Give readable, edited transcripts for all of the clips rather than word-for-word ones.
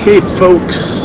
Hey folks.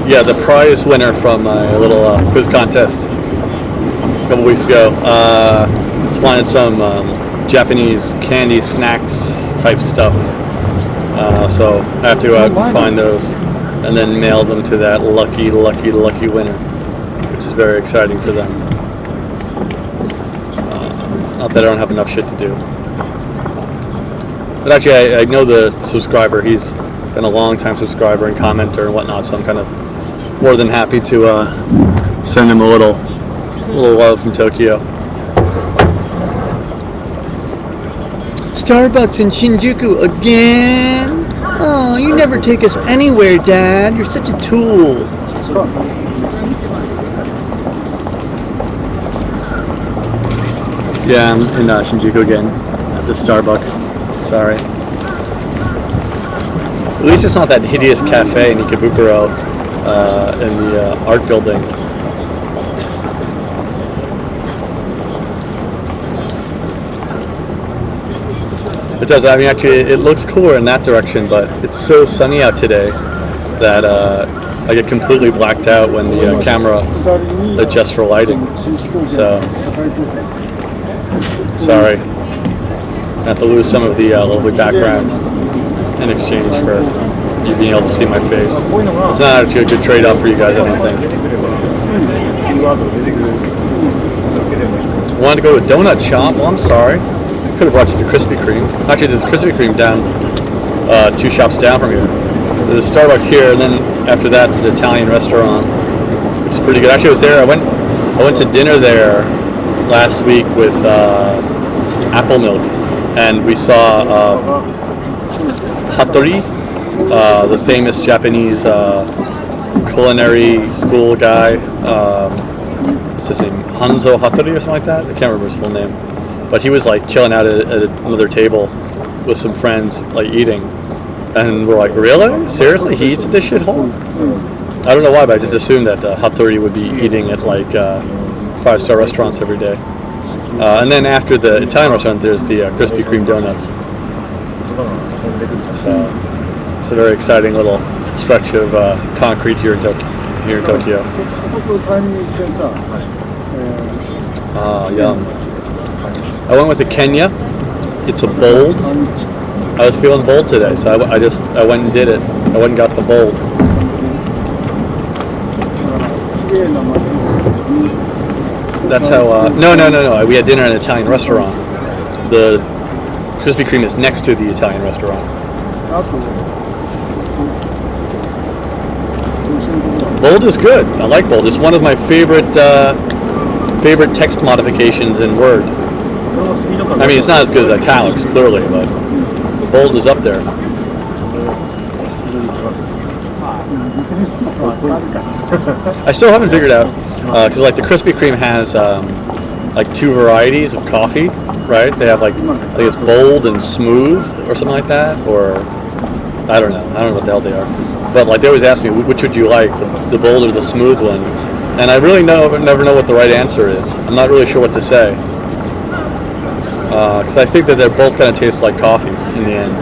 Yeah, the prize winner from my little quiz contest a couple weeks ago just wanted some Japanese candy snacks type stuff. So I have to find those and then mail them to that lucky winner, which is very exciting for them. Not that I don't have enough shit to do. But actually, I know the subscriber. He's been a long-time subscriber and commenter and whatnot, so I'm kind of more than happy to send him a little love from Tokyo. Starbucks in Shinjuku again? Oh, you never take us anywhere, Dad. You're such a tool. Yeah, I'm in Shinjuku again at the Starbucks. Sorry. At least it's not that hideous cafe in Ikebukuro in the art building. It does. I mean, actually, it looks cooler in that direction, but it's so sunny out today that I get completely blacked out when the camera adjusts for lighting. So, sorry. I have to lose some of the lovely background in exchange for you being able to see my face. It's not actually a good trade-off for you guys, I don't think. Wanted to go to a donut shop? Well, I'm sorry. Could have brought you to Krispy Kreme. Actually, there's Krispy Kreme down 2 shops down from here. There's a Starbucks here, and then after that, it's an Italian restaurant. It's pretty good. Actually, I was there. I went to dinner there last week with Apple Milk, and we saw Hattori, the famous Japanese culinary school guy. What's his name? Hanzo Hattori or something like that? I can't remember his full name. But he was like chilling out at another table with some friends, like eating. And we're like, really? Seriously? He eats at this shithole? I don't know why, but I just assumed that Hattori would be eating at like 5-star restaurants every day. And then after the Italian restaurant, there's the Krispy Kreme donuts. So it's a very exciting little stretch of concrete here in Tokyo. Yum. I went with the Kenya. It's a bold. I was feeling bold today, so I went and did it. I went and got the bold. That's how. No. We had dinner at an Italian restaurant. The Krispy Kreme is next to the Italian restaurant. Bold is good. I like bold. It's one of my favorite text modifications in Word. I mean, it's not as good as italics, clearly, but bold is up there. I still haven't figured out, because like the Krispy Kreme has like 2 varieties of coffee, right? They have like, I think it's bold and smooth or something like that, or I don't know what the hell they are. But like they always ask me, which would you like, the bold or the smooth one? And I really never know what the right answer is. I'm not really sure what to say. Because I think that they're both going to taste like coffee in the end.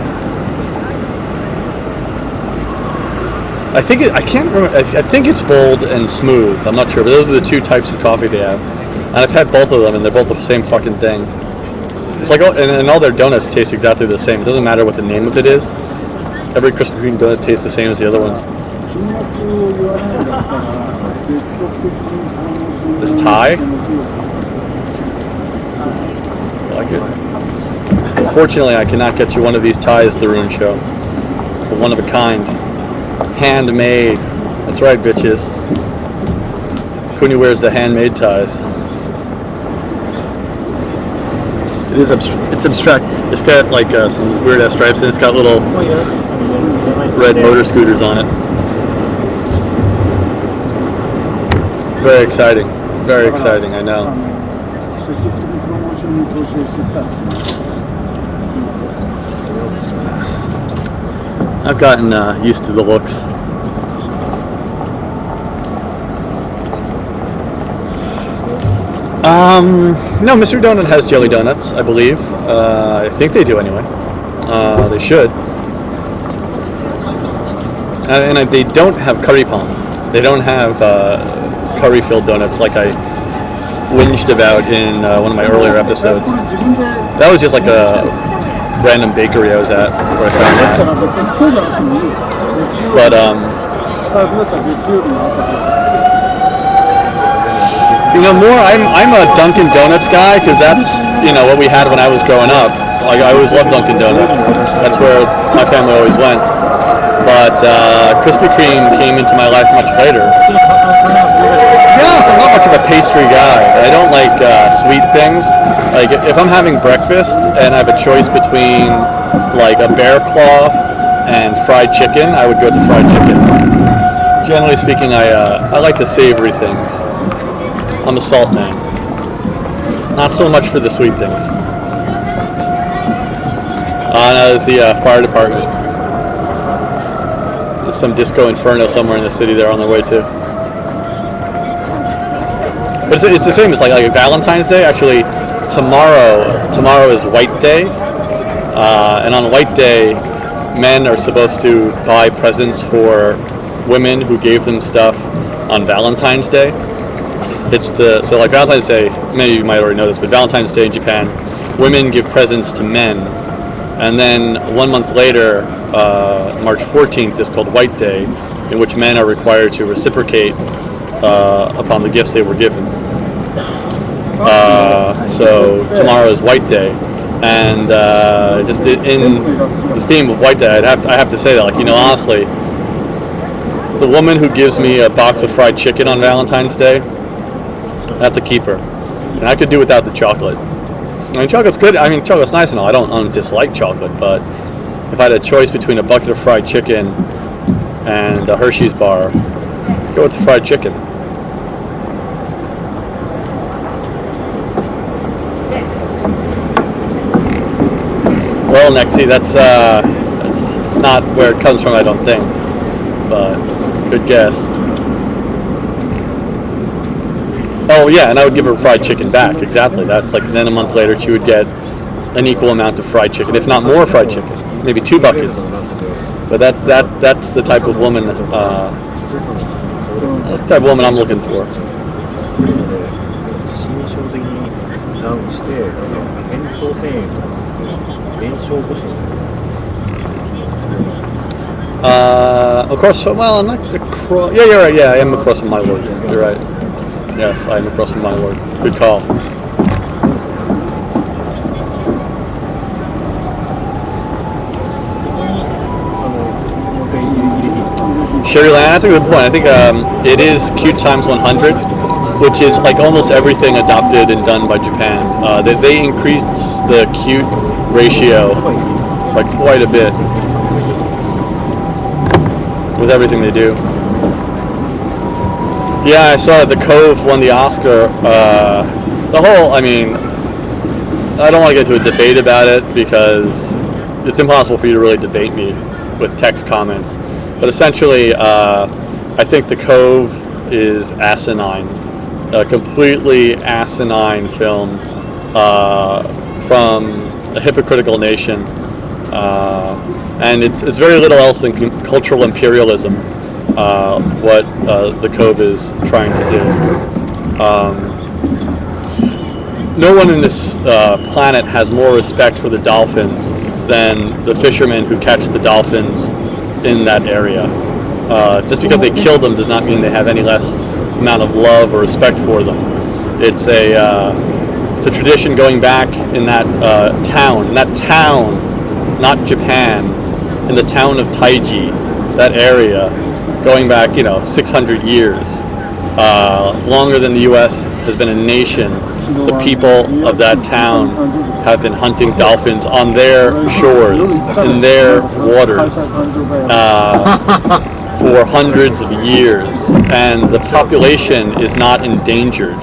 I think it's bold and smooth. I'm not sure, but those are the 2 types of coffee they have. And I've had both of them, and they're both the same fucking thing. It's like, and all their donuts taste exactly the same. It doesn't matter what the name of it is. Every Krispy Kreme donut tastes the same as the other ones. This tie? I like it. Unfortunately, I cannot get you one of these ties at the Rune Show. It's a one of a kind, handmade. That's right, bitches. Cooney wears the handmade ties. It's abstract. It's got like some weird ass stripes, and it's got little red motor scooters on it. Very exciting. Very exciting, I know. I've gotten used to the looks. No, Mr. Donut has jelly donuts, I believe. I think they do anyway. They should. And they don't have curry pong. They don't have curry-filled donuts like I whinged about in one of my earlier episodes. That was just like a random bakery I was at where I found that. But you know, more I'm a Dunkin' Donuts guy because that's, you know, what we had when I was growing up. Like, I always loved Dunkin' Donuts. That's where my family always went. But Krispy Kreme came into my life much later. Yeah, so I'm not much of a pastry guy. I don't like sweet things. Like, if I'm having breakfast and I have a choice between like a bear claw and fried chicken, I would go with the fried chicken. Generally speaking, I like the savory things. I'm a salt man. Not so much for the sweet things. No, there's the fire department. There's some disco inferno somewhere in the city they're on their way to. But it's the same as like Valentine's Day. Actually, tomorrow is White Day. And on White Day, men are supposed to buy presents for women who gave them stuff on Valentine's Day. So like Valentine's Day, many of you might already know this, but Valentine's Day in Japan, women give presents to men, and then 1 month later, March 14th is called White Day, in which men are required to reciprocate upon the gifts they were given. So tomorrow is White Day, and just in the theme of White Day, I have to say that, like, you know, honestly, the woman who gives me a box of fried chicken on Valentine's Day, I have to keep her. And I could do without the chocolate. I mean, chocolate's good. I mean, chocolate's nice and all. I don't dislike chocolate, but if I had a choice between a bucket of fried chicken and a Hershey's bar, I'd go with the fried chicken. Well, Nexie, that's not where it comes from, I don't think. But good guess. Oh yeah, and I would give her fried chicken back. Exactly. That's like, then a month later she would get an equal amount of fried chicken, if not more fried chicken, maybe 2 buckets. But that's the type of woman. That's the type of woman I'm looking for. Across. Well, I'm not across. Yeah, you're right. Yeah, I am across from my lord. You're right. Yes, I am across from my lord. Good call. Sherryland, that's a good point. I think it is cute times 100, which is like almost everything adopted and done by Japan. They increase the cute ratio by quite a bit with everything they do. Yeah, I saw that the Cove won the Oscar. The whole, I mean, I don't want to get into a debate about it because it's impossible for you to really debate me with text comments. But essentially, I think the Cove is asinine. A completely asinine film from a hypocritical nation. And it's very little else than cultural imperialism. What the Cove is trying to do. No one in this planet has more respect for the dolphins than the fishermen who catch the dolphins in that area. Just because they kill them does not mean they have any less amount of love or respect for them. It's a tradition going back in that town, not Japan, in the town of Taiji, that area, going back 600 years, longer than the U.S. has been a nation. The people of that town have been hunting dolphins on their shores, in their waters, for hundreds of years, and the population is not endangered.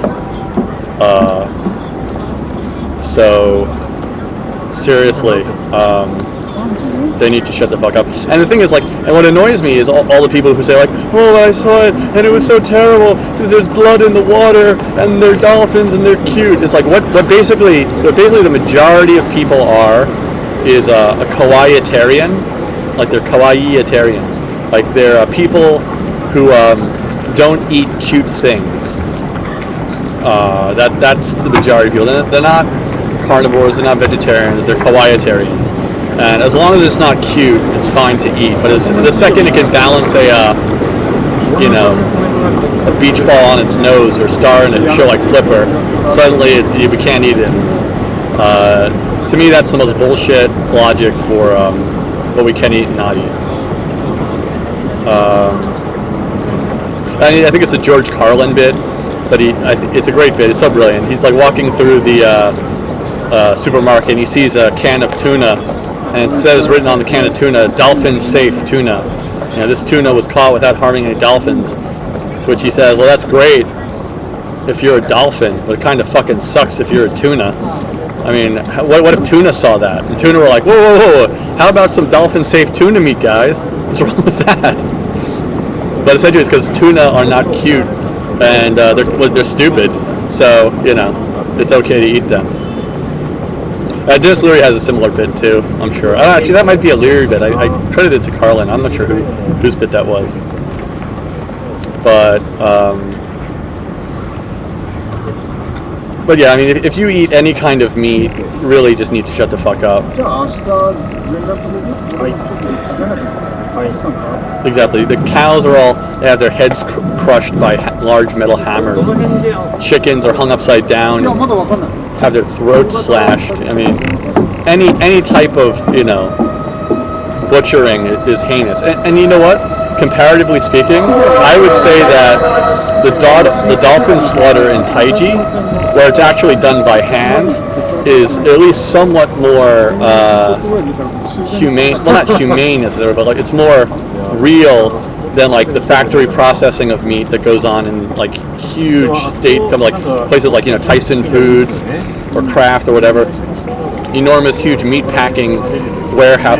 So seriously, they need to shut the fuck up. And the thing is, and what annoys me is all the people who say oh, I saw it and it was so terrible because there's blood in the water and they're dolphins and they're cute. It's what basically the majority of people is a kawaiitarian. They're kawaiiitarians. They're people who don't eat cute things. That's the majority of people. They're not carnivores, they're not vegetarians, they're kawaiitarians. And as long as it's not cute, it's fine to eat. But the second it can balance a beach ball on its nose or star in a show like Flipper, suddenly we can't eat it. To me, that's the most bullshit logic for what we can eat and not eat. I think it's a George Carlin bit, but it's a great bit. It's so brilliant. He's walking through the supermarket and he sees a can of tuna, and it says written on the can of tuna, "Dolphin safe tuna." This tuna was caught without harming any dolphins. To which he says, "Well, that's great if you're a dolphin, but it kind of fucking sucks if you're a tuna." I mean, what if tuna saw that? And tuna were like, whoa, whoa, whoa, how about some dolphin safe tuna meat, guys? What's wrong with that? But essentially it's because tuna are not cute and they're stupid, so it's okay to eat them. Dennis Leary has a similar bit too, I'm sure. Actually, that might be a Leary bit. I credit it to Carlin. I'm not sure whose bit that was. But yeah, I mean, if you eat any kind of meat, really just need to shut the fuck up. Exactly. The cows they have their heads crushed by large metal hammers. Chickens are hung upside down and have their throats slashed. I mean, any type of, butchering is heinous. And you know what? Comparatively speaking, I would say that the dolphin slaughter in Taiji, where it's actually done by hand, is at least somewhat more humane. Well, not humane necessarily, but it's more real than the factory processing of meat that goes on in huge state, places like Tyson Foods or Kraft or whatever. Enormous, huge meat packing warehouse,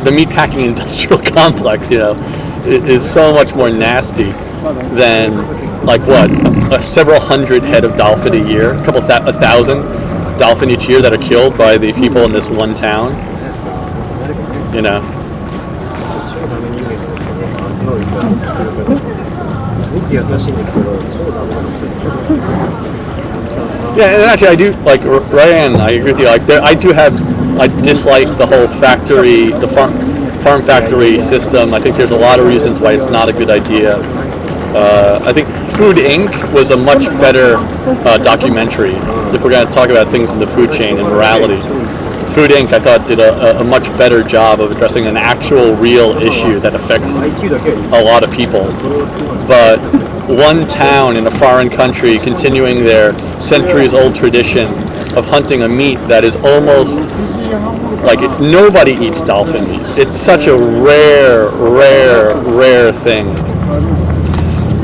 the meat packing industrial complex, is so much more nasty than several hundred head of dolphin a year, a 1,000 dolphin each year that are killed by the people in this one town. Yeah, and actually I do, Ryan, I agree with you, I dislike the whole factory, the farm factory system. I think there's a lot of reasons why it's not a good idea. I think Food Inc. was a much better documentary, if we're going to talk about things in the food chain and morality. Food Inc. I thought did a much better job of addressing an actual real issue that affects a lot of people. But one town in a foreign country continuing their centuries-old tradition of hunting a meat that is almost nobody eats dolphin meat. It's such a rare thing.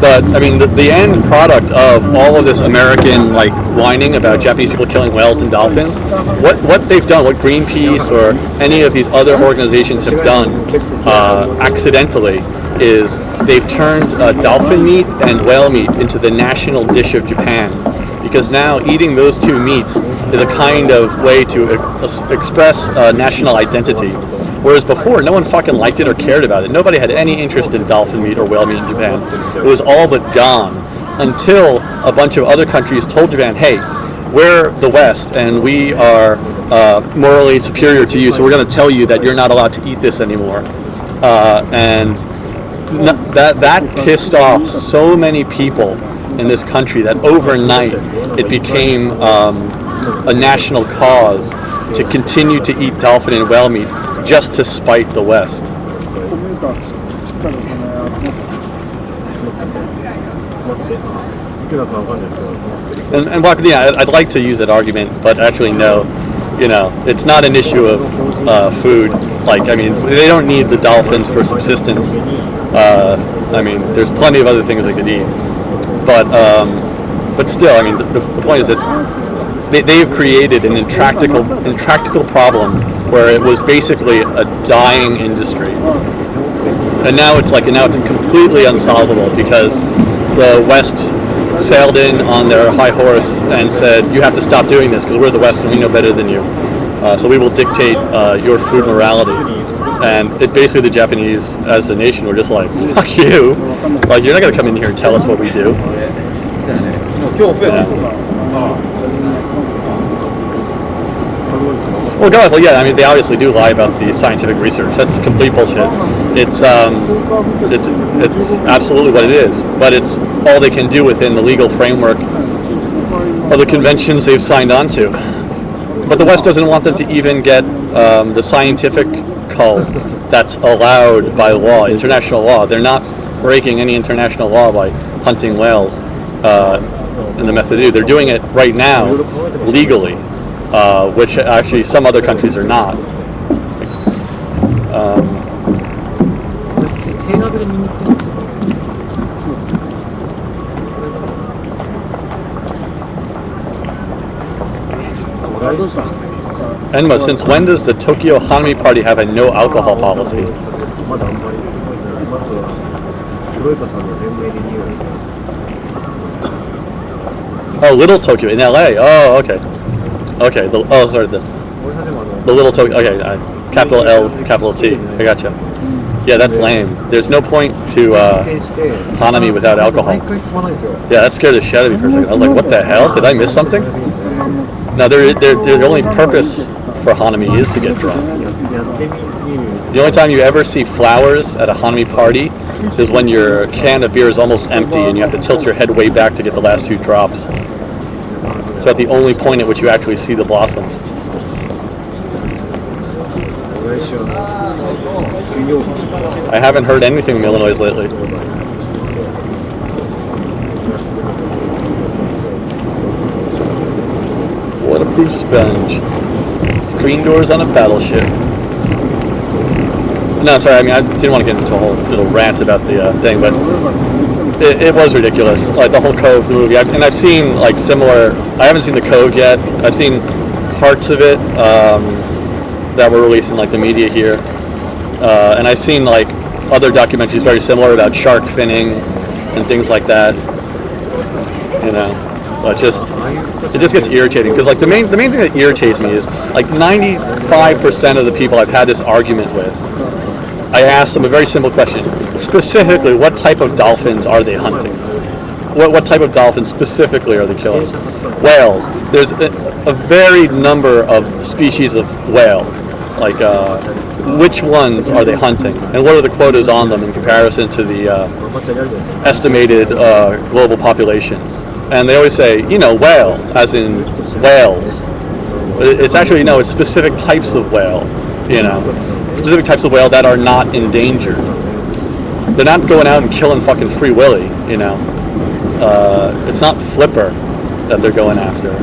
But I mean, the end product of all of this American whining about Japanese people killing whales and dolphins, what they've done, what Greenpeace or any of these other organizations have done accidentally, is they've turned dolphin meat and whale meat into the national dish of Japan. Because now eating those two meats is a kind of way to express national identity. Whereas before, no one fucking liked it or cared about it. Nobody had any interest in dolphin meat or whale meat in Japan. It was all but gone until a bunch of other countries told Japan, hey, we're the West and we are morally superior to you, so we're going to tell you that you're not allowed to eat this anymore. And that pissed off so many people in this country that overnight it became a national cause to continue to eat dolphin and whale meat, just to spite the West. And yeah, I'd like to use that argument, but actually no. It's not an issue of food. Like, I mean, they don't need the dolphins for subsistence. I mean, there's plenty of other things they could eat. But still, I mean, the point is that they've created an intractable problem where it was basically a dying industry, and now it's completely unsolvable because the West sailed in on their high horse and said, "You have to stop doing this because we're the West and we know better than you. So we will dictate your food morality." And it basically the Japanese, as a nation, were just like, "Fuck you! Like, you're not gonna come in here and tell us what we do." Well, yeah. I mean, they obviously do lie about the scientific research. That's complete bullshit. It's absolutely what it is. But it's all they can do within the legal framework of the conventions they've signed on to. But the West doesn't want them to even get the scientific cull that's allowed by law, international law. They're not breaking any international law by hunting whales in the method they do. They're doing it right now legally, which actually some other countries are not. Enma, since when does the Tokyo Hanami Party have a no alcohol policy? Oh, Little Tokyo in LA. Oh, okay. Okay. The Little Tokyo. Okay. Capital L, capital T. I gotcha. Yeah, that's lame. There's no point to Hanami without alcohol. Yeah, that scared the shit out of me for a second. I was like, what the hell? Did I miss something? No, the only purpose for Hanami is to get drunk. The only time you ever see flowers at a Hanami party is when your can of beer is almost empty and you have to tilt your head way back to get the last few drops. It's about the only point at which you actually see the blossoms. I haven't heard anything from Illinois lately. Waterproof sponge. Screen doors on a battleship. No, sorry, I mean, I didn't want to get into a whole little rant about the thing, but it was ridiculous. Like the whole Cove, the movie. And I've seen like similar, I haven't seen the Cove yet. I've seen parts of it that were released in like the media here. And I've seen like other documentaries very similar about shark finning and things like that. But it just gets irritating because like the main thing that irritates me is like 95% of the people I've had this argument with, I ask them a very simple question. Specifically, what type of dolphins are they hunting? What type of dolphins specifically are they killing? Whales. There's a varied number of species of whale. Like, which ones are they hunting? And what are the quotas on them in comparison to the estimated global populations? And they always say, whale, as in whales. It's actually, it's specific types of whale, specific types of whale that are not endangered. They're not going out and killing fucking Free Willy, It's not Flipper that they're going after.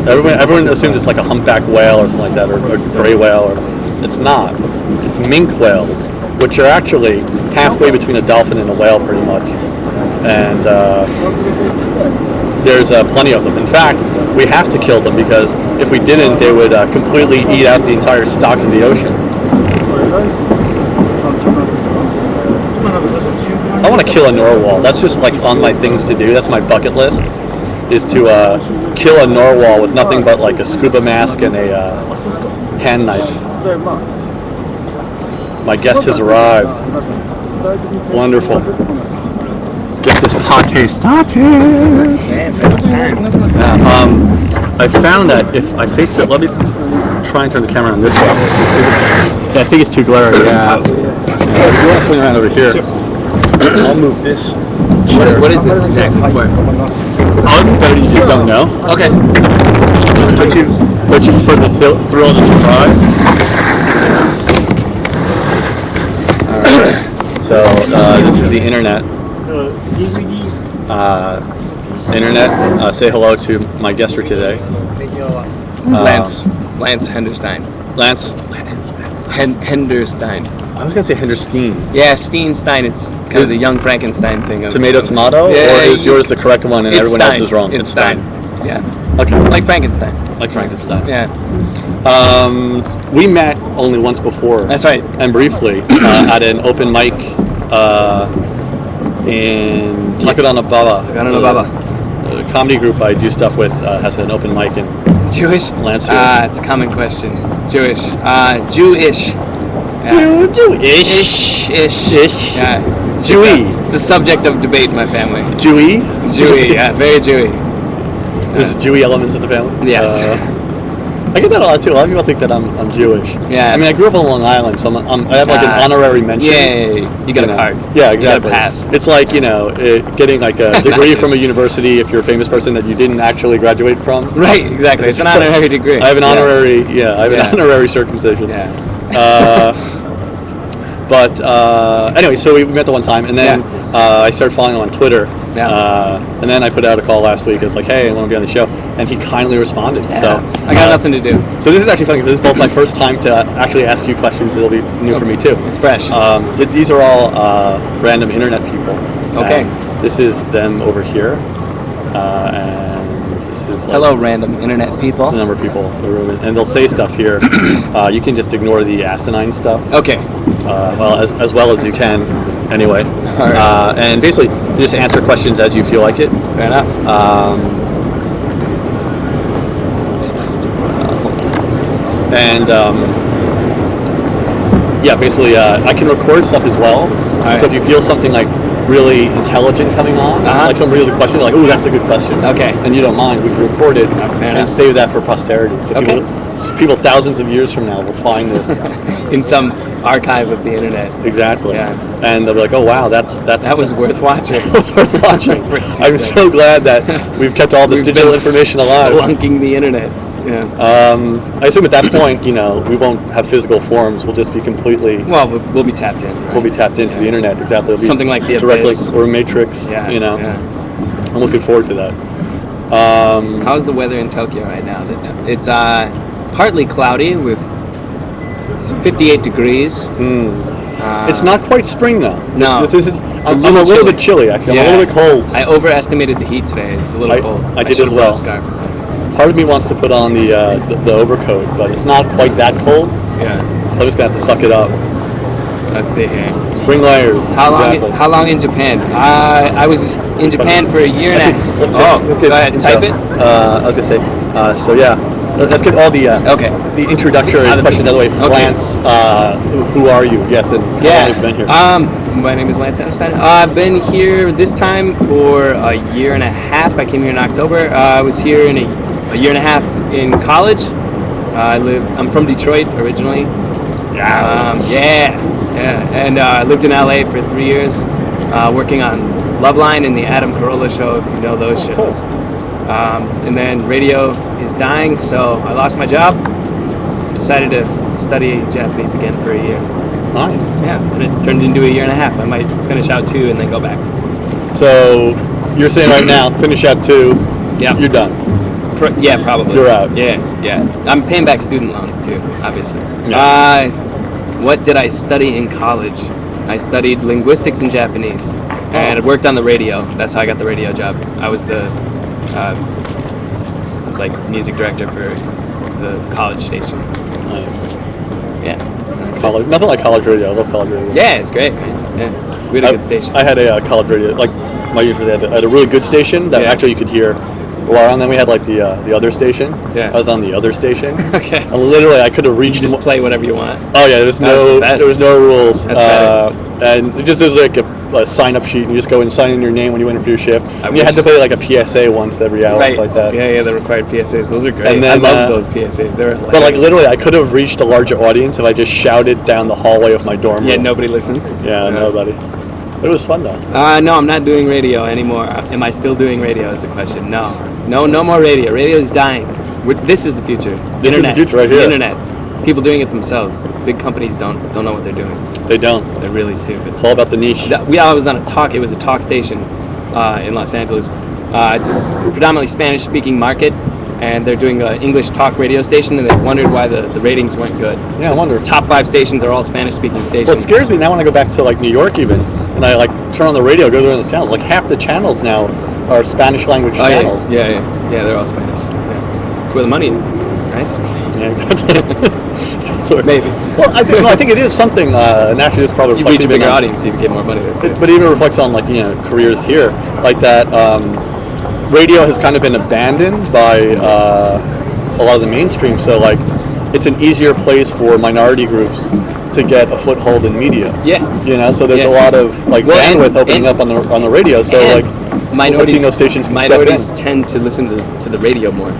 Everyone assumes it's like a humpback whale or something like that, or gray whale. It's not. It's minke whales, which are actually halfway between a dolphin and a whale, pretty much. And there's plenty of them. In fact, we have to kill them because if we didn't, they would completely eat out the entire stocks of the ocean. I want to kill a narwhal. That's just like on my things to do. That's my bucket list, is to kill a narwhal with nothing but like a scuba mask and a hand knife. My guest has arrived. Wonderful. Get this pate started. I found that if I face it, let me try and turn the camera on this way. I think it's too glary. Yeah. Let's swing around over here. I'll move this What is this exactly for? But you just don't know. Okay. Don't you prefer the thrill of the surprise? Alright. So, this is the internet. Say hello to my guest for today. Lance Henderstein. Lance Henderstein. I was gonna say Henderstein. Yeah, Stein. It's kind of the young Frankenstein thing. Tomato, or is yours the correct one and everyone else is wrong? It's Stein. Yeah. Okay. Like Frankenstein. Yeah. We met only once before. That's right. And briefly at an open mic in Takanababa. The comedy group I do stuff with has an open mic in Jewish? Lansing. It's a common question. Jewish. Jewish. Yeah. Jewish. Ish. Yeah. Jewy. It's a subject of debate in my family. Jewy? Jewy, yeah, very Jewy. There's Jewy elements of the family? Yes. I get that a lot too. A lot of people think that I'm Jewish. Yeah. I mean, I grew up on Long Island, so I have like an honorary mention. Yeah. You got a card. Yeah, exactly. You got a pass. It's like, getting like a degree from a university if you're a famous person that you didn't actually graduate from. Right, exactly. It's an honorary degree. I have an honorary, an honorary circumcision. Yeah. But anyway, so we met the one time, and then I started following him on Twitter. Yeah. And then I put out a call last week. I was like, "Hey, I want to be on the show," and he kindly responded. Yeah. So I got nothing to do. So this is actually funny. This is both my first time to actually ask you questions. It'll be new for me too. It's fresh. These are all random internet people. Okay. This is them over here, and this is like hello, random internet people. the number of people in the room, and they'll say stuff here. You can just ignore the asinine stuff. Okay. Well, as well as you can, anyway. All right. And basically, you just answer questions as you feel like it. Fair enough. Basically, I can record stuff as well. Right. So if you feel something like really intelligent coming on, like some really good question, like, "Ooh, that's a good question," Okay. and you don't mind, we can record it fair and enough. save that for posterity. So people thousands of years from now will find this In some archive of the internet. exactly, Yeah. and they'll be like, "Oh wow, that was worth watching." was worth watching." For 2 I'm seconds. so glad that we've kept all this We've digital been information alive. Spelunking the internet. Yeah. I assume at that point, we won't have physical forms. We'll just be completely. Well, we'll be tapped in. Right? We'll be tapped into the internet. Exactly. It'll be Something like the directly Abyss. or Matrix. Yeah. Yeah. I'm looking forward to that. How's the weather in Tokyo right now? It's partly cloudy with 58 degrees. It's not quite spring though. No. I'm a little bit chilly actually. I'm a little bit cold. I overestimated the heat today. It's a little cold. I did should as have brought well. a scarf or something. Part of me wants to put on the overcoat, but it's not quite that cold. Yeah. So I'm just gonna have to suck it up. Let's see here. Bring layers. How long? Exactly. How long in Japan? I was in Japan for a year and a half. Let's get Go ahead. Type it. I was gonna say. Let's get all the the introductory questions out of the way. Okay. Lance, who are you? Yes, and how long have you been here? My name is Lance Henderstein. I've been here this time for a year and a half. I came here in October. I was here in a year and a half in college. I'm from Detroit originally. And I lived in LA for 3 years, working on Loveline and the Adam Carolla Show, if you know those shows. And then radio is dying, so I lost my job. Decided to study Japanese again for a year. Nice. Yeah, and it's turned into a year and a half. I might finish out 2 and then go back. So you're saying right now, finish out 2. Yeah. You're done. Yeah, probably. You're out. Yeah. I'm paying back student loans too, obviously. Yeah. What did I study in college? I studied linguistics and Japanese, and I worked on the radio. That's how I got the radio job. I was the music director for the college station. Nice. Yeah. College, nothing like college radio. I love college radio. Yeah, it's great. Yeah, we had a good station. I had a college radio, like my university had a really good station that actually you could hear. Well, and then we had like the other station. Yeah. I was on the other station. Okay. And literally, I could have reached. You just play whatever you want. Oh yeah, there was no rules. That's better. And it just was like a sign-up sheet, and you just go and sign in your name when you went in for your shift. And you had to play like a PSA once every hour, right. like that. Yeah, the required PSAs. Those are great. And then, I love those PSAs. They were hilarious. But like literally, I could have reached a larger audience if I just shouted down the hallway of my dorm room. Yeah, nobody listens. Yeah, nobody. It was fun though. No, I'm not doing radio anymore. Am I still doing radio is the question. No more radio. Radio is dying. This is the future. This Internet. is the future right here. The internet. People doing it themselves. Big companies don't know what they're doing. They don't. They're really stupid. It's all about the niche. I was on a talk. It was a talk station in Los Angeles. It's a predominantly Spanish-speaking market, and they're doing an English talk radio station, and they wondered why the ratings weren't good. Yeah, I wonder. Top 5 stations are all Spanish-speaking stations. Well, it scares me now when I go back to like New York even, and I like turn on the radio, go through those channels. Like half the channels now are Spanish language channels. Yeah, they're all Spanish. Yeah. That's where the money is, right? Yeah, exactly. So, Maybe. Well, I think it is something. Naturally, this probably You reflects reach a even bigger on- audience, you can get more money. That's it. But even reflects on like careers here, like that. Radio has kind of been abandoned by a lot of the mainstream. So like, it's an easier place for minority groups to get a foothold in media. Yeah. So there's a lot of like bandwidth opening up on the radio. So like, Latino stations can minorities step in. tend to listen to the radio more,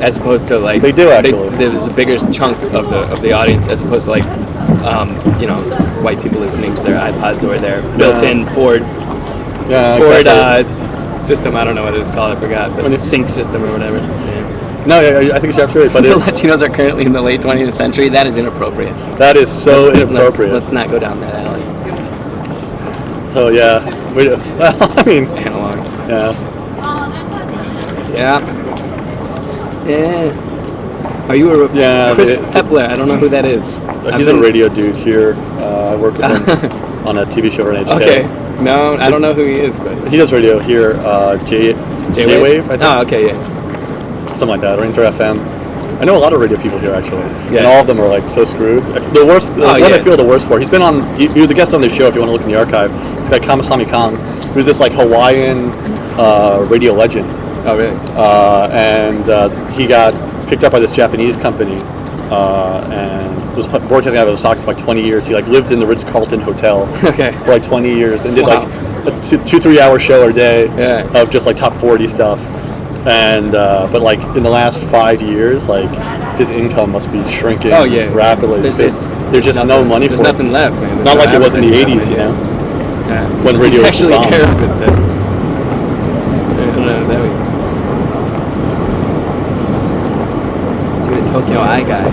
as opposed to like They do, actually. there's a bigger chunk of the audience as opposed to like white people listening to their iPods or their built-in Ford system. I don't know what it's called. I forgot. But a sync system or whatever. Yeah. No, I think it's absolutely right. But The Latinos are currently in the late 20th century. That is inappropriate. that is so inappropriate. Let's not go down that alley. Oh yeah. Well, I mean, Analog. yeah. Yeah. Are you a Yeah, Chris Epler? I don't know who that is. He's a radio dude here. I work with him on a TV show for NHK. Okay. No, I don't know who he is, but He does radio here. J-Wave, I think. Oh, okay, yeah. Something like that, or Inter FM. I know a lot of radio people here actually, Yeah. and all of them are like so screwed. The worst, Oh, one yeah, I feel the it's- worst for. He's been on. He was a guest on this show. If you want to look in the archive, this guy Kamasami Kong, who's this like Hawaiian radio legend, Oh, really? and he got picked up by this Japanese company and was broadcasting out of Osaka for like 20 years. He like lived in the Ritz-Carlton Hotel Okay. for like 20 years and did Wow. like a 2-3 hour show a day Yeah. of just like top 40 stuff. And but like in the last 5 years, like his income must be shrinking Oh, yeah. rapidly. There's just no nothing- money There's for nothing left, man. There's Not no like it was in the advertising 80s, you know. Yeah. When radio He's was actually bomb. Arab, it says. I don't know what that means. See the Tokyo Eye guy.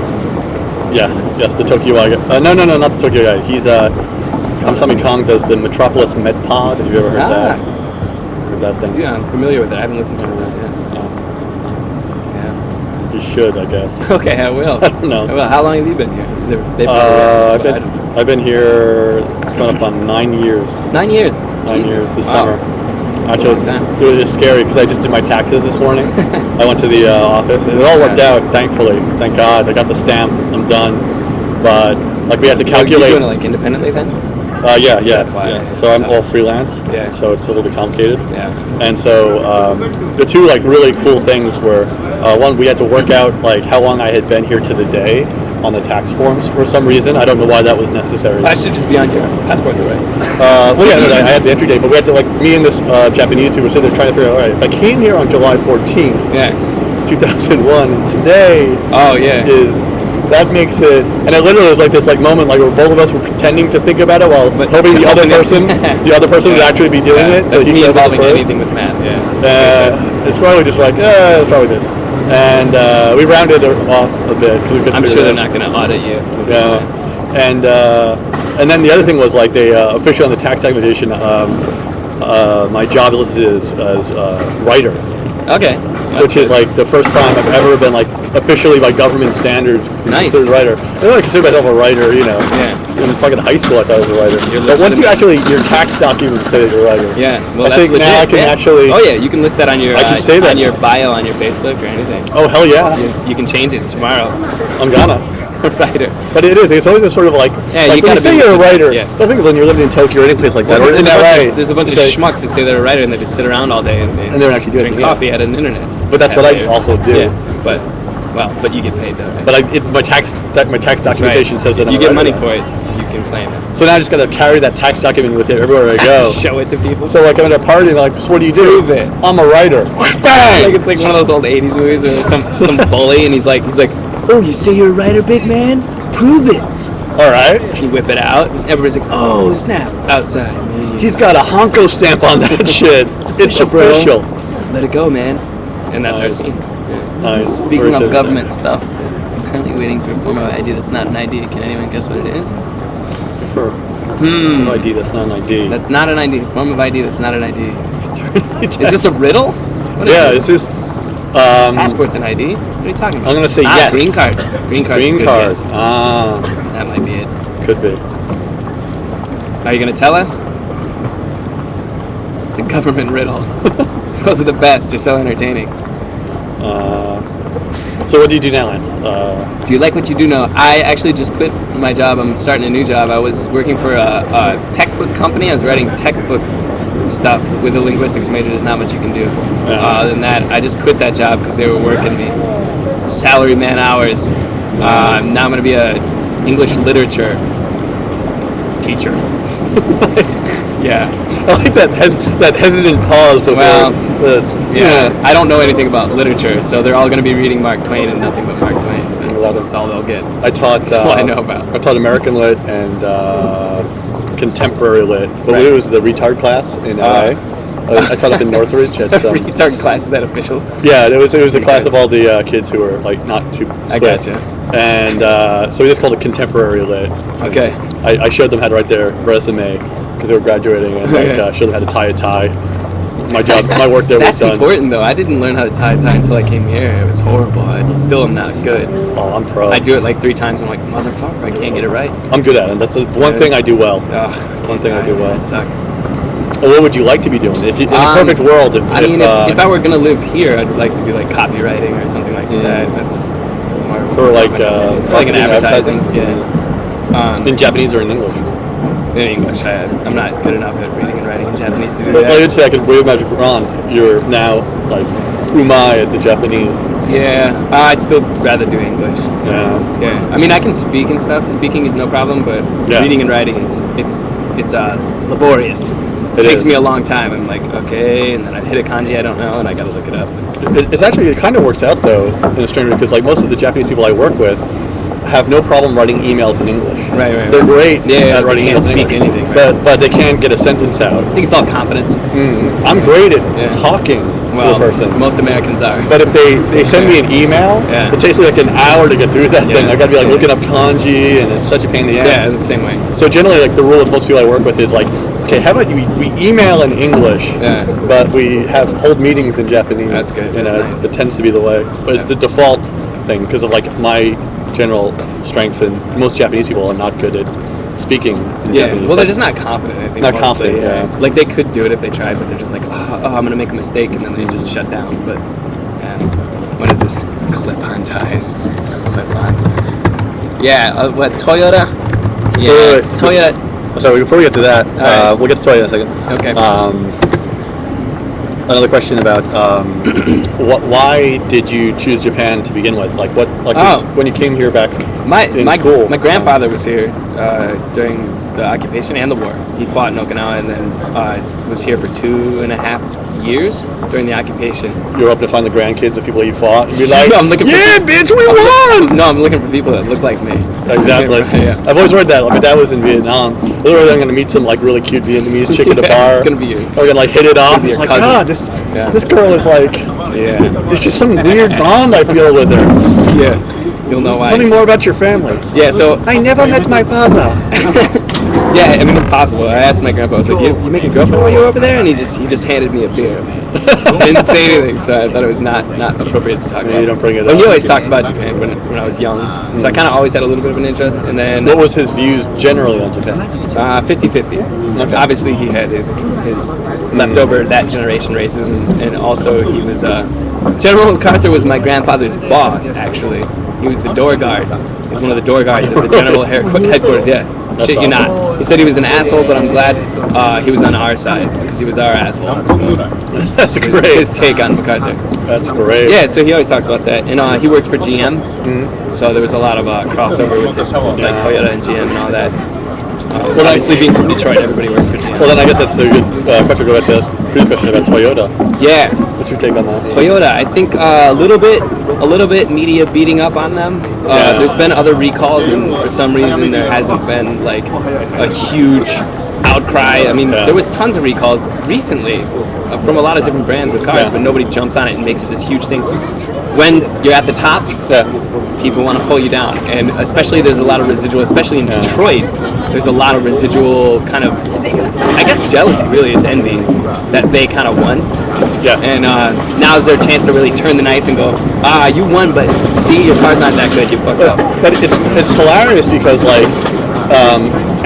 Yes, the Tokyo guy. No, not the Tokyo guy. He's Kamasami Kong does the Metropolis MedPod. Have you ever heard that? Heard that thing? Dude, I'm familiar with it. I haven't listened to it yet. Yeah. You should, I guess. Okay, I will. I don't know. Well, how long have you been here? I've been here coming up on 9 years. 9 years. 9 Jesus. years this Wow. summer. That's a long time. It was just scary because I just did my taxes this morning. I went to the office and it all worked out, thankfully. Thank God. I got the stamp. I'm done. But like we had to calculate. You're doing it like independently then? Yeah. That's why. Yeah. So I'm all freelance. Yeah. So it's a little bit complicated. Yeah. And so the two like really cool things were one, we had to work out like how long I had been here to the day on the tax forms for some reason. I don't know why that was necessary. That should just be on your passport, though, right? Well, yeah, no, I had the entry date, but we had to, like, me and this Japanese dude were sitting there trying to figure out, all right, if I came here on July 14th, Yeah. 2001, and today Oh, yeah. that makes it, and it literally was like this, like, moment, like, where both of us were pretending to think about it while hoping the other person would actually be doing it. That's he me could have involving it first. anything with math, yeah. It's probably just like, it's probably this. And we rounded it off a bit because we couldn't I'm figure sure it they're out. not going to audit you. Yeah, and then the other thing was like they officially on the tax documentation, my job is listed as writer, Okay. which is like the first time I've ever been like officially by government standards Nice. considered a writer. I don't like consider myself a writer, you know. Yeah. In fucking high school, I thought I was a writer. You're But once you legitimate. actually your tax documents say that you're a writer. Yeah, well, I that's think legit. now I can yeah. actually. Oh yeah, you can list that on your I can say that on your now. bio on your Facebook or anything. Oh hell yeah, You can change it tomorrow. I'm gonna. Writer. But it is. It's always a sort of like. Yeah, like you when gotta you say be you're a with the writer. best, yeah. I think when you're living in Tokyo or any place like that, Well, isn't that right? There's a bunch of Okay. schmucks who say they're a writer and they just sit around all day and And they're actually doing drink it, yeah. coffee at an internet. But that's what I cafes. also do. Yeah, but you get paid though. Right? But my tax documentation says that if I'm you a get writer money now. for it, you can claim it. So now I just gotta carry that tax document with it everywhere I go. Show it to people. So like I'm at a party, and they're like, so what do you do? Prove it. I'm a writer. Bang! It's like one of those old '80s movies where there's some bully and he's like, oh, you say you're a writer, big man? Prove it. All right. You whip it out. And everybody's like, oh snap! Outside, man. He's got a Honko stamp on that shit. It's official. Let it go, man. And that's our Nice. scene. Yeah. Nice. Speaking Appreciate of it. government stuff, I'm currently waiting for a form of ID that's not an ID. Can anyone guess what it is? For no ID, that's not an ID. That's not an ID. Form of ID that's not an ID. Is this a riddle? What is Yeah, this? this is. Passport's an ID? What are you talking about? I'm gonna say yes. Green card. Green card. Green card. Ah, That might be it. could be. Are you going to tell us? It's a government riddle. Those are the best. You're so entertaining. So what do you do now, Lance? Do you like what you do now? I actually just quit my job. I'm starting a new job. I was working for a textbook company. I was writing textbook stuff. With a linguistics major, there's not much you can do. Other than that, I just quit that job because they were working me salary man hours. Now I'm going to be a English literature teacher. Yeah. I like that hesitant pause before. Well, yeah. I don't know anything about literature, so they're all going to be reading Mark Twain and nothing but Mark Twain. That's all they'll get. I taught. That's all I know about. I taught American Lit and contemporary Lit, but Right. it was the retard class in LA. I taught up in Northridge at some. Retard class, is that official? Yeah, it was a class of all the kids who were like not too swift. I gotcha. And so we just called it contemporary Lit. Okay. I showed them how to write their resume because they were graduating, and showed them how to tie a tie. My job, my work there was That's done. important, though. I didn't learn how to tie a tie until I came here. It was horrible. I still am not good. Oh, I'm pro. I do it like 3 times. I'm like, motherfucker, I can't get it right. I'm good at it. That's the one thing I do well. Ugh, One thing I do well. I suck. Well, what would you like to be doing? If you, in a perfect world, if I were gonna live here, I'd like to do like copywriting or something like that. That's more for like my cup of tea. For like an marketing, advertising. advertising? Yeah. In Japanese or in English? In English, I'm not good enough at reading and writing in Japanese to do But I that. would say I could wave a magic wand. You're now like umai at the Japanese. Yeah, I'd still rather do English. Yeah. Yeah. I mean, I can speak and stuff. Speaking is no problem, but reading and writing is it's laborious. It takes me a long time. I'm like, okay, and then I hit a kanji I don't know, and I gotta look it up. It's actually, it kind of works out though in a strange way, because like most of the Japanese people I work with have no problem writing emails in English. Right. They're great at they writing can't emails in speak English, anything, right? but they can't get a sentence out. I think it's all confidence. I'm great at talking to a person. Most Americans are. But if they send me an email, it takes me like an hour to get through that thing. I gotta be like looking up kanji, and it's such a pain in the ass. Yeah, it's the same way. So generally, like the rule with most people I work with is like, okay, how about we email in English, but we hold meetings in Japanese. That's good. You That's know, nice. it tends to be the way. But it's the default thing because of like my general strengths, and most Japanese people are not good at speaking in Japanese. Well, they're just not confident, I think. Not mostly, confident, yeah. Like, they could do it if they tried, but they're just like, oh, I'm going to make a mistake, and then they just shut down. But, what is this? Clip-on ties. Clip-ons. Yeah, what, Toyota? Yeah, Wait. Toyota. So before we get to that, right. we'll get to Toyota in a second. Okay. Another question about why did you choose Japan to begin with? Like when you came here back in school? My grandfather was here during the occupation and the war. He fought in Okinawa and then was here for 2.5 years during the occupation. You were up to find the grandkids of people you fought and be like, I'm looking for bitch, we won! No, I'm looking for people that look like me. Exactly. Yeah. I've always heard that. Like, my dad was in Vietnam. Literally, I'm going to meet some like really cute Vietnamese chick at the bar. It's gonna be you. We're going to like hit it off. be It's your like, cousin. God, this girl is like, there's just some weird bond I feel with her. Yeah, you'll know why. Tell me more about your family. Yeah, so I never met my father. yeah, I mean it's possible. I asked my grandpa, I was like, you make a girlfriend while you were over there? And he just handed me a beer. He didn't say anything, so I thought it was not appropriate to talk about. You don't bring it But up. he always talked about Japan when I was young, so I kind of always had a little bit of an interest. And then What was his views generally on Japan? 50-50. Okay. Obviously, he had his leftover that generation racism, and also he was General MacArthur was my grandfather's boss. Actually, he was the door guard. He's one of the door guards at the general headquarters. Yeah, shit you not. He said he was an asshole, but I'm glad he was on our side because he was our asshole. So That's great. his take on MacArthur. That's great. Yeah, so he always talked about that, and he worked for GM, so there was a lot of crossover with like Toyota and GM and all that. Well, obviously, being from Detroit, everybody works for GM. Well, then I guess that's a good question to go back to Drew's question about Toyota. Yeah, What's your take on that? Toyota. I think a little bit media beating up on them. There's been other recalls, and for some reason there hasn't been like a huge outcry. I mean, there was tons of recalls recently from a lot of different brands of cars, but nobody jumps on it and makes it this huge thing. When you're at the top, people want to pull you down, and especially there's a lot of residual, especially in Detroit, there's a lot of residual kind of, I guess, jealousy, really, it's envy, that they kind of won. Yeah. And now's their chance to really turn the knife and go, you won, but see, your car's not that good, you fucked up. But it's hilarious because, like,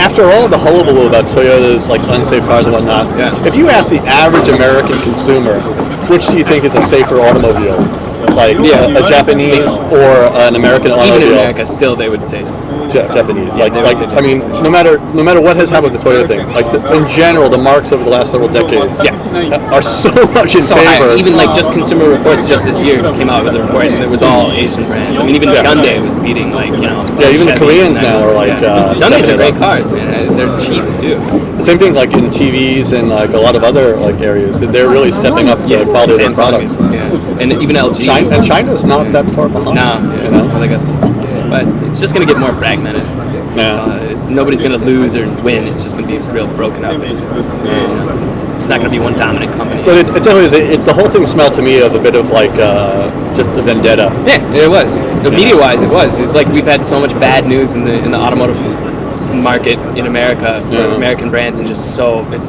after all the hullabaloo about Toyota's, like, unsafe cars and whatnot, if you ask the average American consumer, which do you think is a safer automobile? Like a Japanese or an American automobile. Even in America, still they would say Japanese. I mean, no matter what has happened with the Toyota thing, like in general, the marks over the last several decades are so much in favor. High. Even like just Consumer Reports just this year came out with a report, and it was all Asian brands. I mean, even Hyundai was beating even the Koreans now are like. Hyundais are great cars, man. They're cheap too. The same thing like in TVs and like a lot of other like areas. They're really stepping up the quality of their products. And even LG. And China's not that far behind. No, but it's just going to get more fragmented. Nobody's going to lose or win. It's just going to be real broken up. It's not going to be one dominant company. But it definitely is. The whole thing smelled to me of a bit of like just a vendetta. Yeah, it was. Media-wise, it was. It's like we've had so much bad news in the automotive market in America for American brands, and just so it's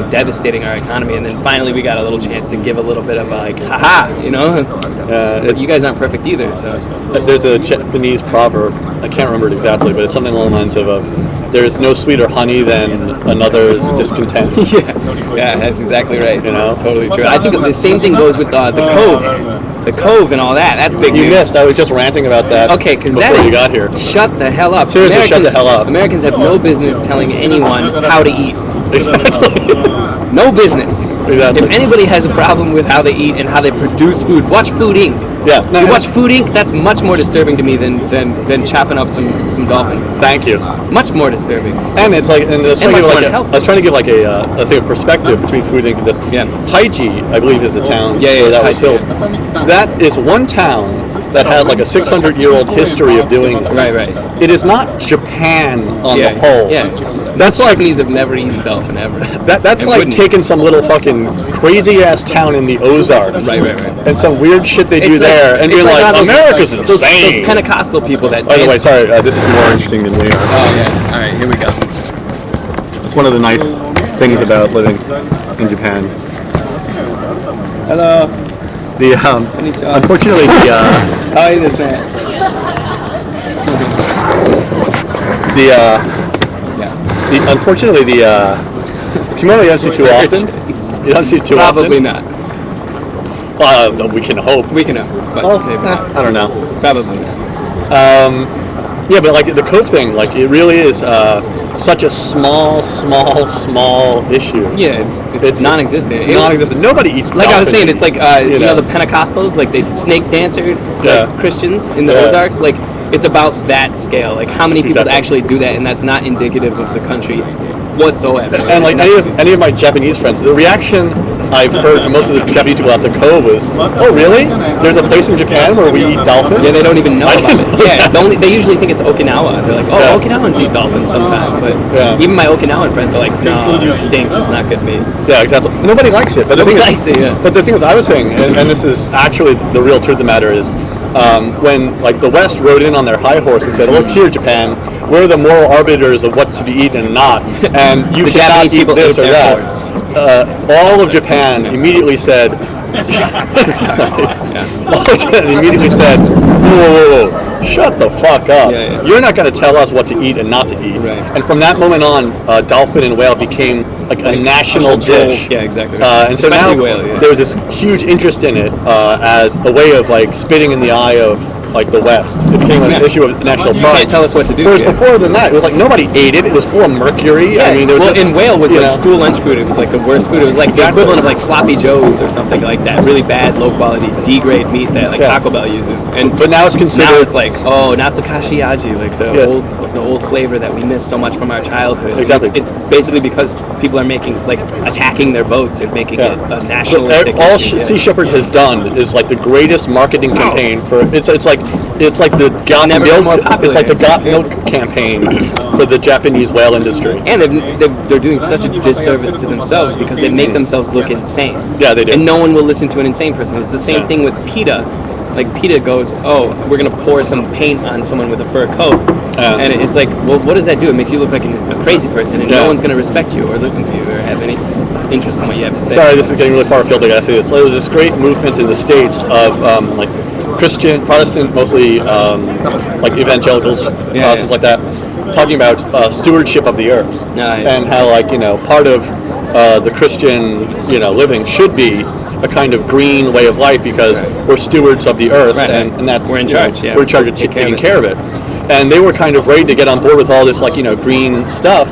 devastating our economy. And then finally we got a little chance to give a little bit of like but you guys aren't perfect either. So there's a Japanese proverb, I can't remember it exactly, but it's something along the lines of there's no sweeter honey than another's discontent. Yeah, that's exactly right. That's totally true. I think the same thing goes with the Cove and all that. That's big news. You missed. I was just ranting about that. Okay, because that is, you got here. Shut the hell up. Seriously, shut the hell up. Americans have no business telling anyone how to eat. No business. Exactly. If anybody has a problem with how they eat and how they produce food, watch Food Inc. You watch Food Inc. That's much more disturbing to me than chopping up some dolphins. Thank you. Much more disturbing. And it's like, and I was trying to give like a thing of perspective between Food Inc. and this. Taiji, I believe, is the town where that was built. That is one town that has like a 600-year-old history of doing this. Right. It is not Japan on the whole. That's like Japanese have never eaten dolphin ever. That's like taking some little fucking crazy ass town in the Ozarks, right, and some weird shit they do there, and being like America's insane. Those Pentecostal people that. By the way, sorry, this is more interesting than me. All right, here we go. It's one of the nice things about living in Japan. Hello. Unfortunately, how are you this man? Unfortunately, kimono you don't see too often. You don't see it too often. Probably not. We can hope. We can hope, but maybe not. I don't know. Probably not. But like the Cove thing, like it really is such a small issue. Yeah, it's non-existent. Non-existent. Nobody eats. Like I was saying, it's like the Pentecostals, like they snake dancer like Christians in the Ozarks. Like it's about that scale. Like how many people actually do that, and that's not indicative of the country whatsoever. And like any of my Japanese friends, the reaction I've heard from most of the Japanese people at the Cove was, "Oh, really? There's a place in Japan where we eat dolphins?" Yeah, they don't even know about it. Yeah, they usually think it's Okinawa. They're like, "Oh, Okinawans eat dolphins sometime," but even my Okinawan friends are like, "No, it stinks. It's not good meat." Yeah, exactly. Nobody likes it. But nobody likes it. Yeah. But the thing is, I was saying, and this is actually the real truth of the matter is, when like the West rode in on their high horse and said, "Look here, Japan, we're the moral arbiters of what to be eaten and not, and you cannot eat this or that." All of Japan immediately said, immediately said, whoa, shut the fuck up. You're not going to tell us what to eat and not to eat. Right. And from that moment on, dolphin and whale became like a national dish. Yeah, exactly. And so especially now whale, there was this huge interest in it as a way of like spitting in the eye of like the West. It became an issue of national pride. You can't tell us what to do. Whereas before than that, it was like nobody ate it. It was full of mercury. Yeah. I mean, in Whale was like school lunch food. It was like the worst food. It was like the equivalent of like sloppy joes or something like that. Really bad, low quality D-grade meat that like Taco Bell uses. But now it's considered. Now it's like Natsukashi Yaji, like the old flavor that we miss so much from our childhood. Exactly. It's basically because people are attacking their boats and making it a nationalistic all issue. Sea Shepherd has done is like the greatest marketing campaign for it's like it's like the got never been more milk. popular. It's like the got milk campaign for the Japanese whale industry. And they're doing such a disservice to themselves because they make themselves look insane. Yeah, they do. And no one will listen to an insane person. It's the same thing with PETA. Like PETA goes, oh, we're gonna pour some paint on someone with a fur coat, and it's like, well, what does that do? It makes you look like a crazy person, and no one's gonna respect you or listen to you or have any interest in what you have to say. Sorry, this is getting really far afield. I gotta say this. There was this great movement in the States of like Christian, Protestant, mostly like evangelicals, Protestants like that, talking about stewardship of the earth and how part of the Christian living should be a kind of green way of life because we're stewards of the earth and that's we're in charge. We're in charge of taking care of it. And they were kind of ready to get on board with all this green stuff.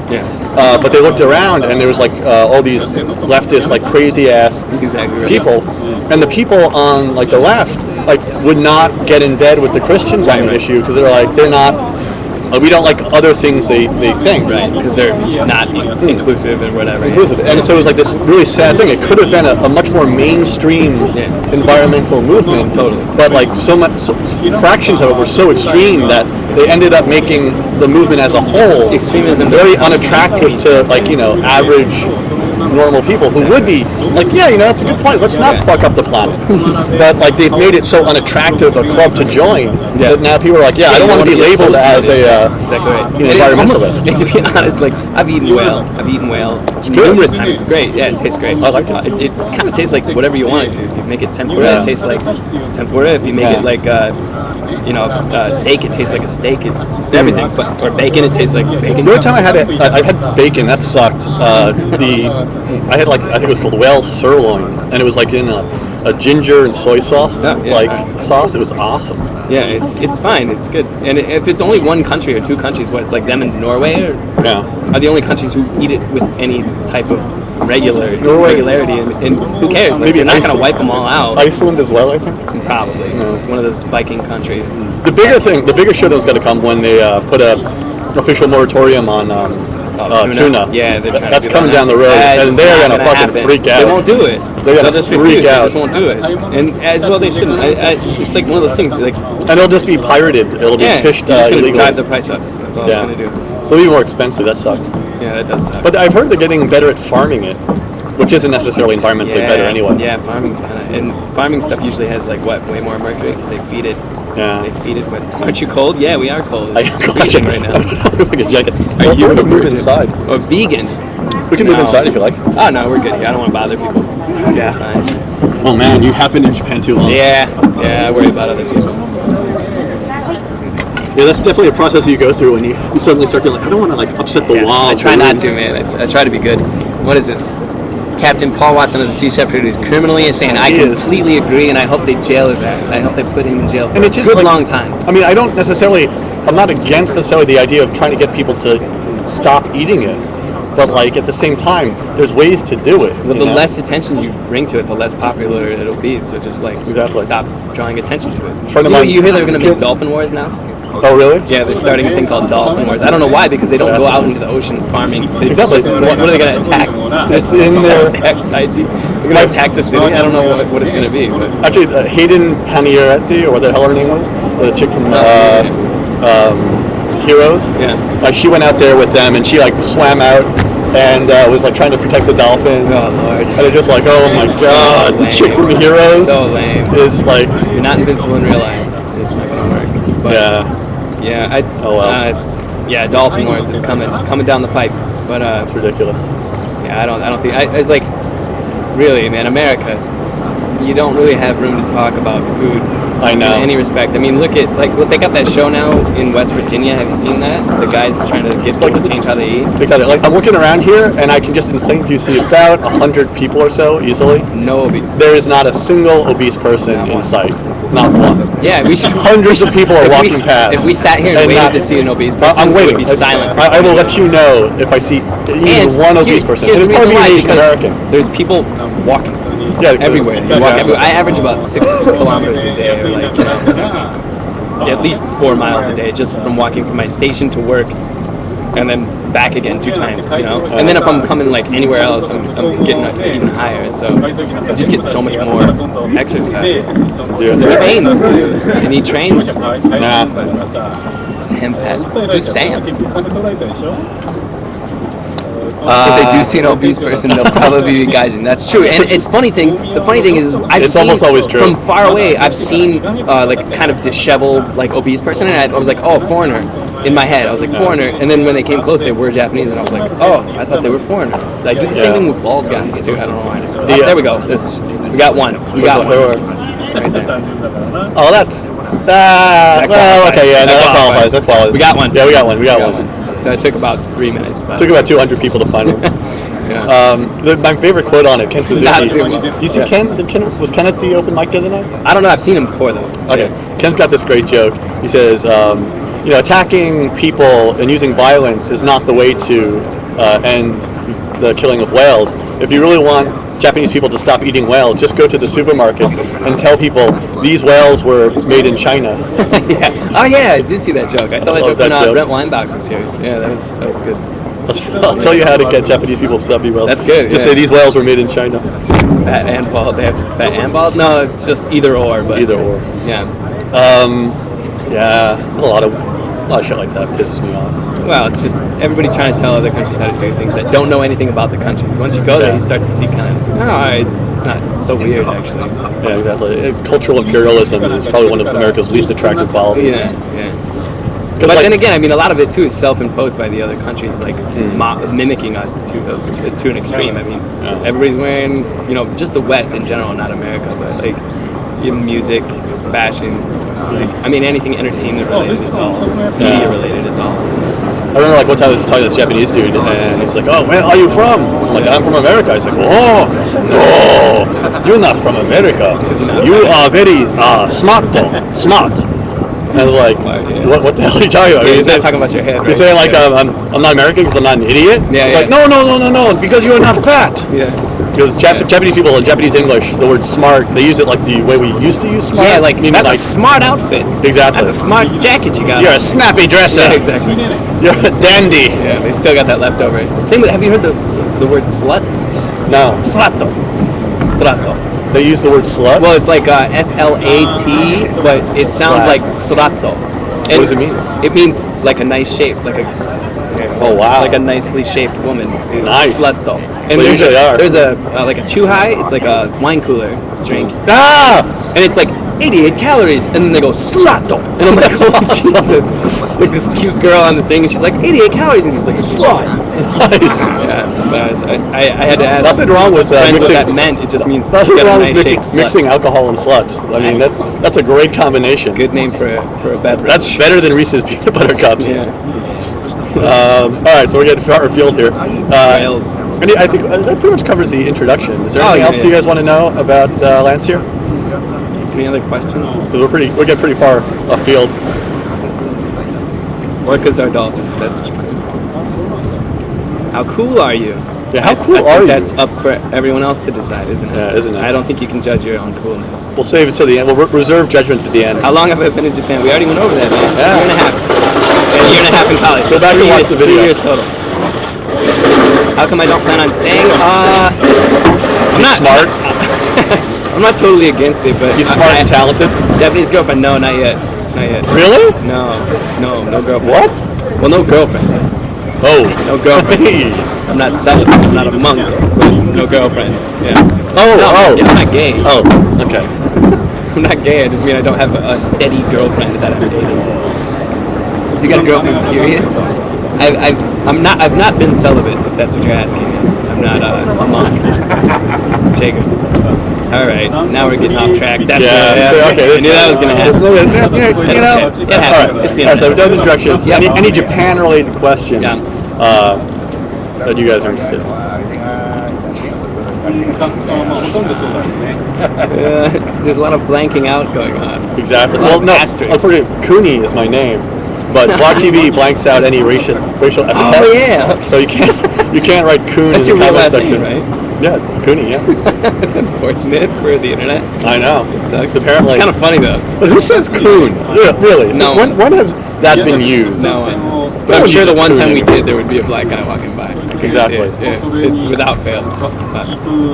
But they looked around and there was all these leftist crazy ass people, and the people on the left would not get in bed with the Christians on the issue because they're not. We don't like other things they think. Right, because they're not inclusive and whatever. Inclusive. And so it was this really sad thing. It could have been a much more mainstream environmental movement. Totally. But fractions of it were so extreme that they ended up making the movement as a whole extremism very unattractive to average normal people who would be that's a good point, let's not fuck up the planet. But they've made it so unattractive a club to join that now people are I don't want to be labeled as a exactly right. environmentalist. And to be honest, I've eaten whale numerous times. It's great. Yeah, it tastes great. I like it. It kind of tastes like whatever you want it to. If you make it tempura, it tastes like tempura. If you make it steak, it tastes like a steak. It's everything. Or bacon, it tastes like bacon. The only time I had bacon, that sucked. I had I think it was called whale sirloin, and it was in a ginger and soy sauce sauce. It was awesome. Yeah, it's fine. It's good. And if it's only one country or two countries, it's them and Norway are the only countries who eat it with any type of regularity. And who cares? Maybe you're not going to wipe them all out. Iceland as well, I think. Probably. One of those Viking countries. The bigger show that's going to come when they put a official moratorium on tuna. Yeah, they're trying that's to do coming down the road, and they're going to fucking freak out. They won't do it. They'll just freak out. They just won't do it. And as well, they shouldn't. It's one of those things. And it'll just be pirated. It'll be fished illegally. It's just going to drive the price up. That's all it's going to do. So it'll be more expensive. That sucks. Yeah, that does suck. But I've heard they're getting better at farming it, which isn't necessarily environmentally better anyway. Yeah, farming's farming stuff usually has way more mercury because they feed it. Yeah. They feed it with. Aren't you cold? Yeah, we are cold. It's freezing right now. Are you move inside? Or vegan? We can move inside if you like. Oh no, we're good here. I don't want to bother people. Yeah. It's fine. Oh man, you have been in Japan too long. Yeah, I worry about other people. Yeah, that's definitely a process you go through when you suddenly start feeling I don't want to upset the wall. I try not to, man. I try to be good. What is this? Captain Paul Watson of the Sea Shepherd is criminally insane. I completely agree, and I hope they jail his ass. I hope they put him in jail for a good long time. I mean, I'm not against necessarily the idea of trying to get people to stop eating it. But at the same time, there's ways to do it. Well, the less attention you bring to it, the less popular it'll be. So just stop drawing attention to it. You hear they're going to make dolphin wars now? Oh, really? Yeah, they're starting a thing called dolphin wars. I don't know why, because they don't go out into the ocean farming. It's just, what are they going to attack? It's in there. Attack Taiji. They're going to attack the city. I don't know what it's going to be. But. Actually, Hayden Panettiere, or what the hell her name was, the chick from Heroes. Yeah. She went out there with them, and she swam out and was trying to protect the dolphins. Oh Lord. And it's just oh my god, the chick from Heroes so lame. Is you're not invincible in real life. It's not going to work. But, yeah. Oh well. It's dolphin wars. It's coming down the pipe. But it's ridiculous. Yeah, I don't think it's really, man, America. You don't really have room to talk about food. I know. In any respect. I mean, look at they got that show now in West Virginia. Have you seen that? The guys trying to get people to change how they eat. Exactly. I'm looking around here, and I can just in plain view see about 100 people or so easily. No obese. There is not a single obese person in sight. Not one. Yeah, we should. Hundreds of people are walking past. If we sat here and waited to see an obese person, I'm waiting. We'd be silent. I will let you know if I see even one obese person. Here's the reason why, because American. There's people walking. Yeah, everywhere. You walk everywhere. I average about 6 kilometers a day, or at least 4 miles a day, just from walking from my station to work and then back again 2 times, you know. And then if I'm coming like anywhere else, I'm getting even higher. So I just get so much more exercise. Because the trains, you need trains. Nah. Sam pass. Who's Sam? If they do see an obese person, they'll probably be gaijin. That's true. And it's funny thing. The funny thing is, I've It's seen almost always true. from far away. I've seen like kind of disheveled, like obese person, and I was like, oh, foreigner. In my head, I was like foreigner. And then when they came close, they were Japanese, and I was like, oh, I thought they were foreigner. I do the same thing with bald guys too. I don't know why. There we go. We got one. We got one. Right there. Oh, that's well, okay, yeah, no, that qualifies. That qualifies. We got one. Yeah, we got one. We got one. So it took about 3 minutes. But Took about 200 people to find one. yeah. My favorite quote on it, Ken Suzuki. Not Sumo. You see Yeah. Ken? Was Ken at the open mic the other night? I don't know. I've seen him before though. Okay. Ken's got this great joke. He says, attacking people and using violence is not the way to end the killing of whales. If you really want Japanese people to stop eating whales, just go to the supermarket and tell people these whales were made in China. Yeah. Oh yeah, I did see that joke. I saw that love joke when that joke. Brent Weinbach was here. Yeah, that was good. I'll tell you how to get Japanese people to stop eating whales. That's good, Just yeah. say these whales were made in China. Fat and bald. They have to be fat and bald. No, it's just either or. But Either or. yeah. Yeah, there's a lot of shit like that pisses me off. Well, it's just everybody trying to tell other countries how to do things that don't know anything about the countries. Once you go there, Yeah. you start to see kind of, it's not so weird actually. Yeah, exactly. Cultural imperialism is probably one of America's least attractive policies. Yeah. 'Cause, But like- then again, I mean, a lot of it too is self-imposed by the other countries, like mimicking us to an extreme. I mean, Yeah. everybody's wearing, just the West in general, not America, but like in music, fashion, like I mean, anything entertainment related is all media related is all. I remember like one time I was talking to this Japanese dude and he's like, "Oh, where are you from?" I'm like, "I'm from America." He's like, "Oh, no, you're not from America. You are very smart. And I was like, Smart, yeah. what the hell are you talking about? Yeah, he's You're not talking about your head, right? You're saying like Yeah. I'm not American because I'm not an idiot? Yeah, He's yeah. like, no, because you're not fat. Yeah. Because Japanese people in Japanese English, the word smart, they use it like the way we used to use smart. Yeah, like meaning that's like, a smart outfit. Exactly. That's a smart jacket you got. You're a snappy dresser. Yeah, exactly. You're a dandy. Yeah, they still got that left over. Same with, have you heard the word slut? No, Slato. they use the word slut. Well, it's like S-L-A-T, but it sounds Slat. like surato. What does it mean? It means like a nice shape, like a Oh, wow. like a nicely shaped woman is Nice. slato. And They usually are. there's a like a chuhai. It's like a wine cooler drink, Ah! and it's like 88 calories, and then they go slato, and I'm like, oh Jesus! It's like this cute girl on the thing, and she's like 88 calories, and she's like slut. Nice. Yeah, but I had to ask Nothing wrong with friends mixing. what that meant. It just means Nothing you got a wrong nice with shaped slut. mixing alcohol and sluts. I mean, that's a great combination. Good name for a beverage. That's better than Reese's peanut butter cups. Yeah. All right, so we're getting far afield here. Rails. I think that pretty much covers the introduction. Is there anything yeah, else you guys want to know about Lance here? Any other questions? 'Cause we're getting pretty far afield. Orcas are dolphins. That's true. How cool are you? Yeah, how cool I think are you? That's up for everyone else to decide, isn't it? Yeah, isn't it? I don't think you can judge your own coolness. We'll save it till the end. We'll reserve judgment to the end. How long have I been in Japan? We already went over that, man. Yeah. A year and a half. And a year and a half in college. Go back and watch the video. 3 years total. How come I don't plan on staying? I'm not Smart. I'm not totally against it, but He's smart and talented. Japanese girlfriend? No, not yet. Not yet. Really? No girlfriend. What? Well, no girlfriend. Oh. No girlfriend. Hey. I'm not celibate. I'm not a monk. But no girlfriend. Yeah. Oh, No, oh. I'm not gay. Oh, okay. I'm not gay. I just mean I don't have a steady girlfriend that I'm dating. You got a girlfriend? Period. I've not been celibate. If that's what you're asking. I'm not a monk. Jacobs. All right. Now we're getting off track. That's Okay. I knew that was gonna happen. You know. okay. It happens. All right. It's the All right, so internet. we've done the introductions. Yeah. Any Japan-related questions Yeah. that you guys are interested in? There's a lot of blanking out going on. Exactly. A lot Well, of no, asterisks. Cooney is my name, but Blog TV blanks out any racial epithet. Oh yeah. So you can't write Coon That's in your the real comment last section. name, right? Yeah, it's Cooney. Yeah, It's unfortunate for the internet. I know. It sucks. Apparently, It's kind of funny though. But who says Coon? Yeah, really? No So one. when has that been used? No one. But I'm one sure the uses one time Cooney we anymore. did, there would be a black guy walking by. I guarantee Exactly. it. Yeah, it's without fail.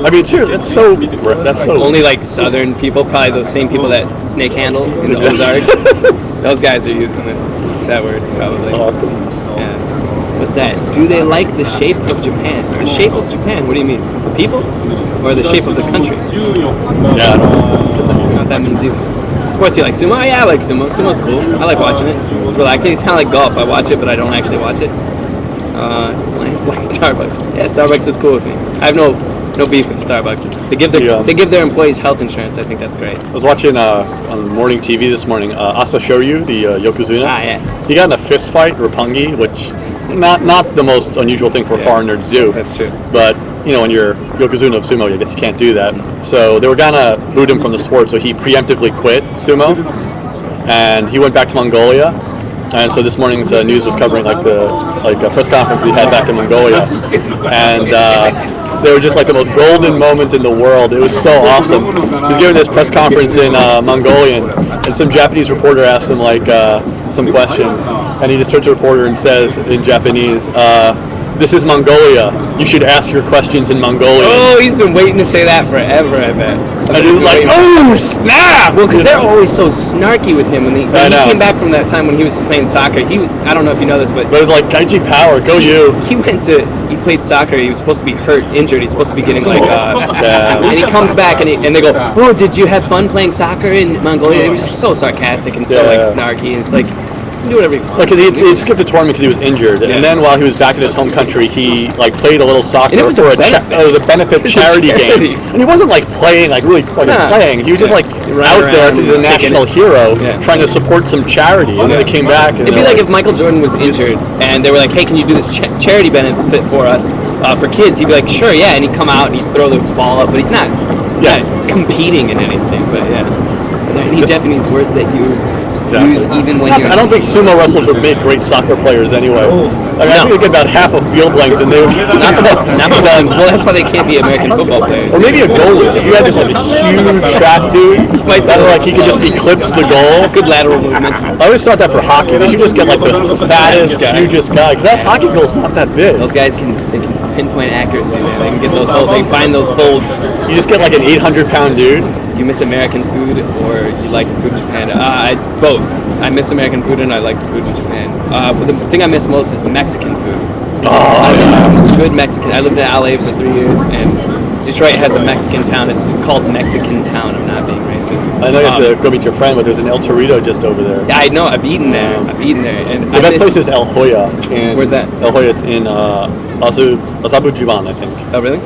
I mean, seriously, that's so. Only like southern people, probably those same people that snake handle in the Ozarks. Those guys are using that word probably. Yeah. What's that? Do they like the shape of Japan? The shape of Japan? What do you mean? The people? Or the shape of the country? Yeah, I don't I don't know what that means either. Sports, you like sumo? Oh, yeah, I like sumo. Sumo's cool. I like watching it. It's relaxing. It's kind of like golf. I watch it, but I don't actually watch it. It's like Starbucks. Yeah, Starbucks is cool with me. I have no beef with Starbucks. They give their employees health insurance. I think that's great. I was watching on morning TV this morning. Asa Shoryu, the Yokozuna. Ah, yeah. He got in a fist fight, Roppongi, which not the most unusual thing for a foreigner to do. That's true. But when you're Yokozuna of sumo, I guess you can't do that. So they were gonna boot him from the sport, so he preemptively quit sumo, and he went back to Mongolia. And so this morning's news was covering a press conference he had back in Mongolia, and they were just like the most golden moment in the world. It was so awesome. He was giving this press conference in Mongolian, and some Japanese reporter asked him some question, and he just turns to the reporter and says in Japanese, "This is Mongolia. You should ask your questions in Mongolian." Oh, he's been waiting to say that forever, I bet. And he was like, "Oh, snap!" Well, because they're always so snarky with him. When he came back from that time when he was playing soccer, I don't know if you know this, but it was like, Gaiji Power, go you. He played soccer. He was supposed to be injured. He's supposed to be getting and he comes back and they go, "Oh, did you have fun playing soccer in Mongolia?" It was just so sarcastic and so snarky. And it's like, do whatever you want. Because he skipped a tournament because he was injured, and then while he was back in his home country, he played a little soccer and it was for it was a benefit charity game, and he wasn't playing really playing. He was just out there because he's a national hero trying to support some charity, and then he came back. And it'd be like if Michael Jordan was injured and they were like, "Hey, can you do this charity benefit for us for kids?" He'd be like, "Sure, yeah," and he'd come out and he'd throw the ball up, but he's not competing in anything. But yeah, are there any Japanese words that you use even when you're... I don't think sumo wrestlers would make great soccer players anyway. I think they get about half a field length, and they would not done. Well, that's why they can't be American football players. Or maybe a goalie. If you had just a huge fat dude, he could just eclipse the goal. Good lateral movement. I always thought that for hockey. They should just get the fattest, hugest guy, because that hockey goal's not that big. Those guys can pinpoint accuracy, man. They can get those they can find those folds. You just get an 800-pound dude. Do you miss American food, or you like the food in Japan? Both. I miss American food and I like the food in Japan. But the thing I miss most is Mexican food. I miss good Mexican. I lived in LA for 3 years, and Detroit has a Mexican town. It's called Mexican Town. I'm not being racist. I know you have to go meet your friend, but there's an El Torito just over there. Yeah, I know. I've eaten there. And the best place is El Hoya. Where's that? El Hoya. It's in Asabujuban, I think. Oh, really?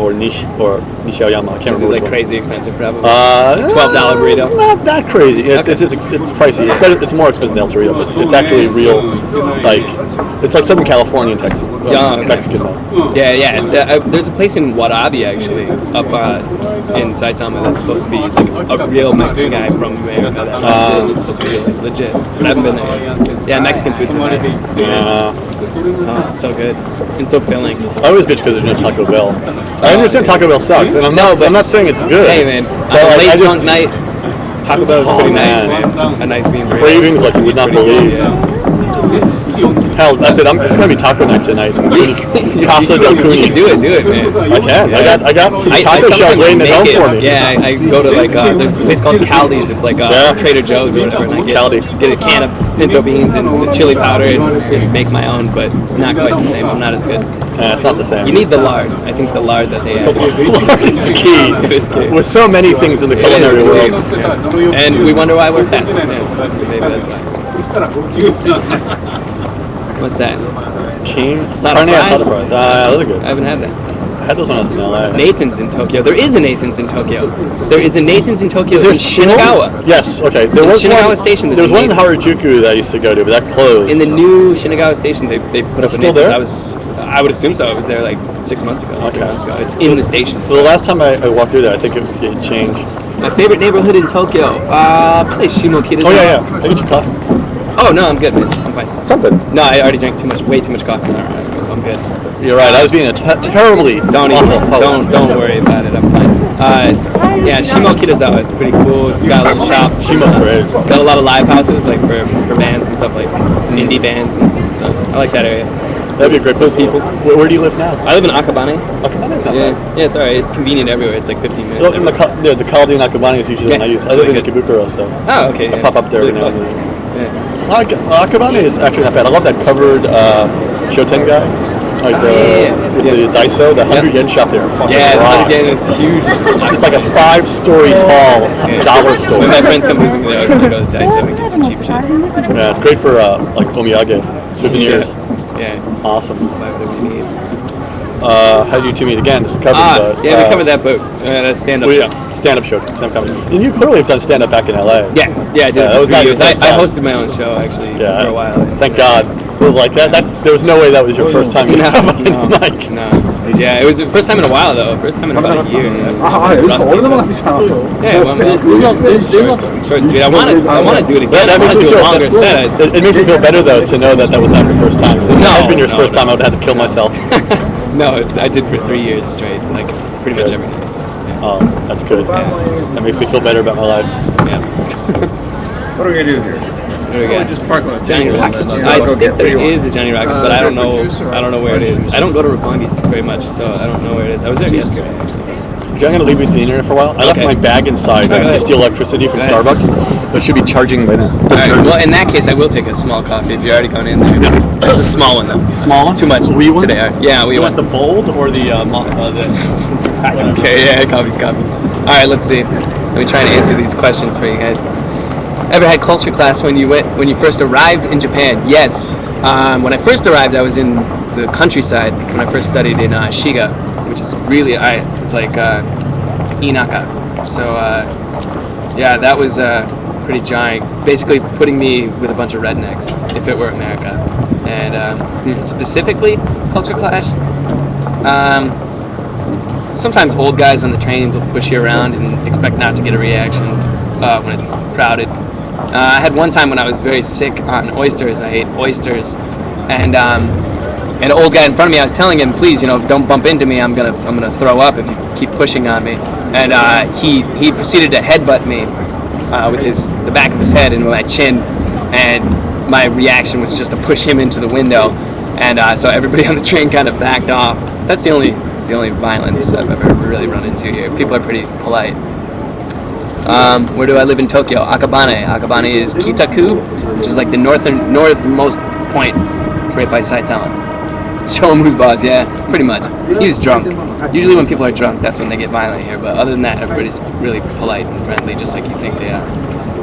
Or Nishiaoyama. I can't remember. Is it crazy expensive, probably? $12 burrito? It's not that crazy. It's pricey. It's more expensive than El Torito, but it's actually real. It's like Southern California and Texas. Mexican though. Yeah. There's a place in Warabi actually up in Saitama that's supposed to be a real Mexican guy from America. It's supposed to be legit, but I haven't been there yet. Yeah, Mexican food's the best. It's so good and so filling. I always bitch because there's no Taco Bell. I understand Taco Bell sucks, and I'm not saying it's good. Hey man, on a late drunk night, Taco Bell is pretty nice, man. A nice bean burrito. Cravings like you would not believe. Hell, that's it. It's gonna be taco night tonight. Casa del Cooney. You can do it, man. I can. Yeah. I got some taco shells waiting at home for me. Yeah, I go to there's a place called Caldi's. It's like Trader Joe's or whatever, and I get a can of pinto beans and the chili powder and make my own. But it's not quite the same. I'm not as good. It's not the same. You need the lard. I think the lard that they add is the key. It is key. With so many things in the culinary world, and we wonder why we're fat. Maybe that's why. What's that? Carne asada fries. Those are good. I haven't had that. I had those when I was in LA. Nathan's in Tokyo. There is a Nathan's in Tokyo. There is a Nathan's in Tokyo in Shinagawa. Yes, okay. There was Shinagawa Station. There was one in Harajuku that I used to go to, but that closed. In the new Shinagawa Station, they put up a still Nathan's. there? I would assume so. I was there 6 months ago. Okay. 3 months ago. It's in the station. So the last time I walked through there, I think it changed. My favorite neighborhood in Tokyo. Probably Shimokida's. Oh yeah. I get you coffee. Oh no, I'm good, man. I'm fine. Something. No, I already drank way too much coffee this morning. I'm good. You're right. I was being a terribly Don't worry about it. I'm fine. Yeah, Shimo Kitazawa. It's pretty cool. It's got little shops. Shimo's great. Got a lot of live houses, like for bands and stuff, like indie bands and stuff. I like that area. That'd be a great place. People. Where do you live now? I live in Akabane. Akabane's not Yeah, bad. yeah, it's alright. It's convenient everywhere. It's like 15 minutes. Well, in the Kaldi and Akabane is usually the one I use. I live in really good. Ikebukuro, so Oh, okay. I pop up there every now and close. then. Yeah. Akabane is actually not bad. I love that covered Shoten guy. Like with the Daiso, the 100 yen shop there. Fucking Yeah, rocks. again, it's huge. It's like a 5-story tall dollar store. When my friends come visit me, they always want to go to Daiso and get some cheap shit. Yeah, it's great for like omiyage, souvenirs. Yeah. Awesome. Whatever we need. How did you two meet again? This is covered. Yeah, we covered that book. That stand-up show. Stand-up show. Stand-up comedy. And you clearly have done stand-up back in LA. Yeah, I did. Yeah, that was for not 3 your years. I first time. hosted my own show actually for a while. Thank God. It was like that. There was no way that was your first time. No, Mike. no. Yeah, it was the first time in a while though. First time in about a year. Rusty. Yeah, well, short and sweet. I want to do it again. I want to do a longer set. It makes me feel better though to know that that was not your first time. So if it had been your No, first time, I would have had to kill myself. No, I did for 3 years straight, like pretty much every night. So, yeah. Oh, that's good. That makes me feel better about my life. Yeah. What are we gonna do here? What do we got? Just park on a Johnny table and Rockets. then I go think get there what you is a Johnny Rockets, but I don't know where it is. I don't go to Roppongi's very much, so I don't know where it is. I was there yesterday, actually. Okay, I'm going to leave you with the internet for a while. I left my bag inside to steal electricity from Starbucks, but should be charging by now. All right. Well, in that case, I will take a small coffee if you're already gone in there. This is a small one though. Small one? Too much Wee one? today. Yeah, we You want want the bold or the Okay, yeah, coffee's coffee. All right, let's see. Let me try to answer these questions for you guys. Ever had culture class when you first arrived in Japan? Yes. When I first arrived, I was in the countryside when I first studied in Shiga, which is really it's like Inaka. So yeah, that was pretty jarring. It's basically putting me with a bunch of rednecks if it were America. And specifically culture clash. Sometimes old guys on the trains will push you around and expect not to get a reaction when it's crowded. I had one time when I was very sick on oysters. I ate oysters, and an old guy in front of me, I was telling him, please, don't bump into me. I'm gonna throw up if you keep pushing on me. And he proceeded to headbutt me with the back of his head and my chin, and my reaction was just to push him into the window. And so everybody on the train kind of backed off. That's the only violence I've ever really run into here. People are pretty polite. Where do I live in Tokyo? Akabane. Akabane is Kitaku, which is like the northmost point. It's right by Saitama. Show him who's boss, yeah, pretty much. He was drunk. Usually when people are drunk, that's when they get violent here. But other than that, everybody's really polite and friendly, just like you think they are.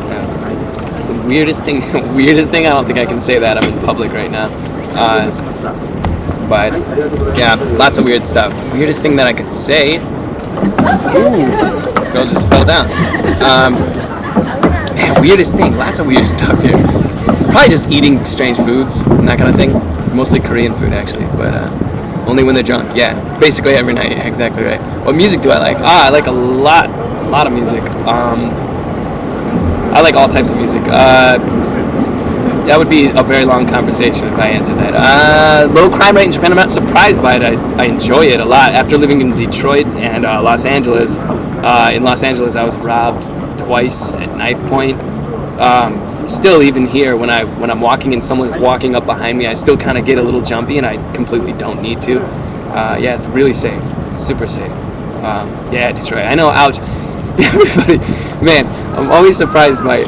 Yeah. It's the weirdest thing. I don't think I can say that. I'm in public right now. But yeah, lots of weird stuff. Weirdest thing that I could say. Ooh, girl just fell down. Man, weirdest thing. Lots of weird stuff here. Probably just eating strange foods and that kind of thing. Mostly Korean food actually, but only when they're drunk. Yeah, basically every night. Exactly right. What music do I like? I like a lot of music. I like all types of music. That would be a very long conversation if I answered that. Low crime rate in Japan, I'm not surprised by it. I enjoy it a lot. After living in Detroit and Los Angeles, in Los Angeles I was robbed twice at knife point. Still, even here, when I'm walking and someone's walking up behind me, I still kind of get a little jumpy, and I completely don't need to. Yeah, it's really safe, super safe. Yeah, Detroit. I know, ouch. Everybody, man, I'm always surprised by.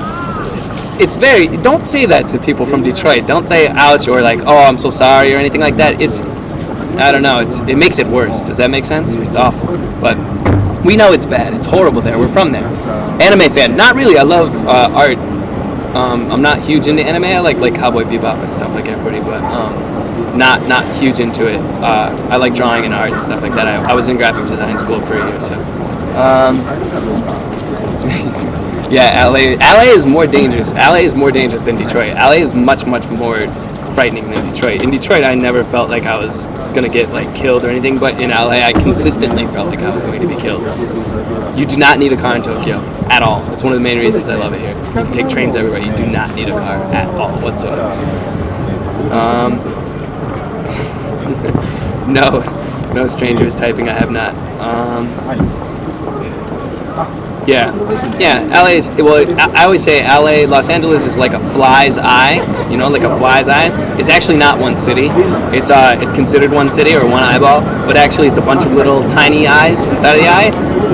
It's very. Don't say that to people from Detroit. Don't say ouch or like, oh, I'm so sorry or anything like that. I don't know. It makes it worse. Does that make sense? It's awful, but we know it's bad. It's horrible there. We're from there. Anime fan? Not really. I love art. I'm not huge into anime. I like Cowboy Bebop and stuff like everybody, but not huge into it. I like drawing and art and stuff like that. I was in graphic design school for a year, so. Yeah, LA is more dangerous. LA is more dangerous than Detroit. LA is much more frightening than Detroit. In Detroit, I never felt like I was gonna get like killed or anything, but in LA, I consistently felt like I was going to be killed. You do not need a car in Tokyo at all. It's one of the main reasons I love it here. You can take trains everywhere. You do not need a car at all whatsoever. No strangers typing. I have not. Yeah, LA is, well, I always say LA, Los Angeles is like a fly's eye, you know, like a fly's eye. It's actually not one city. It's considered one city or one eyeball, but actually it's a bunch of little tiny eyes inside of the eye,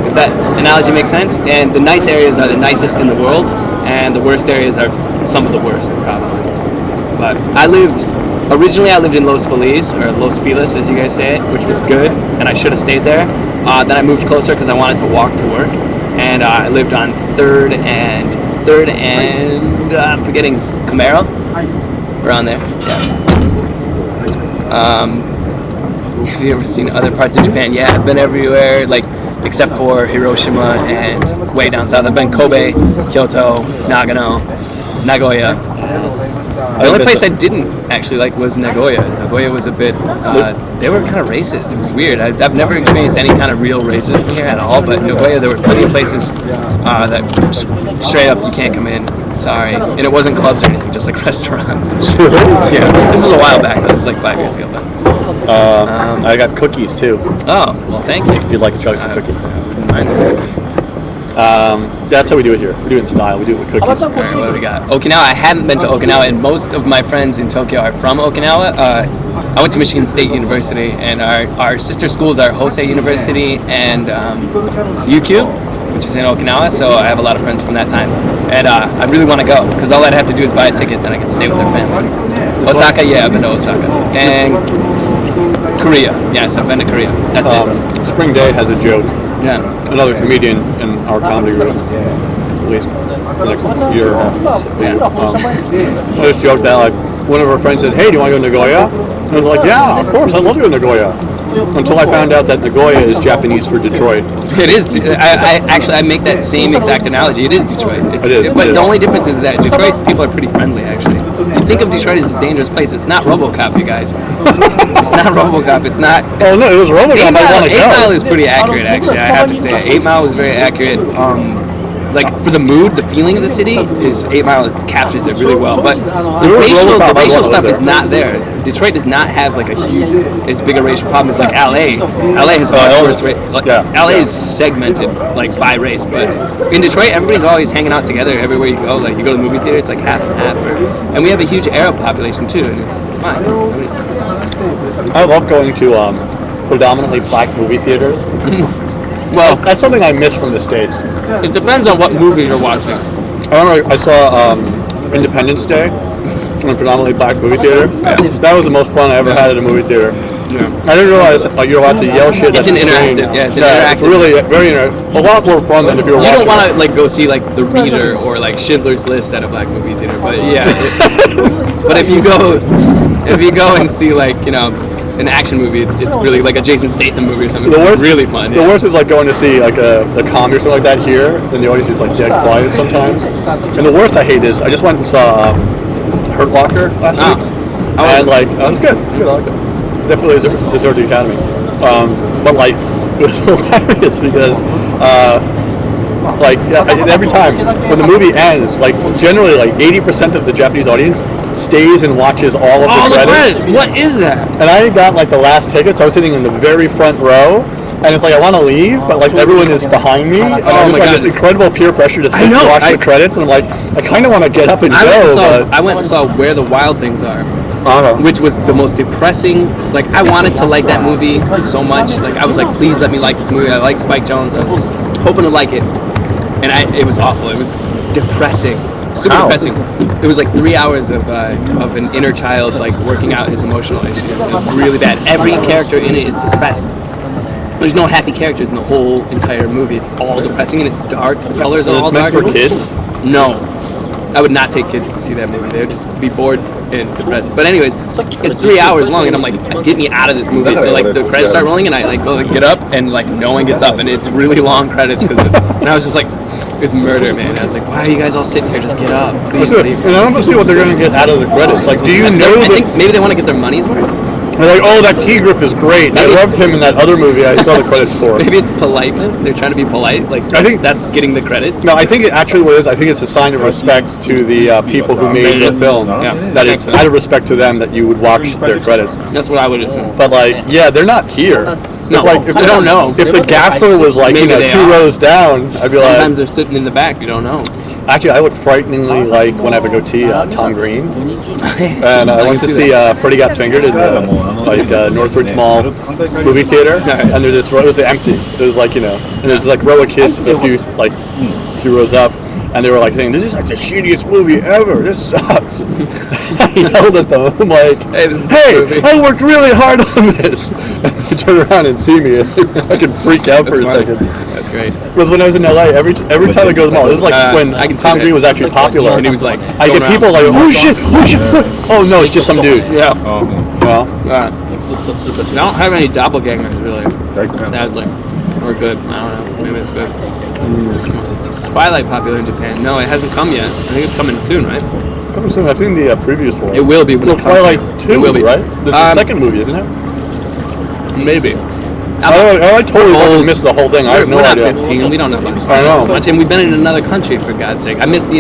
if that analogy makes sense. And the nice areas are the nicest in the world, and the worst areas are some of the worst, probably. But originally I lived in Los Feliz, or Los Feliz as you guys say it, which was good, and I should have stayed there. Then I moved closer because I wanted to walk to work. And I lived on Third and I'm forgetting Camaro, around there. Yeah. Have you ever seen other parts of Japan? Yeah, I've been everywhere, like except for Hiroshima and way down south. I've been Kobe, Kyoto, Nagano, Nagoya. The only place I didn't actually like was Nagoya. Nagoya was a bit, they were kind of racist. It was weird. I've never experienced any kind of real racism here at all, but Nagoya, there were plenty of places that straight up, you can't come in. Sorry. And it wasn't clubs or anything, just like restaurants. Yeah, this is a while back, though. This is like 5 years ago. But, I got cookies too. Oh, well, thank you. If you'd like to try some cookies. I wouldn't mind it. That's how we do it here. We do it in style. We do it with cookies. All right, what do we got? Okinawa. I haven't been to Okinawa, and most of my friends in Tokyo are from Okinawa. I went to Michigan State University, and our sister schools are Hosei University and UQ, which is in Okinawa. So I have a lot of friends from that time, and I really want to go because all I'd have to do is buy a ticket, then I can stay with their families. Osaka, yeah, I've been to Osaka, and Korea. Yes, I've been to Korea. That's it. Spring Day has a joke. Yeah. Another comedian in our comedy group, at least the next year. This joke that like one of our friends said, "Hey, do you want to go to Nagoya?" And I was like, "Yeah, of course, I'd love to go to Nagoya." Until I found out that Nagoya is Japanese for Detroit. It is. I make that same exact analogy. It is Detroit. It is. But the only difference is that Detroit people are pretty friendly. Actually, you think of Detroit as a dangerous place. It's not RoboCop, you guys. It's not RoboCop. It's not. Oh no, it was RoboCop. 8 Mile is pretty accurate. Actually, I have to say, 8 Mile was very accurate. Like for the mood, the feeling of the city is 8 Mile captures it really well. But the racial stuff is not there. Detroit does not have like as big a racial problem as like LA. LA has a much worse race. LA is segmented like by race, but in Detroit, everybody's always hanging out together everywhere you go. Like you go to the movie theater, it's like half and half. And we have a huge Arab population too, and it's fine. I love going to predominantly black movie theaters. Well, that's something I miss from the States. It depends on what movie you're watching. I remember I saw Independence Day in a predominantly black movie theater. Yeah. That was the most fun I ever had at a movie theater. Yeah. I didn't realize you're allowed to yell shit. It's an interactive. Yeah, it's an interactive. It's really very a lot more fun than if you're. You don't want to like go see like The Reader or like Schindler's List at a black movie theater, but yeah. But if you go and see like an action movie, it's really like a Jason Statham movie or something. It's really fun. The worst is like going to see like a comedy or something like that here, and the audience is like dead quiet sometimes. And the worst I hate is I just went and saw Hurt Locker last week, and like it was good. It's good. I liked it. Definitely deserved the Academy. But like it was hilarious because every time when the movie ends, like generally like 80% of the Japanese audience stays and watches all of the credits. What is that? And I got like the last tickets. I was sitting in the very front row, and it's like I want to leave, but like everyone is behind me, and I just have this incredible peer pressure to sit and watch the credits, and I'm like, I kind of want to get up and go. I went and saw Where the Wild Things Are, which was the most depressing. Like I wanted to like that movie so much. Like I was like, please let me like this movie. I like Spike Jonze. I was hoping to like it, and it was awful. It was depressing. Super depressing. It was like 3 hours of an inner child like working out his emotional issues. It was really bad. Every character in it is depressed. There's no happy characters in the whole entire movie. It's all depressing and it's dark. The colors are all dark. Is it meant for kids? No. I would not take kids to see that movie. They would just be bored and depressed. But anyways, it's 3 hours long, and I'm like, get me out of this movie. So like the credits start rolling, and I like go get up, and like no one gets up, and it's really long credits and I was just like, it was murder, man. I was like, why are you guys all sitting here? Just get up, please leave. And I want to see what they're going to get out of the credits. Like, do you know? I think maybe they want to get their money's worth. They're like, oh, that key grip is great. I loved him in that other movie I saw the credits for. Maybe it's politeness. They're trying to be polite. Like, I think that's getting the credit. No, I think it actually what it is. I think it's a sign of respect to the people who made the film. Yeah. That it's out of respect to them that you would watch their credits. That's what I would assume. But like, yeah, they're not here. No, if I don't know. If the gaffer was like, Maybe they 2 are. rows down, I'd be Sometimes like... they're sitting in the back. You don't know. Actually, I look frighteningly like, when I have a goatee, Tom Green. And I went to see Freddy Got Fingered in the Northridge Mall movie theater. And there's this row, it was empty. It was like, and there's like row of kids a few rows up. And they were like saying, "This is like the shittiest movie ever. This sucks." I yelled at them. I'm like, "Hey, I worked really hard on this." And they turn around and see me, and I could freak out for a second. That's great. Because when I was in LA, every time I go to the mall, it was like when Tom Green was actually popular. And he was like, I get people like, "Oh shit! Oh no, it's just some dude." Yeah. Well, I don't have any doppelgangers really. Sadly, or good. I don't know. Maybe it's good. Is Twilight popular in Japan? No, it hasn't come yet. I think it's coming soon, right? coming soon. I've seen the previous one. It will be when it comes. Twilight 2, it will be. right? There's the second movie, isn't it? Maybe. I totally fucking missed the whole thing. I have no idea. We're not 15. We don't know about I know. much, and we've been in another country for God's sake. I missed the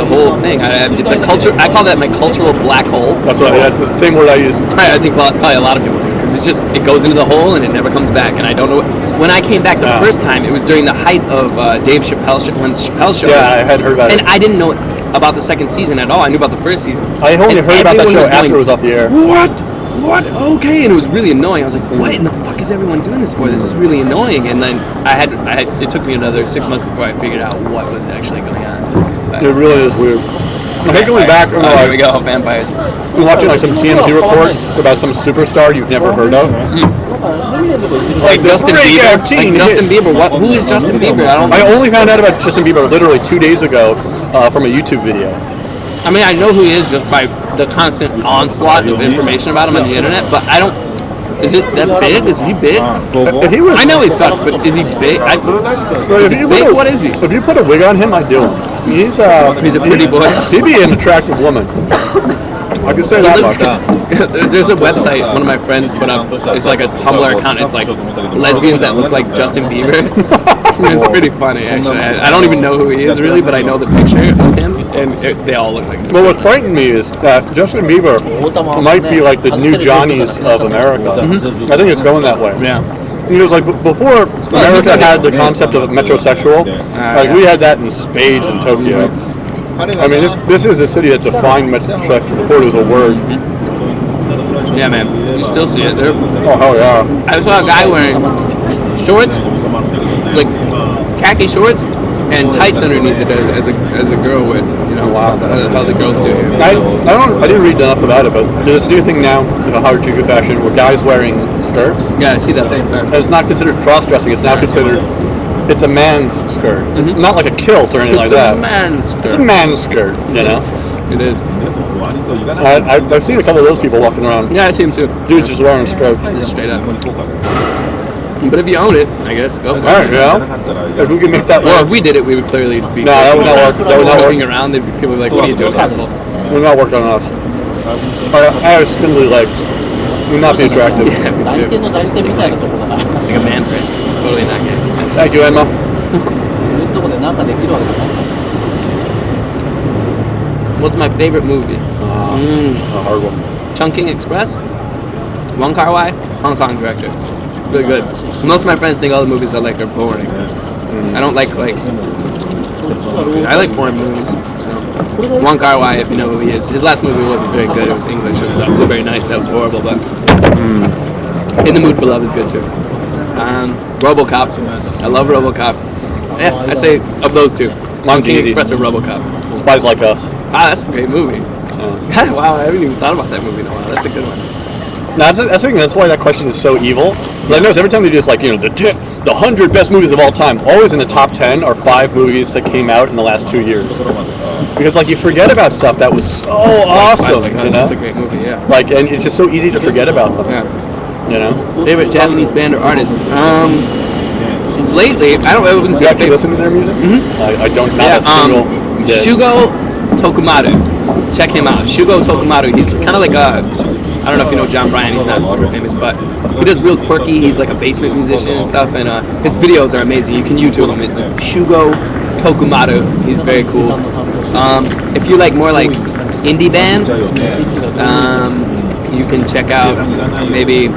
whole thing. It's a culture. I call that my cultural black hole. That's right. That's the same word I use. I think probably a lot of people do, because it goes into the hole and it never comes back. And I don't know. When I came back the first time, it was during the height of Dave Chappelle when Chappelle show. Yeah, I had heard about it. And I didn't know about the second season at all. I knew about the first season. I only heard about that show after it was off the air. What? Okay, and it was really annoying. I was like, what in the fuck is everyone doing this for? This is really annoying. And then it took me another 6 months before I figured out what was actually going on. But It really is weird. I think going back, here we go, vampires. I'm watching like some TMZ report about some superstar you've never heard of. Like Justin Bieber. Justin Bieber. Who is Justin Bieber? I only found out about Justin Bieber literally 2 days ago from a YouTube video. I mean, I know who he is just by the constant onslaught of information about him on the internet, but I don't. Is it that big? Is he big? I know he sucks, but is he big? Is he big? What is he? If you put a wig on him, I'd do him. He's a pretty boy. He'd be an attractive woman. I can say that much. There's a website one of my friends put up. It's like a Tumblr account. It's like lesbians that look like Justin Bieber. It's pretty funny, actually. I don't even know who he is really, but I know the picture of him, and they all look like this. Well, what frightened me is that Justin Bieber might be like the new Johnnies of America. I think it's going that way. Yeah. Because like before America had the concept of metrosexual, like we had that in spades in Tokyo. I mean, this is a city that defined metrosexual before it was a word. Yeah, man. You still see it there. Oh, hell yeah. I saw a guy wearing shorts, like khaki shorts, and tights underneath it as a girl would. You know, how the girls do here. I didn't read enough about it, but there's this new thing now, Harajuku fashion, where guys wearing skirts. Yeah, I see that thing. And it's not considered cross-dressing. It's now considered. It's a man's skirt, not like a kilt or anything like that. It's a man's skirt, you know. It is. I've seen a couple of those people walking around. Yeah, I see him too. Dudes just wearing skirts. Just straight up. But if you own it, I guess go for it. Alright, yeah. If we can make that work. Well, if we did it, we would clearly be. No, that would not work. That would not work. Joking around, they'd be people like, "What are you doing, asshole?" Would not work on us. I have spindly legs. Would not be attractive. Yeah, me too. Like a man person. Totally not gay. Thank you, Emma. What's my favorite movie? A hard one. Chungking Express. Wong Kar-wai, Hong Kong director. Really good. Most of my friends think all the movies I like are boring. I don't like I like foreign movies. So Wong Kar-wai, if you know who he is, his last movie wasn't very good. It was English. It was Blueberry Nights. That was horrible, but In the Mood for Love is good too. RoboCop. I love RoboCop. Yeah, I'd say of those two, Chungking Express or RoboCop. Spies Like Us. That's a great movie. Wow, I haven't even thought about that movie in a while. That's a good one. No, I think that's why that question is so evil. But I notice every time they do this, like, the 100 best movies of all time, always in the top 10 are 5 movies that came out in the last 2 years. Because, like, you forget about stuff that was so awesome. That's a great movie, yeah. Like, and it's just so easy to forget about them. Yeah. You know? Favorite Japanese band or artist? Lately, I wouldn't say. You actually listen to their music? I don't. Not a single. Shugo Tokumaru. Check him out. Shugo Tokumaru. He's kind of like I don't know if you know John Bryan. He's not super famous, but he does real quirky. He's like a basement musician and stuff, and his videos are amazing. You can YouTube him. It's Shugo Tokumaru. He's very cool. If you like more like indie bands, you can check out maybe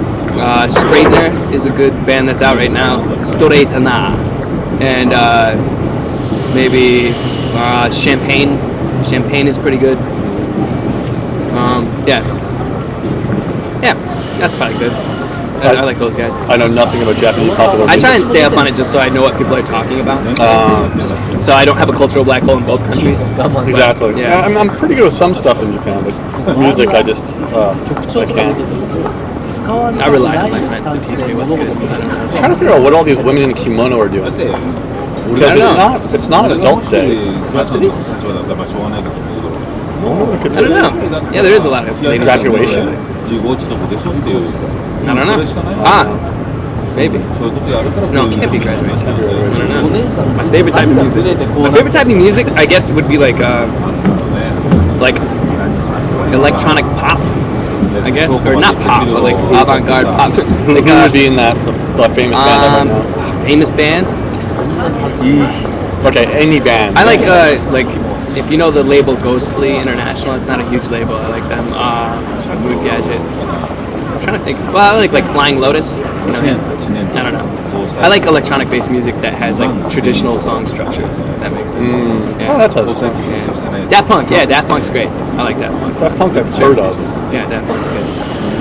Straightener is a good band that's out right now. Straightener. And maybe Champagne. Champagne is pretty good. Yeah, that's probably good. I like those guys. I know nothing about Japanese popular I music. try and stay up on it just so I know what people are talking about. Just so I don't have a cultural black hole in both countries. Exactly. Yeah. I'm pretty good with some stuff in Japan, but music I just I can't. I rely on my friends to teach me what's good. I don't know. I'm trying to figure out what all these women in kimono are doing. Because it's not adult day. What city? I don't know. Yeah, there is a lot of ladies. Graduation. I don't know. Maybe. No, it can't be graduation. I don't know. My favorite type of music. My favorite type of music, I guess, would be like electronic pop. I guess, or not pop, but like avant-garde pop. Who would be in that famous band right now? Famous band? Okay, any band. I like if you know the label Ghostly International, it's not a huge label. I like them. Mood Gadget. I'm trying to think. Well, I like Flying Lotus. You know, I don't know. I like electronic-based music that has like traditional song structures. If that makes sense. Oh, that does. Yeah. Daft Punk. Yeah, Daft Punk's great. I like Daft Punk. Daft Punk I've heard of. Yeah, Daft Punk's good.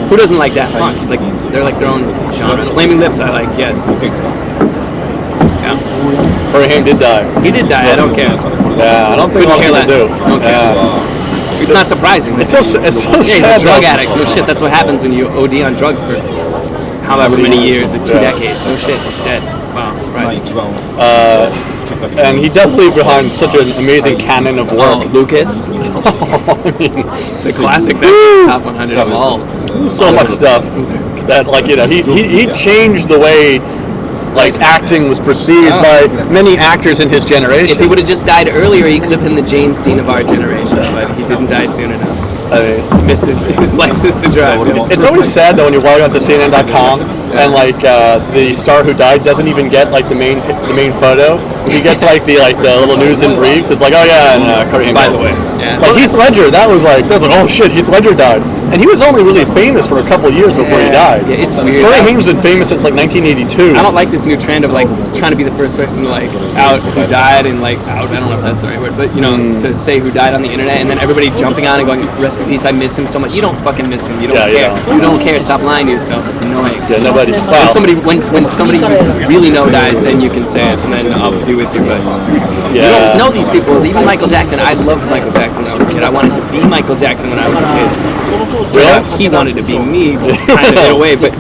Who doesn't like Daft Punk? It's like they're like their own genre. Flaming Lips, I like. Yes. Yeah. Corey Haim did die. He did die. I don't care. Yeah, I don't think a lot of people do. Don't care. It's not surprising. It's so sad. He's a drug addict. No shit. That's what happens when you OD on drugs for however many years, or 2 decades. No shit. He's dead. Wow, surprising. And he does leave behind such an amazing canon of work. Lucas. I mean, The classic, top 100 of all. so much stuff. That's like, you know, he changed the way like acting was perceived by many actors in his generation. If he would have just died earlier, he could have been the James Dean of our generation, but he didn't die soon enough. So he missed his license to drive. It's always sad though when you log onto CNN.com and like the star who died doesn't even get like the main photo. He gets like the little news in brief. It's like, oh yeah, and Corey Haim. By the way, yeah. Like Heath Ledger, that was like oh shit, Heath Ledger died, and he was only really famous for a couple of years before he died. Yeah, it's weird. Corey Haim's been famous since like 1982. I don't like this new trend of like trying to be the first person to like out who died and like out. I don't know if that's the right word, but you know, to say who died on the internet, and then everybody jumping on and going, rest in peace, I miss him so much. You don't fucking miss him. You don't care. You don't care. Stop lying to yourself. It's annoying. Yeah, nobody. When somebody you really know dies, then you can say it, and then I'll be with you. But you don't know these people. Even Michael Jackson. I loved Michael Jackson when I was a kid. I wanted to be Michael Jackson when I was a kid. Really? He wanted to be me, kind of in a way, but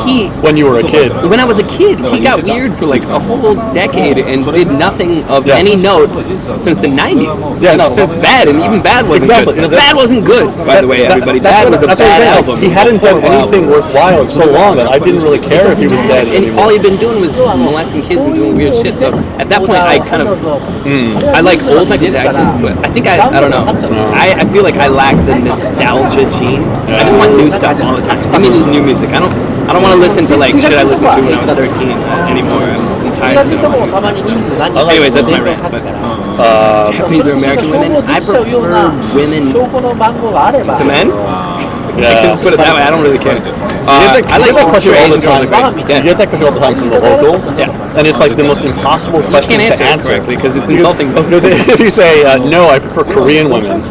he. When you were a kid. When I was a kid, he got weird for like a whole decade and did nothing of any note since the 90s. Since Bad, and even Bad wasn't good. Bad wasn't good, by the way, everybody. Bad was a bad album. He hadn't done anything worthwhile in so long that I didn't really care if he was dead and all he'd been doing was molesting kids and doing weird shit. So at that point, I kind of I like old Michael Jackson, but I think I don't know. I feel like I lack the nostalgia gene. I just want new stuff all the time. I mean, new music. I don't want to listen to like shit I listened to when I was 13 anymore. I'm tired of new stuff. So. Anyways, that's my rant. But Japanese or American women, I prefer women to men. I can put it that way. I don't really care. I like that question all the time. You get that question all the time from the locals. Yeah. And it's like the most impossible question You can't to answer it correctly because it's insulting. If you say no, I prefer Korean women,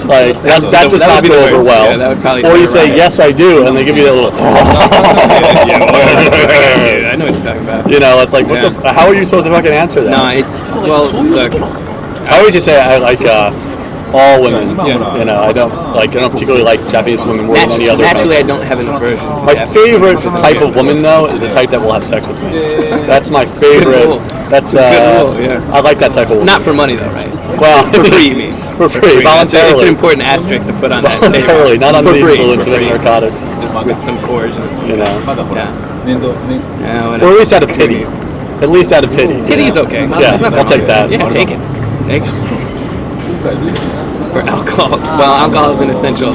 like that does not go over well. Yeah, that would probably or you say yes, I do, and they give you that little. I know what you're talking about. You know, it's like, how are you supposed to fucking answer that? No, it's look. I always just say I like all women. You know, I don't particularly like Japanese women more than any other. Naturally, I don't have an aversion. My favorite type of woman, though, is the type that will have sex with me. That's my favorite. That's a good rule. Yeah. I like that type of woman. Not for money, though, right? Well, for free, you mean? For free, voluntarily. It's an important asterisk to put on that statement. Voluntarily, not under the influence of any narcotics. Just with some coercion of some kind. Yeah. Or at least out of pity. At least out of pity. Pity's okay. Yeah, I'll take that. Yeah, take it. Take it. For alcohol. Well, alcohol is an essential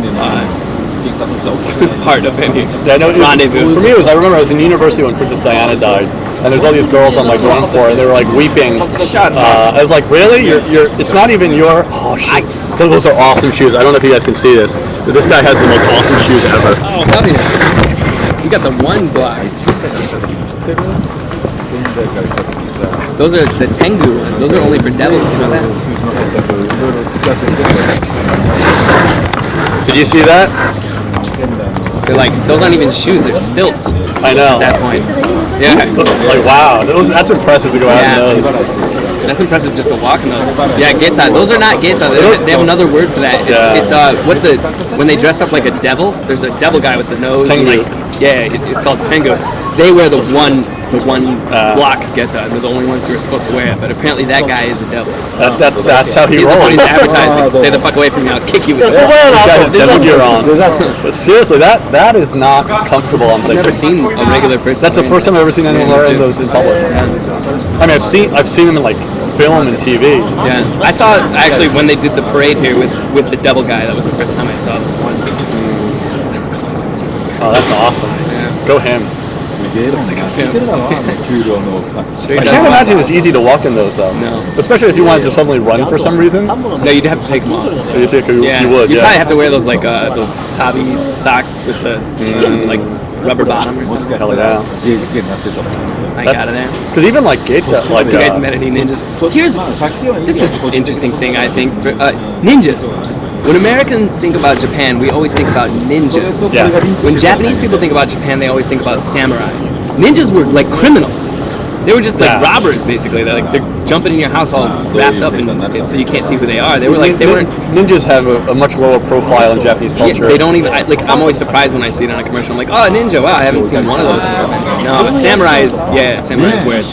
part of any rendezvous. For me, I remember I was in university when Princess Diana died, and there's all these girls on my dorm floor, and they were like weeping. Shut up. I was like, really? It's not even your. Oh shit! Those are awesome shoes. I don't know if you guys can see this, but this guy has the most awesome shoes ever. Oh, hell yeah. You got the one block. Those are the Tengu ones. Those are only for devils. You know that? Did you see that? They're like, those aren't even shoes. They're stilts. I know. At that point. Yeah. Like, wow. That's impressive to go out in those. That's impressive just to walk in those. Yeah, geta. Those are not geta. They have another word for that. It's when they dress up like a devil. There's a devil guy with the nose. Tengu. It's called Tengu. They wear the one block geta. They're the only ones who are supposed to wear it. But apparently that guy is a devil. That's how he rolls. That's what he's advertising. Stay the fuck away from me. I'll kick you with This it. guy has devil gear on. But seriously, that is not comfortable. I've never seen a regular person. That's the first time I've ever seen anyone wearing those in public. I mean, I've seen them in like film and TV. Yeah, I saw actually when they did the parade here with the devil guy. That was the first time I saw the one. Oh, that's awesome. Yeah. Go him. Looks like a pimp. I can't imagine it's easy to walk in those though. No. Especially if you wanted to suddenly run for some reason. No, you'd have to take them off. You think you would, You'd yeah. probably have to wear those like those tabi socks with the like rubber bottom or something. Hell yeah. I got it there. Because even like Gates, like You guys met any ninjas? This is an interesting thing I think for ninjas. When Americans think about Japan, we always think about ninjas. Yeah. When Japanese people think about Japan, they always think about samurai. Ninjas were like criminals. They were just like robbers, basically. They're jumping in your house all wrapped up, and so you can't see who they are. They weren't. Ninjas have a much lower profile in Japanese culture. Yeah, they don't even. I'm always surprised when I see it on a commercial. I'm like, oh, a ninja! Wow, I haven't seen one of those. No, but samurais, where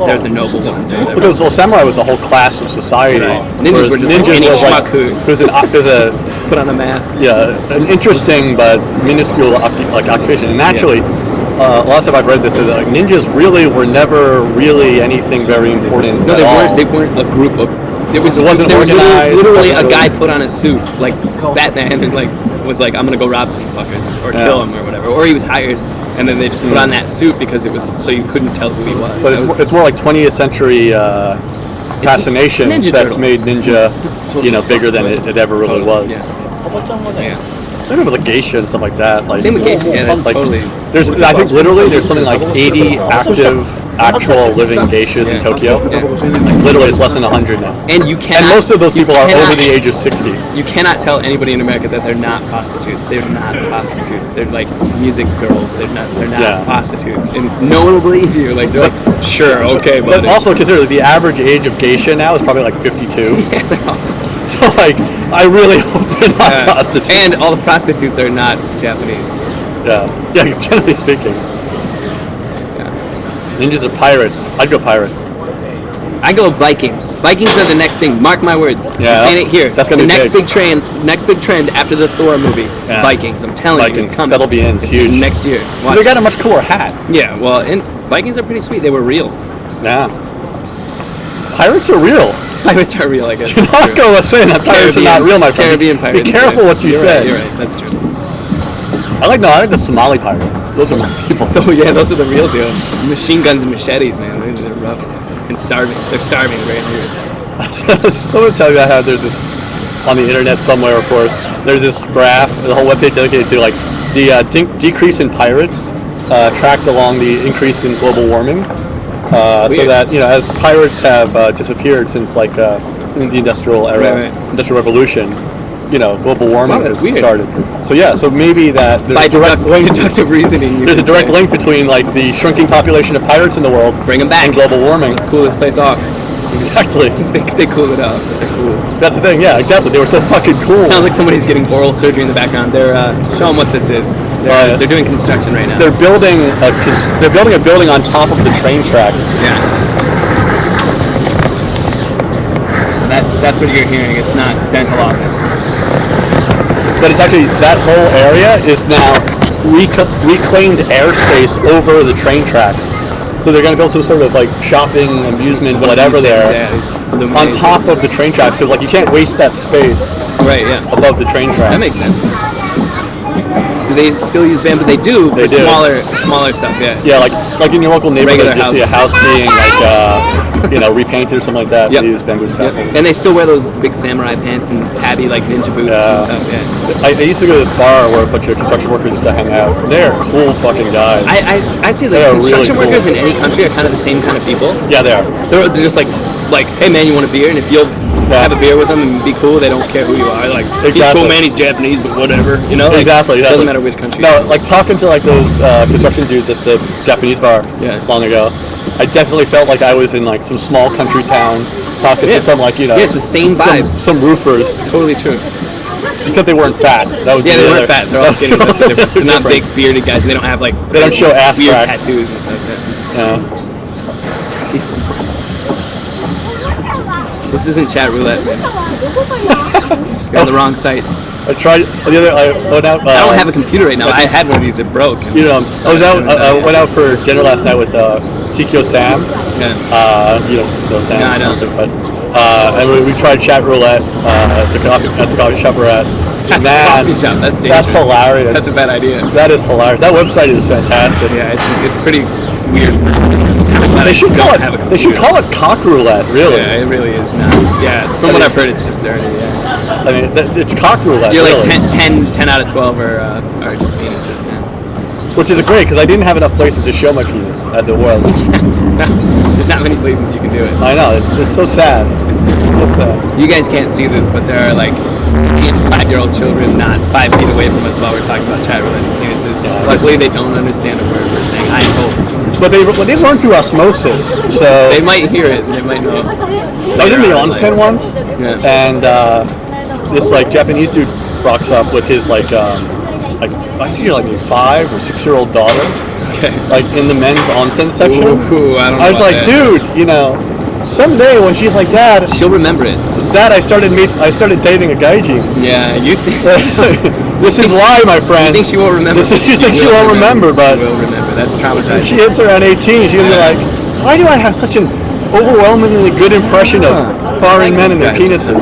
they're the noble ones. Because samurai was a whole class of society. Ninjas were just like any schmuck who there's a put on a mask. Yeah, an interesting but minuscule occupation. And actually, lots of I've read this is like ninjas really were never really anything very important. No, they weren't a group of. It wasn't organized. Literally, a guy put on a suit like Batman and like was like, I'm gonna go rob some fuckers or kill him or whatever. Or he was hired, and then they just put on that suit because it was so you couldn't tell who he was. But it's more like 20th century fascination that's made ninja, bigger than it ever really was. Yeah. Same with like geisha and stuff like that. Like, same with geisha, yeah, that's like, totally. I think literally there's something like 80 actual living geishas in Tokyo. Yeah. Like literally it's less than 100 now. And you cannot. And most of those people are over the age of 60. You cannot tell anybody in America that they're not prostitutes. They're not prostitutes. They're like music girls. They're not prostitutes. And no one will believe you. Like they're like, sure, okay, but also consider the average age of geisha now is probably like 52. So like, I really hope they're not prostitutes. And all the prostitutes are not Japanese. Yeah, generally speaking. Yeah. Ninjas are pirates. I'd go pirates. I go Vikings. Vikings are the next thing. Mark my words. Yeah, I'm saying it here. That's gonna the be next big. Next big trend after the Thor movie. Yeah. Vikings. I'm telling you, it's coming. That'll be It's huge. next year. Watch. They got a much cooler hat. Yeah. Well, and Vikings are pretty sweet. They were real. Yeah. Pirates are real. Pirates are real, I guess. Do not go saying that pirates are not real, my friend. Caribbean pirates. Be careful what you say. You're right. That's true. I like the Somali pirates. Those are my people. So yeah, those are the real deal. Machine guns and machetes, man. They're rough and starving. They're starving right here. Someone tell me I have there's this on the internet somewhere, of course. There's this graph, the whole webpage dedicated to like the decrease in pirates tracked along the increase in global warming. So that as pirates have disappeared since like in the industrial era, industrial revolution, global warming has started. So so maybe that there's by a direct link. deductive reasoning. There's a direct link between like the shrinking population of pirates in the world, bring them back, and global warming. Let's cool this place off. Exactly. They cool it off. They're cool. That's the thing. Yeah, exactly. They were so fucking cool. It sounds like somebody's getting oral surgery in the background. They're showing what this is. They're doing construction right now. They're building a building on top of the train tracks. Yeah. That's what you're hearing. It's not dental office. But it's actually that whole area is now reclaimed airspace over the train tracks. So they're going to build some sort of like shopping, amusement, whatever there, on top of the train tracks, because like you can't waste that space above the train tracks. That makes sense. Do they still use bamboo? They do for smaller stuff. Yeah. Yeah, like in your local neighborhood, Regular you see a house being like repainted or something like that. Yep. They use bamboo scaffolding. And they still wear those big samurai pants and tabby like ninja boots and stuff. Yeah. I used to go to this bar where a bunch of construction workers used to hang out. They're cool fucking guys. I see like construction really workers cool. in any country are kind of the same kind of people. Yeah, they are. They're just like, hey man, you want a beer? And if you'll have a beer with them and be cool, they don't care who you are. Like, he's cool man, he's Japanese, but whatever. You know? Like, exactly. It doesn't matter which country. No, like talking to like those construction dudes at the Japanese bar long ago, I definitely felt like I was in like some small country town talking to some like, Yeah, it's the same vibe. Some roofers. It's totally true. Except they weren't fat. That was they weren't fat. They're all skinny. That's the difference. They're not big bearded guys. And they don't have like they don't show ass weird crack. tattoos and stuff. Yeah. This isn't chat roulette, man. You're on the wrong site. I tried the other. I went out. I don't have a computer right now. I had one of these. It broke. You know, I went out for dinner last night with Tikyo Sam. Yeah. You know Sam. Yeah, I know. But and we tried chat roulette at the coffee shop we're at. At the coffee shop. That's dangerous. That's hilarious. That's a bad idea. That is hilarious. That website is fantastic. Yeah, it's pretty weird. They should call it cock roulette. Really. Yeah, it really is now. Yeah, from what I've heard, it's just dirty. Yeah. I mean, it's cock roulette. You're like really. 10 out of 12 are just penises. Yeah. Which is great because I didn't have enough places to show my penis as it was. There's not many places you can do it. I know, it's so sad. It's so sad. You guys can't see this, but there are like 5-year-old children not 5 feet away from us while we're talking about chat roulette and penises. Luckily, they don't understand a word we're saying. I hope. But they learn through osmosis, so they might hear it. They might know. I was in the onsen once, and this like Japanese dude rocks up with his like I think you're like maybe 5 or 6-year-old daughter, like in the men's onsen section. Ooh, I was like, dude, you know, someday when she's like, Dad, she'll remember it. Dad, I started dating a gaijin. Yeah, you. This is why, my friend. You think she won't remember? You think she won't remember, but she will remember. That's traumatizing. When she hits around 18, she's gonna be like, why do I have such an overwhelmingly good impression of foreign men and their penises?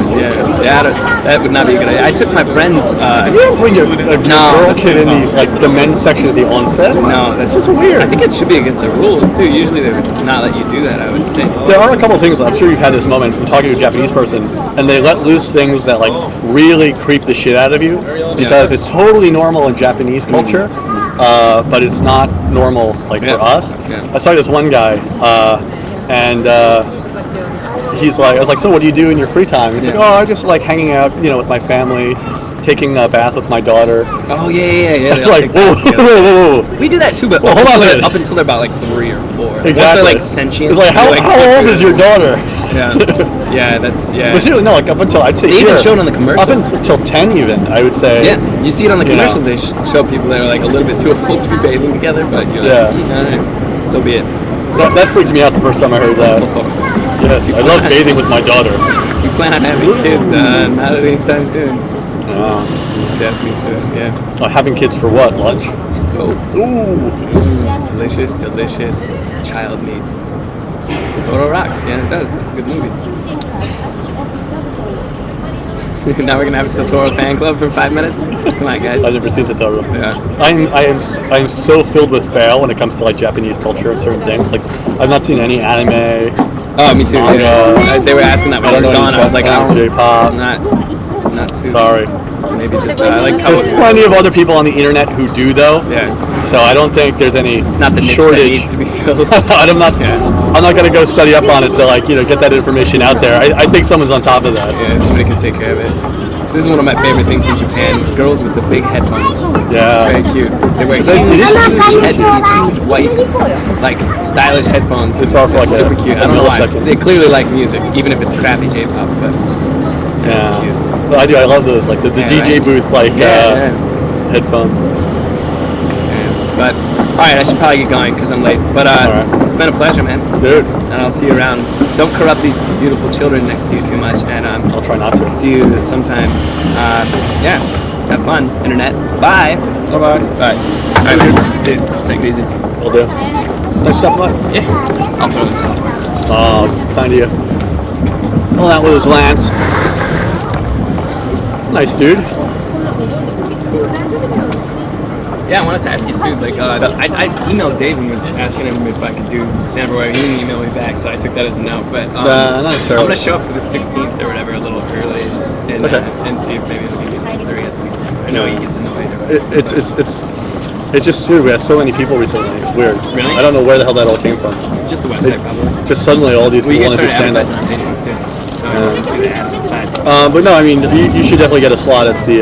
Yeah, that would not be a good idea. I took my friends. You don't bring a girl kid in the men's section of the onset. No, that's weird. I think it should be against the rules too. Usually they would not let you do that. I would think. There are a couple of things. I'm sure you've had this moment when talking to a Japanese person, and they let loose things that like really creep the shit out of you because it's totally normal in Japanese culture, but it's not normal like for us. Yeah. I saw this one guy, and he's like, I was like, so what do you do in your free time? He's like, oh, I just like hanging out, you know, with my family, taking a bath with my daughter. Oh yeah. I was like, whoa. We do that too, but hold on a minute. Up until they're about like 3 or 4. Exactly. Once they're like sentient. It's like, how old is your daughter? Yeah, that's But seriously, no, like up until I'd say they even show it on the commercial. Up until 10 even, I would say. Yeah, you see it on the commercial. They show people that are like a little bit too old to be bathing together, but you're like, so be it. That freaked me out the first time I heard that. Yes, I love bathing with my daughter. Do you plan on having kids? Not anytime soon. Japanese food, Having kids for what? Lunch? Ooh. Delicious child meat. Totoro rocks. Yeah, it does. It's a good movie. Now we're gonna have a Totoro fan club for 5 minutes. Come on, guys. I've never seen Totoro. Yeah. I am so filled with fail when it comes to like Japanese culture and certain things. Like I've not seen any anime. Oh, me too. They were asking that when we were gone. I was like, J-pop. I'm not super. Sorry. Maybe just I like. There's plenty of other people on the internet who do though. Yeah. So I don't think there's any it's not the shortage. That needs to be filled. I'm not gonna go study up on it to like get that information out there. I think someone's on top of that. Yeah, somebody can take care of it. This is one of my favorite things in Japan. Girls with the big headphones. Yeah. Very cute. They wear huge white, like stylish headphones. It's all like super cute. I don't know why. Millisecond. They clearly like music, even if it's crappy J-pop. But it's cute. Well, I do. I love those. Like the DJ booth headphones. But all right, I should probably get going because I'm late. But it's been a pleasure, man. Dude. And I'll see you around. Don't corrupt these beautiful children next to you too much. And I'll try not to. See you sometime. Have fun, internet. Bye. Bye. Bye. All right, man. See you. Take it easy. Will do. Nice stuff, Mike. Yeah. I'll throw this in. Oh, kind of you. Well, that was Lance. Nice dude. Yeah, I wanted to ask you too. Like, I emailed Dave and was asking him if I could do stand-up or he didn't email me back, so I took that as a no. But not necessarily. I'm gonna show up to the 16th or whatever a little early and and see if maybe we can get 3 at the beginning. I know he gets annoyed. It's just dude, we have so many people recently. It's weird. Really? I don't know where the hell that all came from. Just the website, probably. Just suddenly all these people We want to do started stand-up. advertising on Facebook too. So I can see the ad on the side. But no, I mean, you should definitely get a slot at the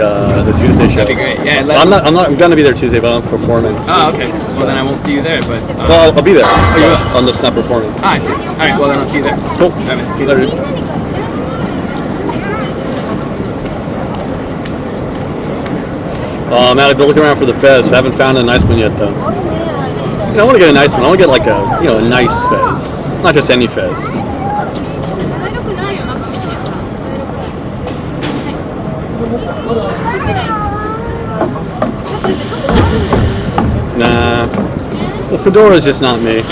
Tuesday show. That'd be great. Yeah. I'm gonna be there Tuesday, but I'm performing. Oh, okay. Well, then I won't see you there, but. Well, I'll be there. Oh, you will? I'm just not performing. Ah, I see. All right. Well, then I'll see you there. Cool. All right, man. Later. I'm out looking around for the Fez. I haven't found a nice one yet, though. I want to get a nice one. I want to get like a nice Fez, not just any Fez. Nah, the fedora is just not me.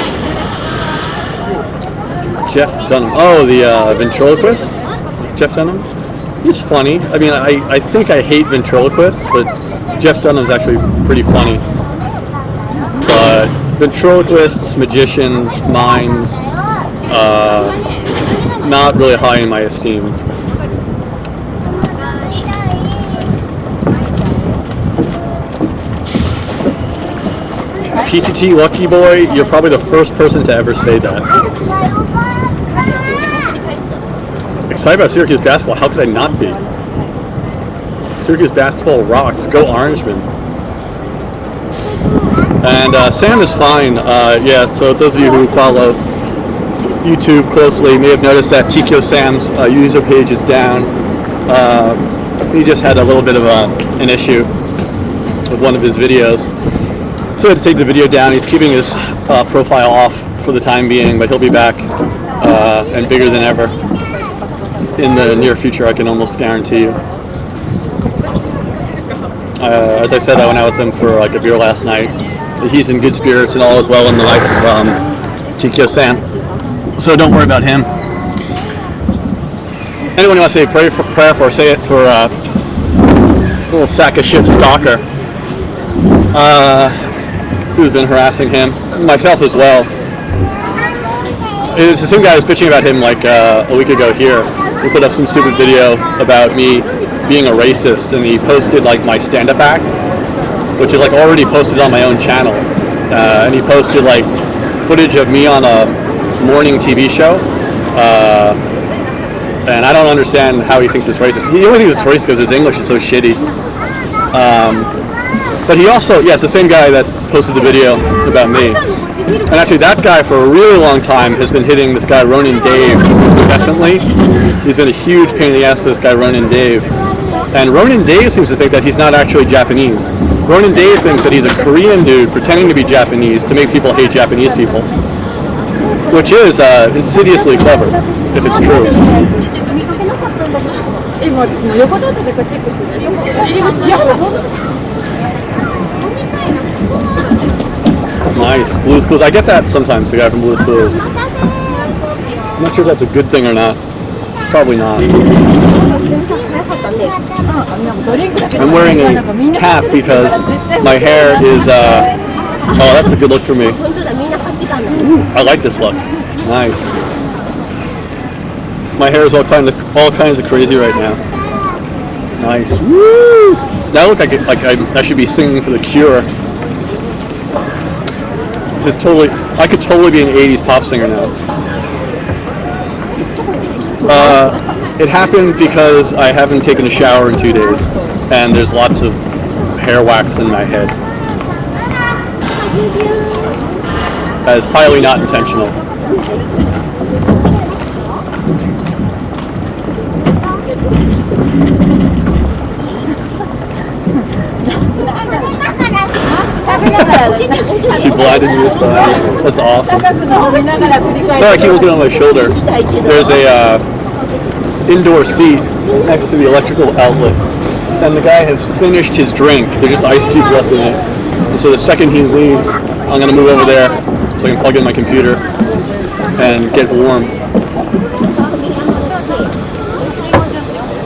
Jeff Dunham. Oh, the ventriloquist? Jeff Dunham? He's funny. I mean, I think I hate ventriloquists, but Jeff Dunham's actually pretty funny. But ventriloquists, magicians, mimes, not really high in my esteem. PTT Lucky Boy, you're probably the first person to ever say that. Excited about Syracuse basketball, how could I not be? Syracuse basketball rocks, go Orangemen. And Sam is fine. Yeah, so those of you who follow YouTube closely may have noticed that TKO Sam's user page is down. He just had a little bit of an issue with one of his videos. So I had to take the video down. He's keeping his profile off for the time being, but he'll be back and bigger than ever in the near future, I can almost guarantee you. As I said, I went out with him for like a beer last night. He's in good spirits and all is well in the life of TKO Sam. So don't worry about him. Anyone who wants to say a prayer for, say it for a little sack of shit stalker who's been harassing him, myself as well. It's the same guy who was bitching about him like a week ago here. He put up some stupid video about me being a racist, and he posted like my stand-up act, which is like already posted on my own channel, and he posted like footage of me on a morning TV show, and I don't understand how he thinks it's racist. He only thinks it's racist because his English is so shitty. But he also, yeah, it's the same guy that posted the video about me. And actually that guy for a really long time has been hitting this guy Ronin Dave incessantly. He's been a huge pain in the ass to this guy Ronin Dave. And Ronin Dave seems to think that he's not actually Japanese. Ronin Dave thinks that he's a Korean dude pretending to be Japanese to make people hate Japanese people. Which is insidiously clever, if it's true. Nice, Blue's Clues. I get that sometimes, the guy from Blue's Clues. I'm not sure if that's a good thing or not. Probably not. I'm wearing a cap because my hair is, oh, that's a good look for me. I like this look. Nice. My hair is all kinds of crazy right now. Nice. Woo! Now I look like I should be singing for The Cure. This is totally, I could totally be an 80s pop singer now. It happened because I haven't taken a shower in 2 days, and there's lots of hair wax in my head. That is highly not intentional. She blinded me with that's awesome. So I keep looking on my shoulder. There's a indoor seat next to the electrical outlet, and the guy has finished his drink. There's just ice cubes left in it. And so the second he leaves, I'm gonna move over there so I can plug in my computer and get warm.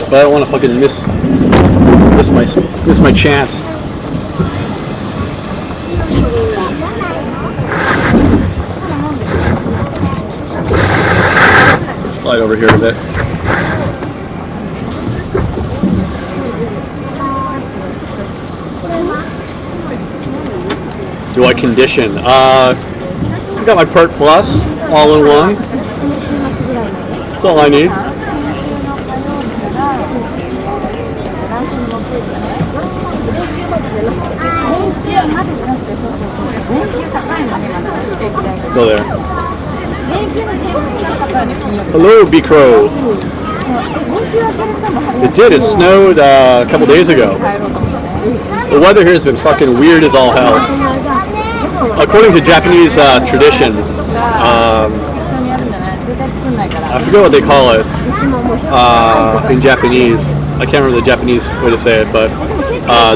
But I don't want to fucking miss my chance. slide over here a bit. Do I condition? I got my Pert Plus all in one. That's all I need. Still there. Hello, B Crow. It did. It snowed a couple days ago. The weather here has been fucking weird as all hell. According to Japanese tradition, I forget what they call it in Japanese. I can't remember the Japanese way to say it, but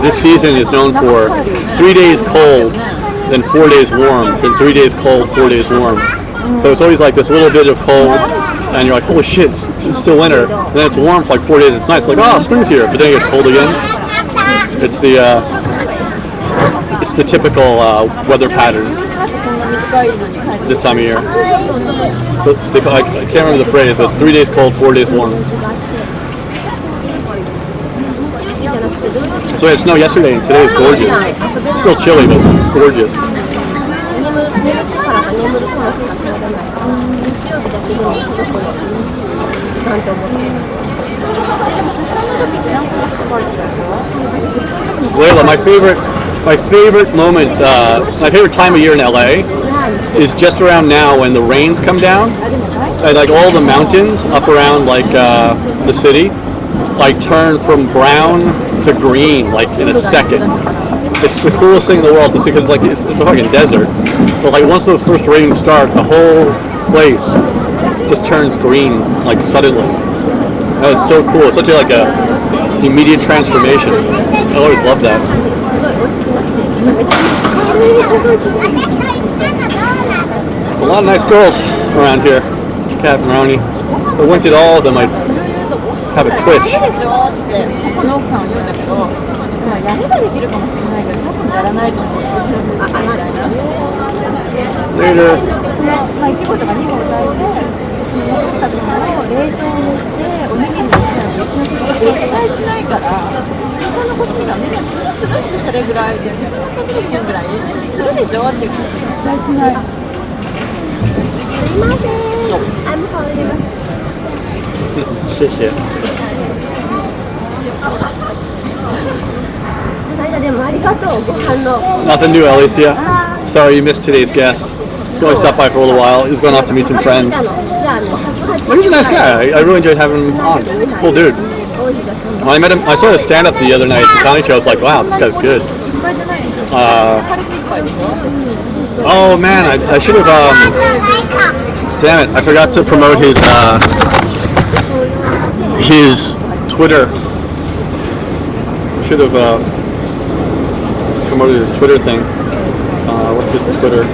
this season is known for 3 days cold, then 4 days warm, then 3 days cold, 4 days warm. So it's always like this little bit of cold, and you're like, holy shit, it's still winter. And then it's warm for like 4 days. It's nice. It's like, oh, spring's here, but then it gets cold again. It's the typical weather pattern this time of year. But I can't remember the phrase, but it's 3 days cold, 4 days warm. So we had snow yesterday, and today is gorgeous. It's still chilly, but it's gorgeous. Layla, my favorite moment, my favorite time of year in LA is just around now when the rains come down, and like all the mountains up around like the city, like turn from brown to green like in a second. It's the coolest thing in the world to see because like it's a fucking desert, but like once those first rains start, the whole place just turns green like suddenly. That was so cool. It's such a like a immediate transformation. I always loved that. There's a lot of nice girls around here. Kat and Ronnie. If I went to all of them, I'd have a twitch. Later. Nothing new, Alicia. Sorry you missed today's guest. He only stopped by for a little while. He was going off to meet some friends. But he's a nice guy. I really enjoyed having him on. He's a cool dude. When I met him, I saw his stand-up the other night at the comedy show. It's like, wow, this guy's good. Oh man, I should have. Damn it, I forgot to promote his Twitter. Should have promoted his Twitter thing. What's his Twitter?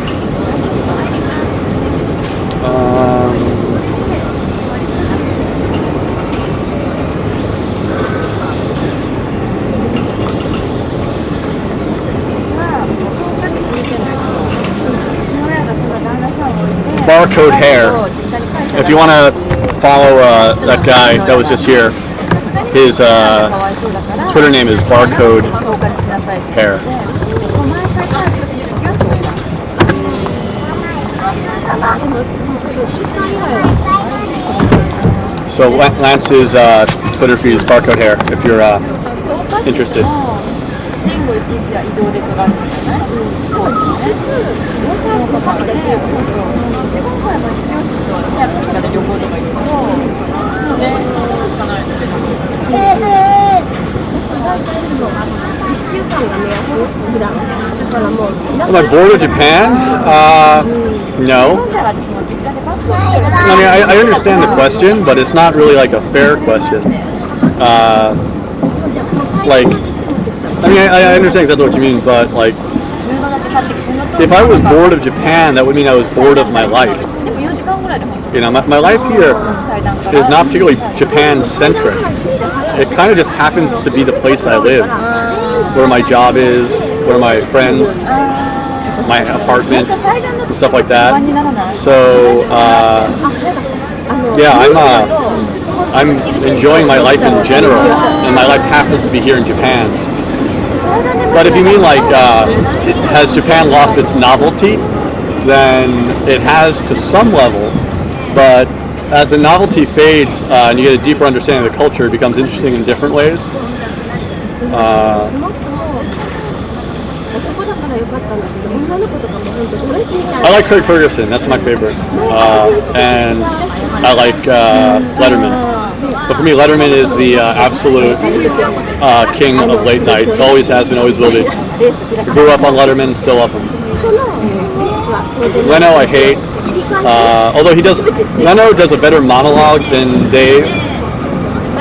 Barcode hair. If you want to follow that guy that was just here, his Twitter name is Barcode Hair. So Lance's Twitter feed is Barcode Hair if you're interested. Am I bored of Japan? No. I mean, I understand the question, but it's not really like a fair question. Like, I mean, I understand exactly what you mean, but like, if I was bored of Japan, that would mean I was bored of my life. You know, my life here is not particularly Japan-centric. It kind of just happens to be the place I live, where my job is, where my friends, my apartment, and stuff like that. So Yeah, I'm enjoying my life in general, and my life happens to be here in Japan. But if you mean like, has Japan lost its novelty? Then it has to some level, but as the novelty fades and you get a deeper understanding of the culture, it becomes interesting in different ways. I like Craig Ferguson, that's my favorite. And I like Letterman. But for me, Letterman is the absolute king of late night. Always has been, always will be. Grew up on Letterman, still love him. Leno I hate. Although Leno does a better monologue than Dave.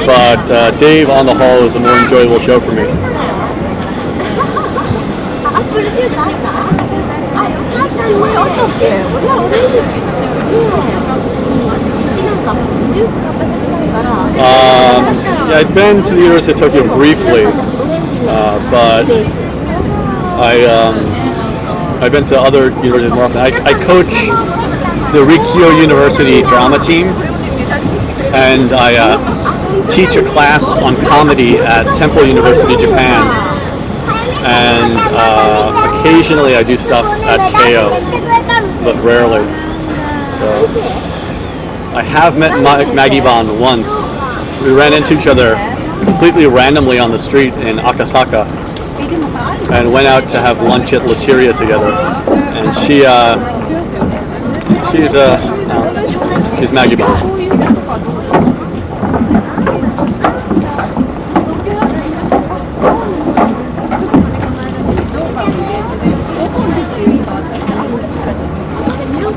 But Dave on the whole is a more enjoyable show for me. Yeah, I'd been to the University of Tokyo briefly, but I've been to other universities more often. I coach the Rikyo University drama team, and I teach a class on comedy at Temple University, Japan, and occasionally I do stuff at Keio, but rarely. So I have met Maggie Bond once. We ran into each other completely randomly on the street in Akasaka and went out to have lunch at Lateria together. And she's Maggie Bond.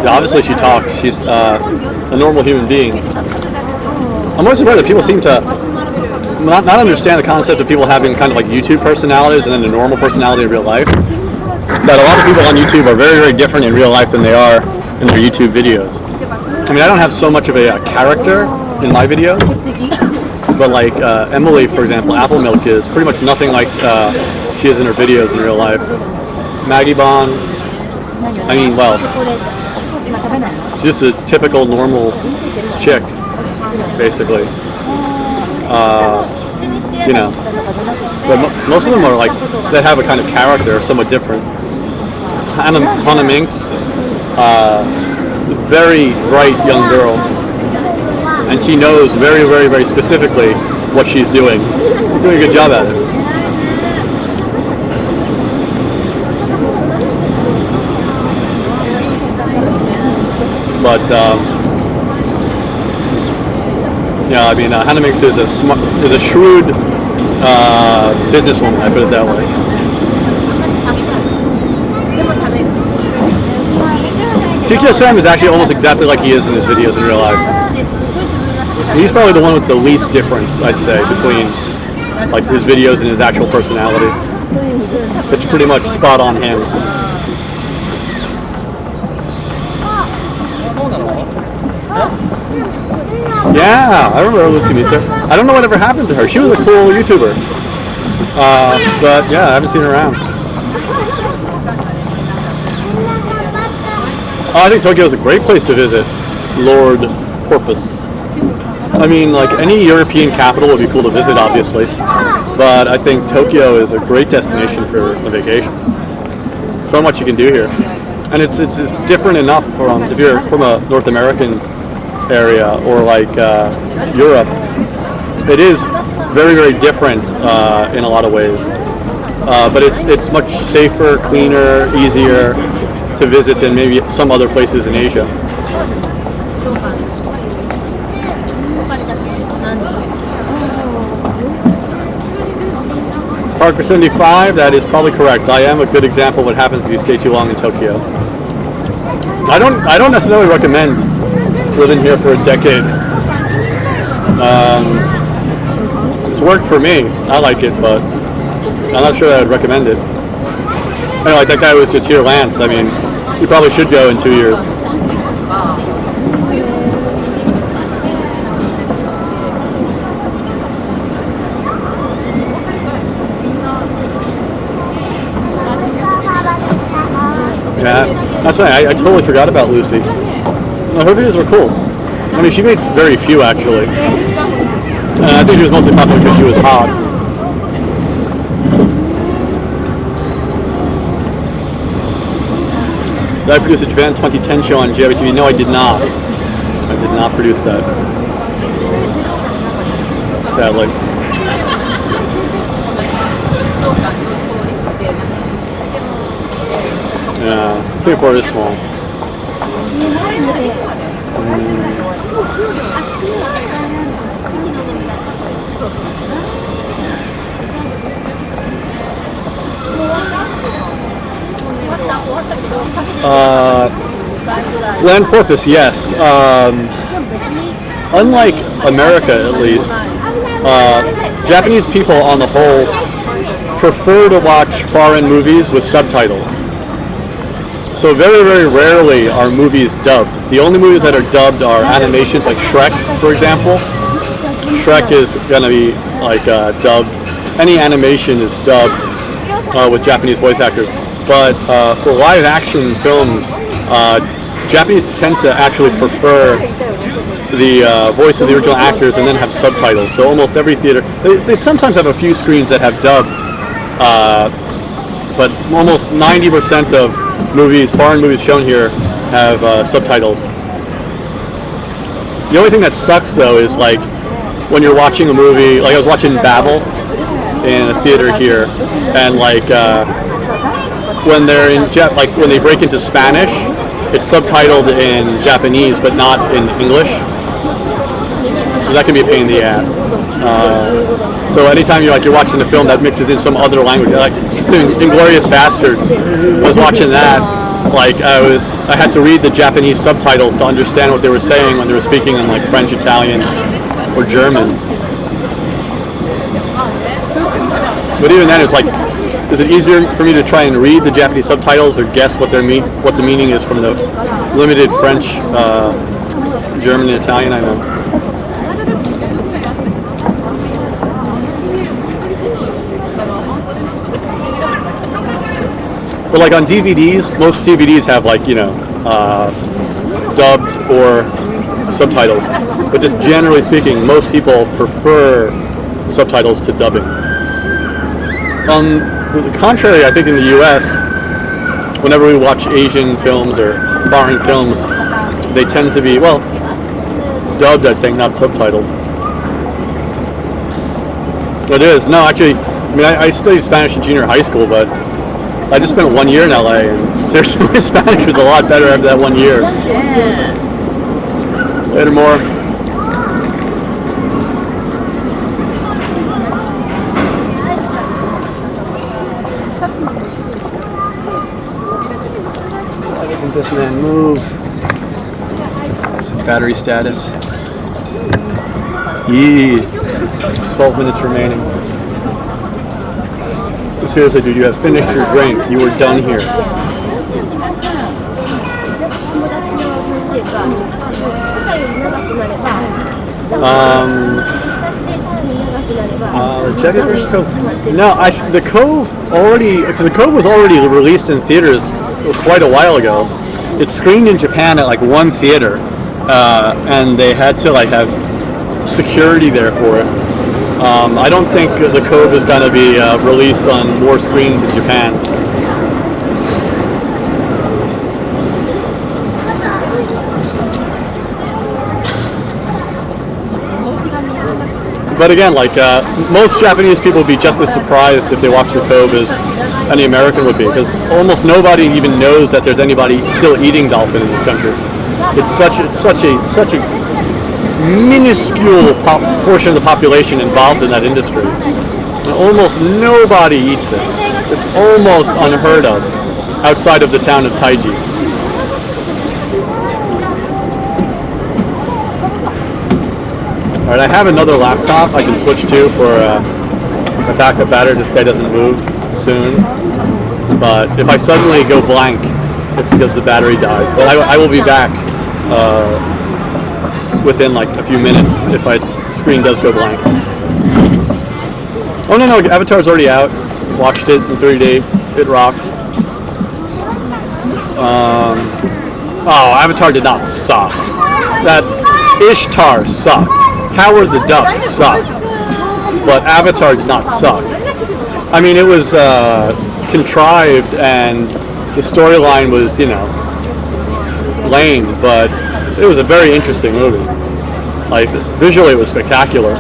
Yeah, obviously she talks. She's a normal human being. I'm more surprised that people seem to not understand the concept of people having kind of like YouTube personalities and then the normal personality in real life. That a lot of people on YouTube are very, very different in real life than they are in their YouTube videos. I mean, I don't have so much of a character in my videos, but like Emily, for example, Apple Milk is pretty much nothing like she is in her videos in real life. Maggie Bond, I mean, well, she's just a typical normal chick, basically. You know, but most of them are like, they have a kind of character, somewhat different. Hannah Minx, very bright young girl, and she knows very, very, very specifically what she's doing. She's doing a good job at it. But yeah, I mean, Hannah Minx is a shrewd businesswoman. I put it that way. TKO Sam is actually almost exactly like he is in his videos in real life. He's probably the one with the least difference, I'd say, between like his videos and his actual personality. It's pretty much spot on him. Yeah, I remember Lucy Misa. I don't know whatever happened to her. She was a cool YouTuber. But yeah, I haven't seen her around. I think Tokyo is a great place to visit. Lord Porpoise. I mean, like any European capital would be cool to visit, obviously. But I think Tokyo is a great destination for a vacation. So much you can do here. And it's different enough from, if you're from a North American area or like Europe, it is very, very different in a lot of ways. But it's much safer, cleaner, easier to visit than maybe some other places in Asia. Parker 75, that is probably correct. I am a good example of what happens if you stay too long in Tokyo. I don't necessarily recommend living here for a decade. It's worked for me. I like it, but I'm not sure I would recommend it. I know, like that guy was just here, Lance. I mean, you probably should go in 2 years. Yeah, that's right. I totally forgot about Lucy. Her videos were cool. I mean, she made very few actually. And I think she was mostly popular because she was hot. Did I produce a Japan 2010 show on JWTV? No, I did not. I did not produce that. Sadly. Yeah, Singapore is small. Land porpoise, yes. Unlike America, at least, Japanese people on the whole prefer to watch foreign movies with subtitles. So very, very rarely are movies dubbed. The only movies that are dubbed are animations like Shrek, for example. Shrek is going to be like dubbed. Any animation is dubbed with Japanese voice actors. But for live action films, Japanese tend to actually prefer the voice of the original actors and then have subtitles. So almost every theater, they sometimes have a few screens that have dubbed, but almost 90% of movies, foreign movies shown here, have subtitles. The only thing that sucks though is like when you're watching a movie, like I was watching Babel in a theater here, and like when they're in like when they break into Spanish, it's subtitled in Japanese but not in English. So that can be a pain in the ass. So anytime you're watching a film that mixes in some other language, like Inglourious Bastards, I was watching that. Like I had to read the Japanese subtitles to understand what they were saying when they were speaking in like French, Italian, or German. But even then, it's like, is it easier for me to try and read the Japanese subtitles or guess what the meaning is from the limited French, German, and Italian I know? But like on DVDs, most DVDs have like, dubbed or subtitles. But just generally speaking, most people prefer subtitles to dubbing. On the contrary, I think in the US, whenever we watch Asian films or foreign films, they tend to be, well, dubbed, I think, not subtitled. It is. No, actually, I mean, I studied Spanish in junior high school, but I just spent 1 year in LA, and seriously, my Spanish was a lot better after that 1 year. Later, more. Why doesn't this man move? What's the battery status? Yee. 12 minutes remaining. Seriously, dude, you have finished your drink. You were done here. Check it versus Cove. No, the Cove already, because the Cove was already released in theaters quite a while ago. It screened in Japan at like one theater, and they had to like have security there for it. I don't think the Cove is going to be released on more screens in Japan. But again, like most Japanese people would be just as surprised if they watch the Cove as any American would be, because almost nobody even knows that there's anybody still eating dolphin in this country. It's such a minuscule portion of the population involved in that industry. And almost nobody eats it. It's almost unheard of outside of the town of Taiji. Alright, I have another laptop I can switch to for a backup battery. This guy doesn't move soon. But if I suddenly go blank, it's because the battery died. But I will be back within like a few minutes if my screen does go blank. Oh no, Avatar's already out. Watched it in 3D. It rocked. Oh, Avatar did not suck. Ishtar sucked. Howard the Duck sucked. But Avatar did not suck. I mean, it was contrived and the storyline was, you know, lame, but it was a very interesting movie. Like, visually it was spectacular.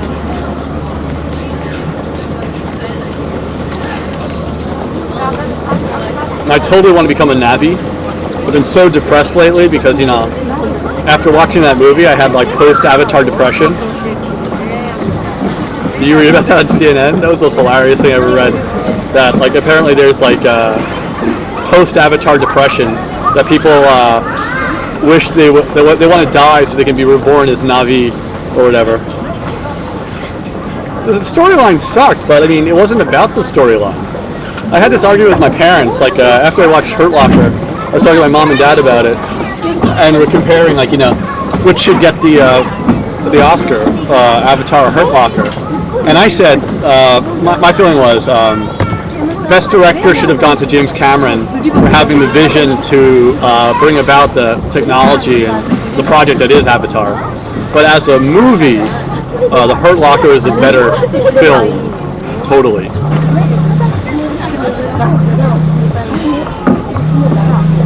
I totally want to become a Navi. I've been so depressed lately because, you know, after watching that movie, I had like post-Avatar depression. Did you read about that on CNN? That was the most hilarious thing I ever read. That like apparently there's like post-Avatar depression that people wish they want to die so they can be reborn as Navi or whatever. The storyline sucked, but I mean it wasn't about the storyline. I had this argument with my parents, like after I watched Hurt Locker, I was talking to my mom and dad about it, and we're comparing, like, you know, which should get the Oscar, Avatar or Hurt Locker. And I said, my feeling was, Best Director should have gone to James Cameron for having the vision to bring about the technology and the project that is Avatar. But as a movie, The Hurt Locker is a better film, totally.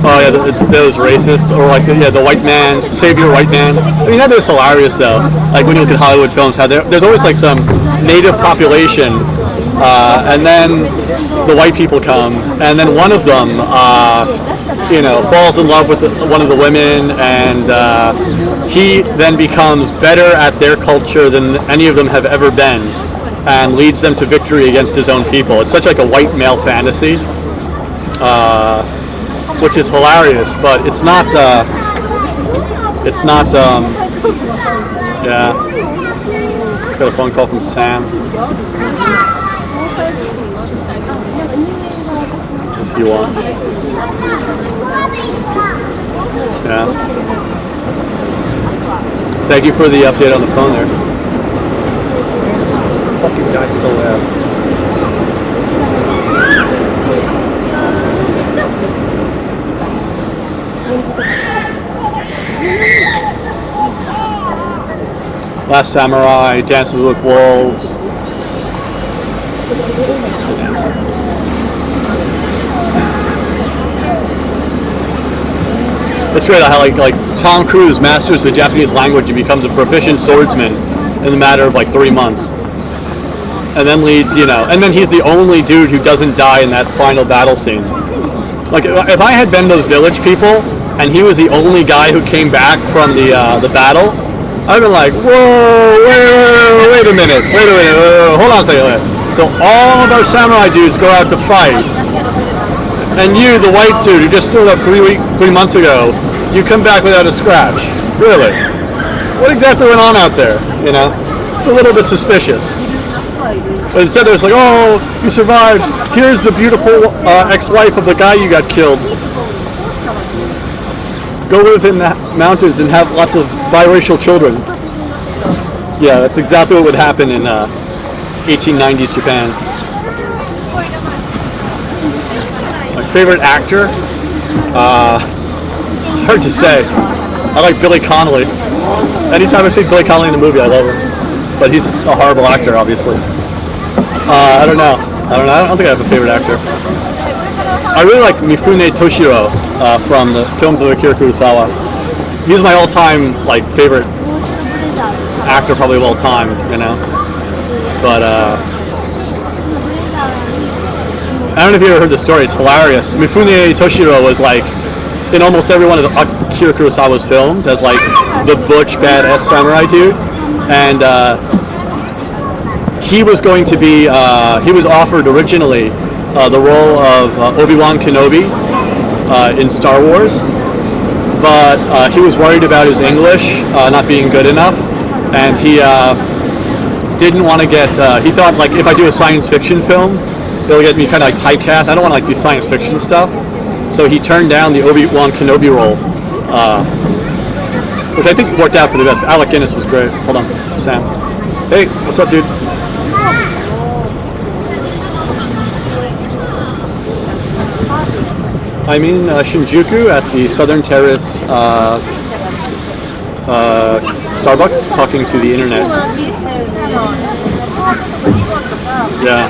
Oh yeah, that was racist, or like the white man, savior white man. I mean, that is hilarious though. Like when you look at Hollywood films, how there's always like some native population, and then the white people come, and then one of them, you know, falls in love with one of the women, and he then becomes better at their culture than any of them have ever been, and leads them to victory against his own people. It's such like a white male fantasy. Which is hilarious, but it's not, yeah. Just got a phone call from Sam. Just you want. Yeah. Thank you for the update on the phone there. Fucking guy still there. Last Samurai, Dances with Wolves. It's great how like Tom Cruise masters the Japanese language and becomes a proficient swordsman in the matter of like 3 months. And then leads, you know, and then he's the only dude who doesn't die in that final battle scene. Like if I had been those village people and he was the only guy who came back from the battle, I've been like, whoa, wait a minute, hold on a second. So all of our samurai dudes go out to fight, and you, the white dude who just stood up 3 months ago, you come back without a scratch. Really? What exactly went on out there? You know, it's a little bit suspicious. But instead there's like, oh, you survived. Here's the beautiful ex-wife of the guy you got killed. Go live in the mountains and have lots of biracial children. Yeah, that's exactly what would happen in 1890s Japan. My favorite actor? It's hard to say. I like Billy Connolly. Anytime I see Billy Connolly in a movie, I love him. But he's a horrible actor, obviously. I don't know. I don't think I have a favorite actor. I really like Mifune Toshiro from the films of Akira Kurosawa. He's my all-time like favorite actor, probably of all time, you know. But I don't know if you ever heard the story. It's hilarious. Mifune Toshiro was like in almost every one of Akira Kurosawa's films as like the butch badass samurai dude, and he was going to be. He was offered originally the role of Obi-Wan Kenobi in Star Wars, but he was worried about his English not being good enough, and he didn't want to get. He thought like if I do a science fiction film, it'll get me kind of like typecast. I don't want to like do science fiction stuff, so he turned down the Obi-Wan Kenobi role, which I think worked out for the best. Alec Guinness was great. Hold on, Sam. Hey, what's up, dude? I'm in Shinjuku at the Southern Terrace Starbucks talking to the internet. Yeah.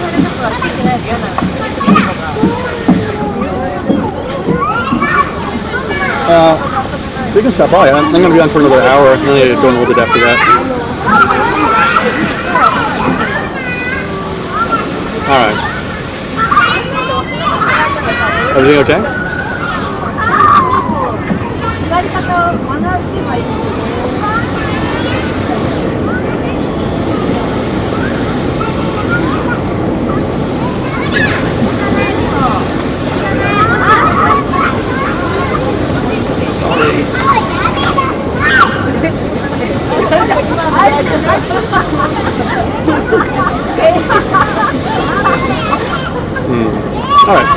We can stop by. I'm going to be on for another hour. I'm going to go in a little bit after that. All right. Everything okay? All right.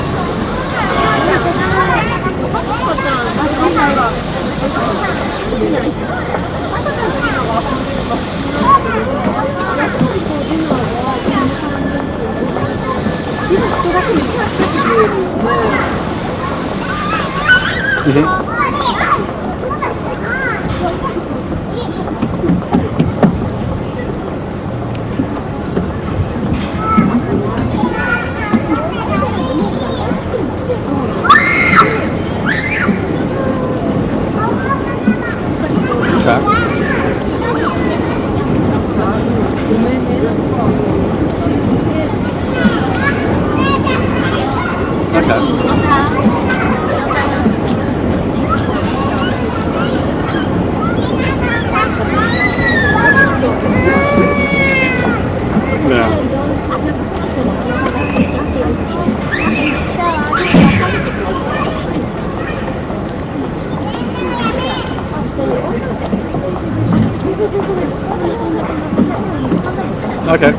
Okay.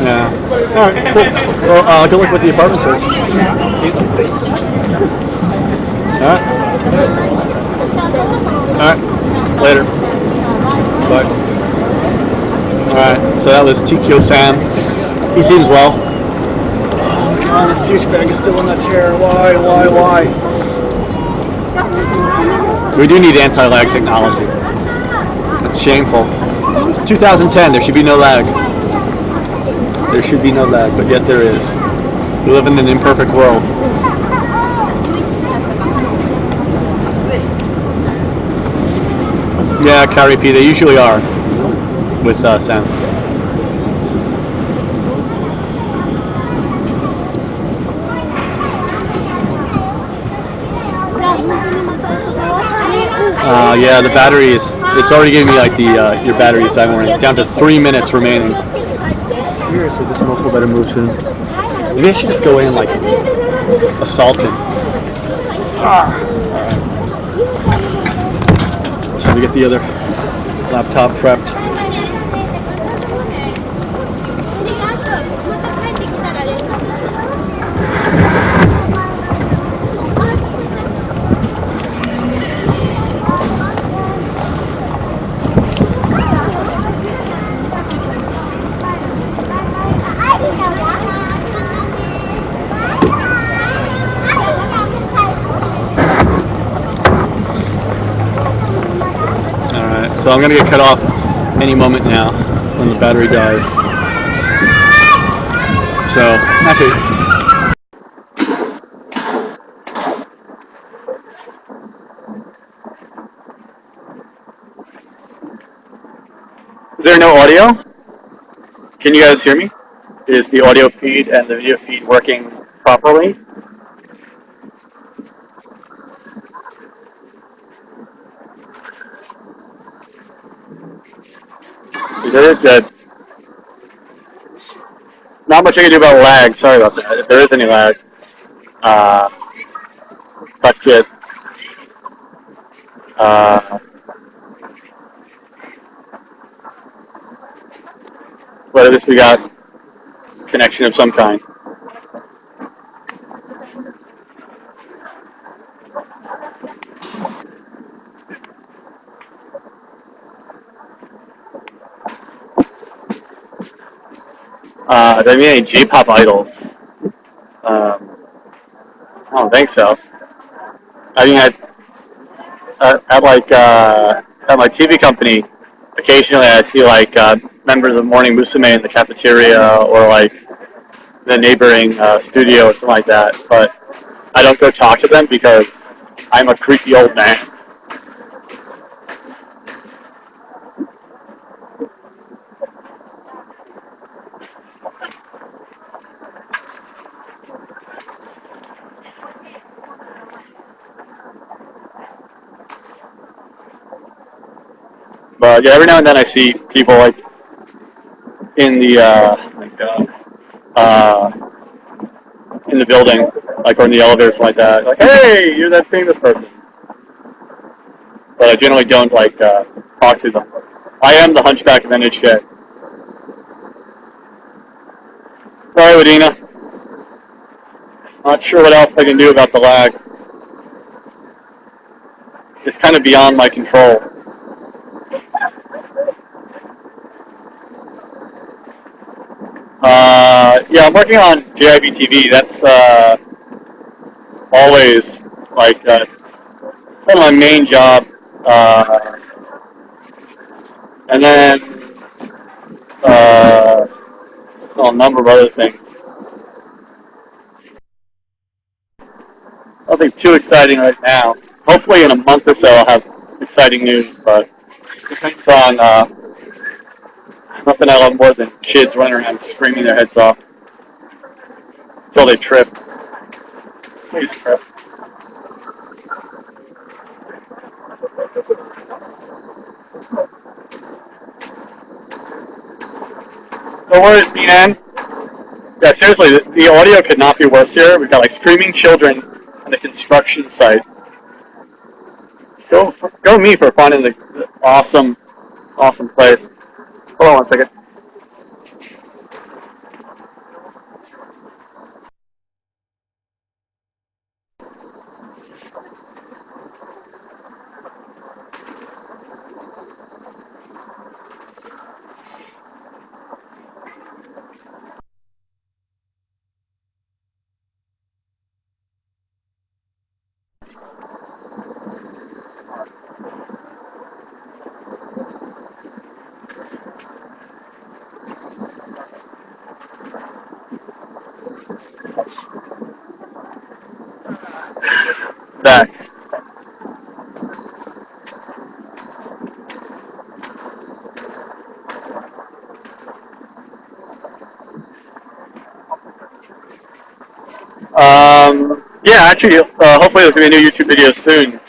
Yeah. All right. Cool. Well, good luck with the apartment search. All right. All right. Later. Bye. All right. So that was TQ Sam. He seems well. Oh, this douchebag is still in that chair. Why? We do need anti-lag technology. That's shameful. 2010, there should be no lag. There should be no lag, but yet there is. We live in an imperfect world. Yeah, Carrie P, they usually are with Sam. Yeah, the batteries. It's already giving me like the your battery's time warning. It's down to 3 minutes remaining. Seriously, this muffle better move soon. Maybe I should just go in and like assault him. Alright. Time to get the other laptop prepped. So I'm going to get cut off any moment now when the battery dies. So, actually... Is there no audio? Can you guys hear me? Is the audio feed and the video feed working properly? Very good. Not much I can do about lag. Sorry about that. If there is any lag, touch it. But at least we got connection of some kind. They mean any J-pop idols? I don't think so. I mean, at my TV company, occasionally I see like members of Morning Musume in the cafeteria or like the neighboring studio or something like that. But I don't go talk to them because I'm a creepy old man. But yeah, every now and then I see people like in the in the building, like or in the elevator, or something like that. Like, hey, you're that famous person. But I generally don't like talk to them. I am the Hunchback of NHK. Sorry, Wadena. Not sure what else I can do about the lag. It's kind of beyond my control. Yeah, I'm working on JIB TV. That's always like kind of my main job. And then a number of other things. Nothing too exciting right now. Hopefully in a month or so I'll have exciting news, but depends on nothing I love more than kids running around screaming their heads off until they trip. Please trip. No worries, man. Yeah, seriously, the audio could not be worse here. We've got like screaming children on a construction site. Go me for finding the awesome place. Hold on one second. Back. Yeah, actually, hopefully there's going to be a new YouTube video soon.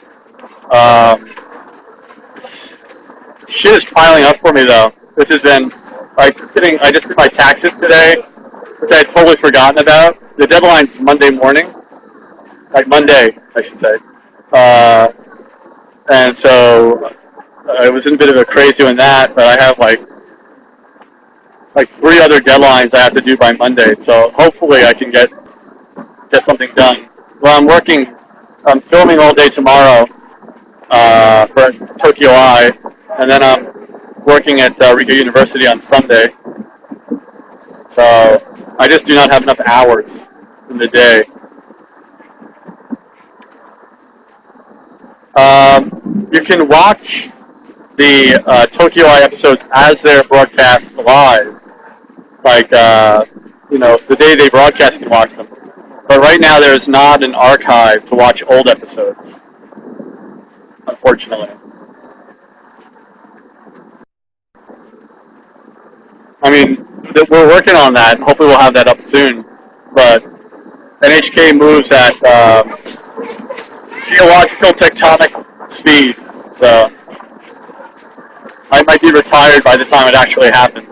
Shit is piling up for me, though. This has been, like, I just did my taxes today, which I had totally forgotten about. The deadline's Monday morning. Like, Monday, I should say. And so I was in a bit of a craze doing that, but I have, like 3 other deadlines I have to do by Monday. So hopefully I can get something done. Well, I'm filming all day tomorrow for Tokyo Eye, and then I'm working at Riga University on Sunday. So I just do not have enough hours in the day. You can watch the Tokyo Eye episodes as they're broadcast live. Like, the day they broadcast, you can watch them. But right now, there's not an archive to watch old episodes, unfortunately. I mean, we're working on that, and hopefully we'll have that up soon. But NHK moves at geological tectonic speed, so I might be retired by the time it actually happens.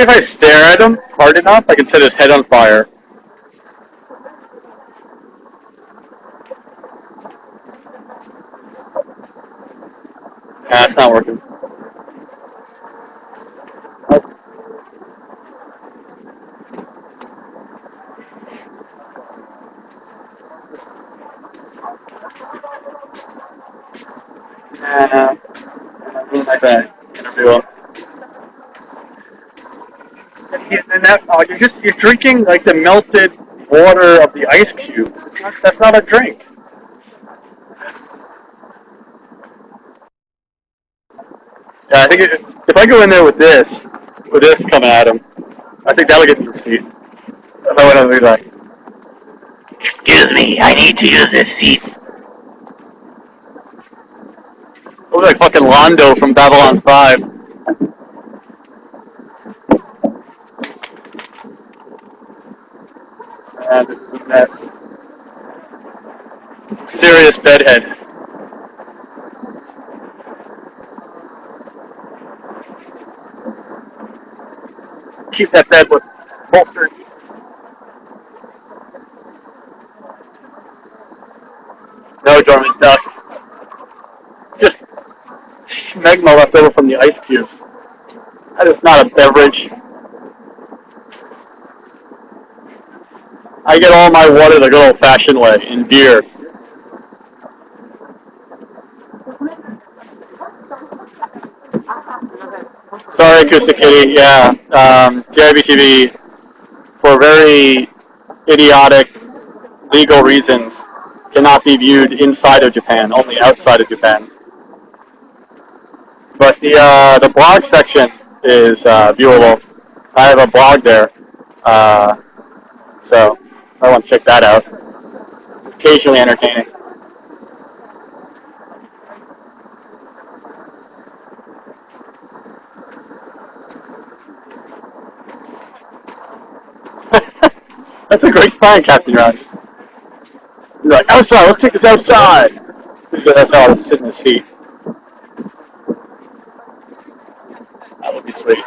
Maybe if I stare at him hard enough, I can set his head on fire. Nah, it's not working. My bad. Interview him. And that, you're drinking like the melted water of the ice cubes. That's not a drink. Yeah, I think if I go in there with this coming at him, I think that'll get me the seat. I would be like, excuse me, I need to use this seat. I look like fucking Londo from Babylon 5. Man, this is a mess. Serious bedhead. Keep that bed with bolstered. No, German duck. Just magma left over from the ice cube. That is not a beverage. I get all my water the good old-fashioned way, in beer. Sorry, Acoustic Kitty. Yeah, JIBTV, for very idiotic legal reasons, cannot be viewed inside of Japan, only outside of Japan. But the blog section is viewable. I have a blog there, so I want to check that out. It's occasionally entertaining. That's a great find, Captain Ron. You're like, outside, let's take this outside. That's how I was sitting in the seat. That would be sweet.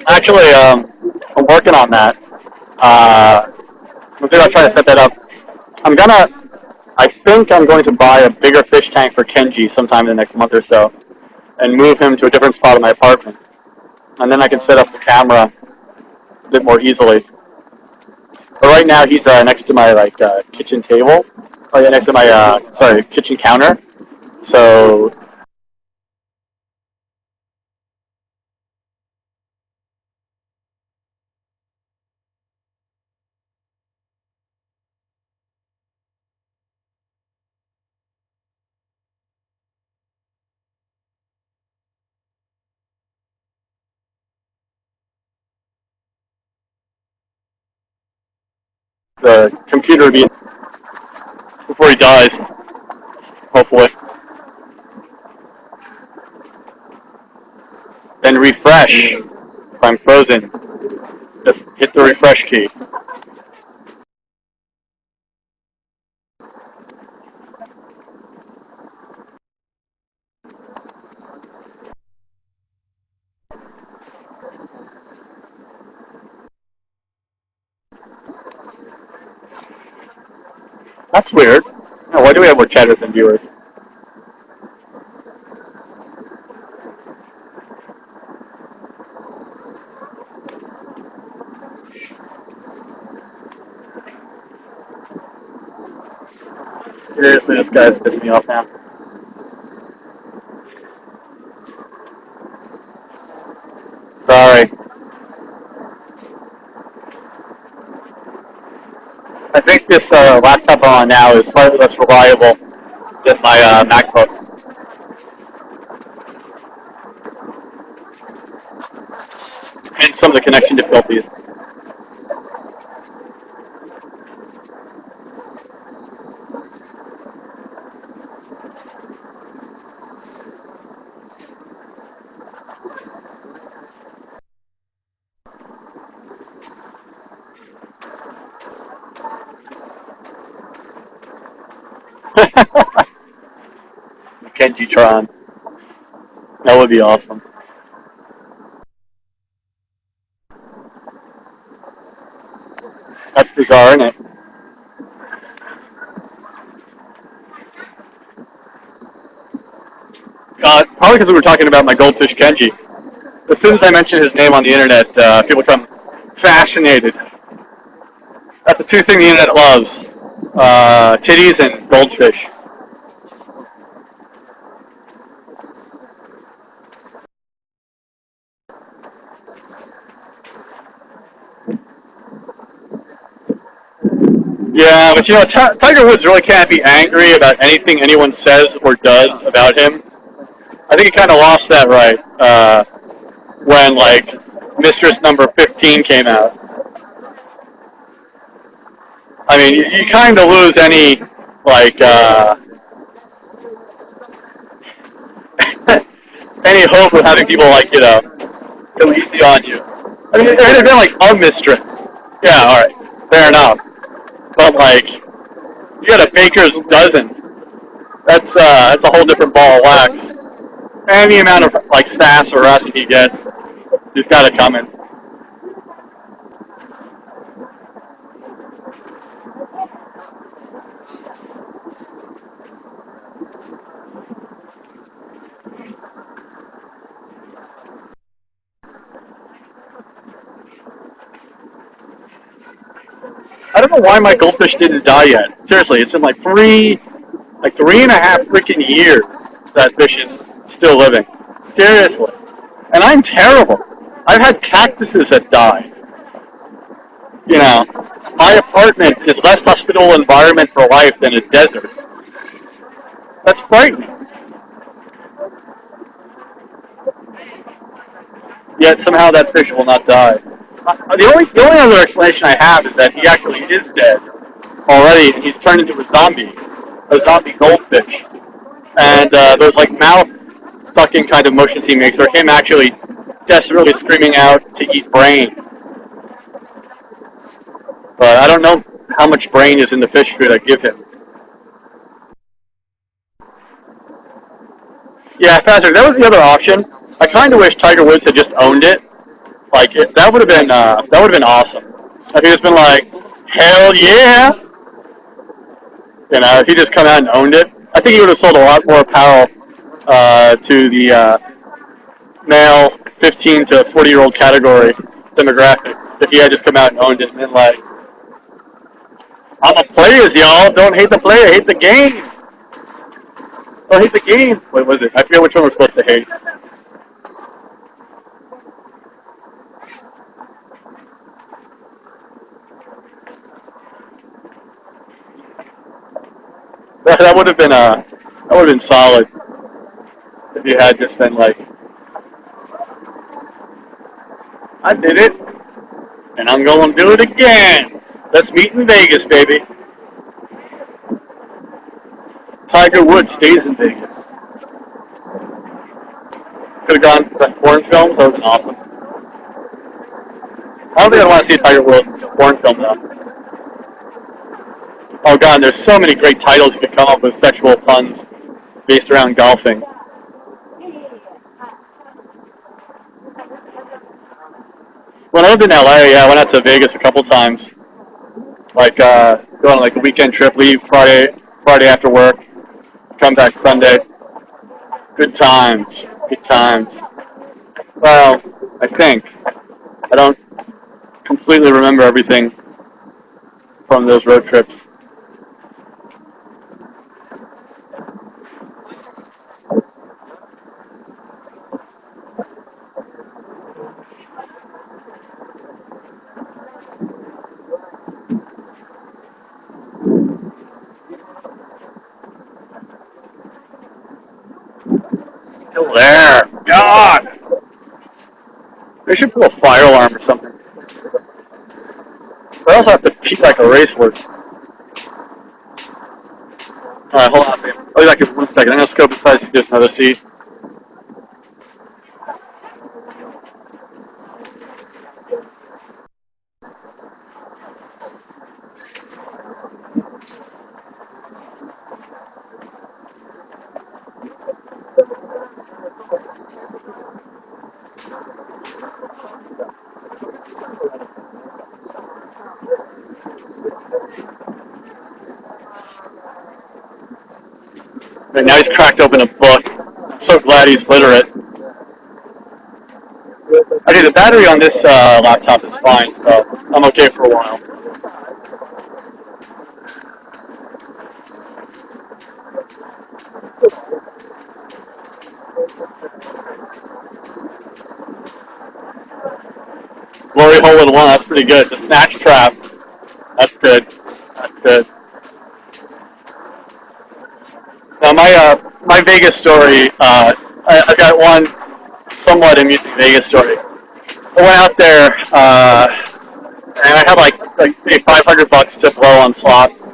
Actually, I'm working on that. I'm thinking about trying to set that up. I think I'm going to buy a bigger fish tank for Kenji sometime in the next month or so, and move him to a different spot of my apartment. And then I can set up the camera a bit more easily. But right now he's next to my kitchen table. Oh yeah, next to my kitchen counter. So the computer will be before he dies, hopefully. Then refresh. If I'm frozen, just hit the refresh key. That's weird. No, why do we have more chatters than viewers? Seriously, this guy's pissing me off now. Sorry. I think this laptop I'm on now is slightly less reliable than my MacBook. And some of the connection difficulties. Kenji Tron. That would be awesome. That's bizarre, isn't it? Probably because we were talking about my goldfish Kenji. As soon as I mention his name on the internet, people become fascinated. That's the two things the internet loves: titties and goldfish. Yeah, but Tiger Woods really can't be angry about anything anyone says or does about him. I think he kind of lost that right when, like, Mistress Number 15 came out. I mean, you kind of lose any, like, any hope of having people, like, go easy on you. I mean, there had been, like, a mistress. Yeah, alright, fair enough. But, like, you got a baker's dozen. That's a whole different ball of wax. Any amount of, like, sass or harassment he gets, he's got it coming. I don't know why my goldfish didn't die yet. Seriously, it's been like three and a half freaking years that fish is still living. Seriously. And I'm terrible. I've had cactuses that died. You know, my apartment is less hospitable environment for life than a desert. That's frightening. Yet somehow that fish will not die. The only other explanation I have is that he actually is dead already, and he's turned into a zombie goldfish. And those like mouth sucking kind of motions he makes are him actually desperately screaming out to eat brain. But I don't know how much brain is in the fish food I give him. Yeah, Patrick, that was the other option. I kind of wish Tiger Woods had just owned it. Like that would have been awesome. If he just been like, hell yeah, if he just come out and owned it, I think he would have sold a lot more apparel to the male 15 to 40-year-old category demographic if he had just come out and owned it and been like, I'm a players, y'all. Don't hate the player, hate the game. Don't hate the game. What was it? I forget which one we're supposed to hate. That would have been solid if you had just been like, I did it, and I'm going to do it again. Let's meet in Vegas, baby. Tiger Woods stays in Vegas. Could have gone to foreign films. That would have been awesome. I don't think I'd want to see a Tiger Woods foreign film though. Oh god, there's so many great titles you could come up with sexual puns based around golfing. When I lived in LA, yeah, I went out to Vegas a couple times. Like go on like a weekend trip, leave Friday after work, come back Sunday. Good times, good times. Well, I think I don't completely remember everything from those road trips. Still there. God! They should put a fire alarm or something. I also have to pee like a racehorse. Alright, hold on a second. I'll be back in 1 second. I'm going to scope inside to just another seat. And now he's cracked open a book. I'm so glad he's literate. Okay, the battery on this laptop is fine, so I'm okay for a while. Glory hole in one, that's pretty good. The snatch trap, that's good. That's good. Now my Vegas story, I got one somewhat amusing Vegas story. I went out there and I had like maybe $500 to blow on slots.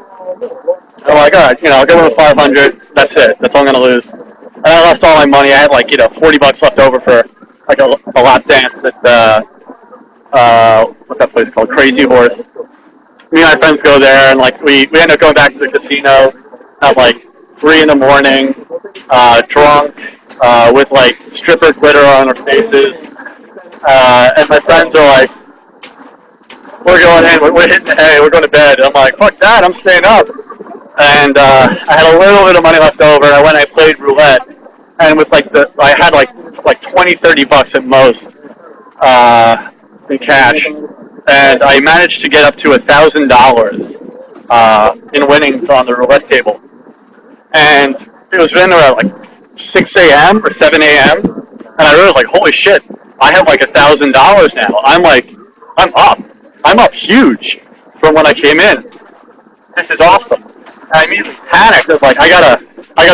I'm like, all right, I'll go with 500. That's it. That's all I'm gonna lose. And I lost all my money. I had like $40 left over for like a lap dance at what's that place called? Crazy Horse. Me and my friends go there, and like we end up going back to the casino at like 3 in the morning, drunk, with like stripper glitter on our faces, and my friends are like, "We're going in, we're hitting the hay, we're going to bed." And I'm like, "Fuck that, I'm staying up." And I had a little bit of money left over. I went and I played roulette, and with I had like 20, $30 at most in cash, and I managed to get up to $1,000 in winnings on the roulette table. And it was in there at like 6 a.m. or 7 a.m. And I realized, like, holy shit, I have like $1,000 now. I'm up huge from when I came in. This is awesome. And I immediately panicked. I was like, I gotta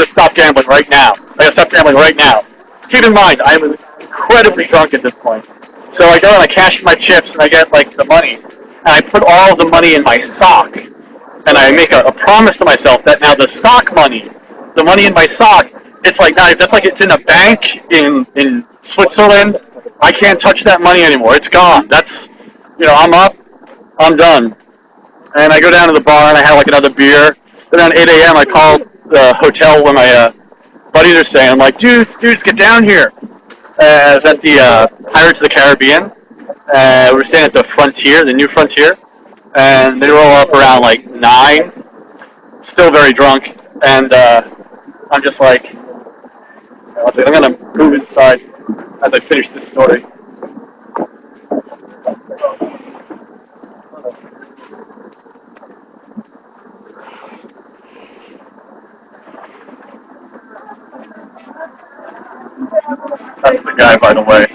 stop gambling right now. I gotta stop gambling right now. Keep in mind, I'm incredibly drunk at this point. So I go and I cash my chips and I get like the money. And I put all the money in my sock. And I make a promise to myself that now the sock money, the money in my sock, it's like now that's like it's in a bank in Switzerland. I can't touch that money anymore. It's gone. That's I'm up. I'm done. And I go down to the bar and I have like another beer. Then around 8 a.m. I call the hotel where my buddies are staying. I'm like, dudes, get down here. I was at the Pirates of the Caribbean. We were staying at the Frontier, the new Frontier. And they roll up around like 9. Still very drunk. And I'm just like, I'm going to move inside as I finish this story. That's the guy, by the way.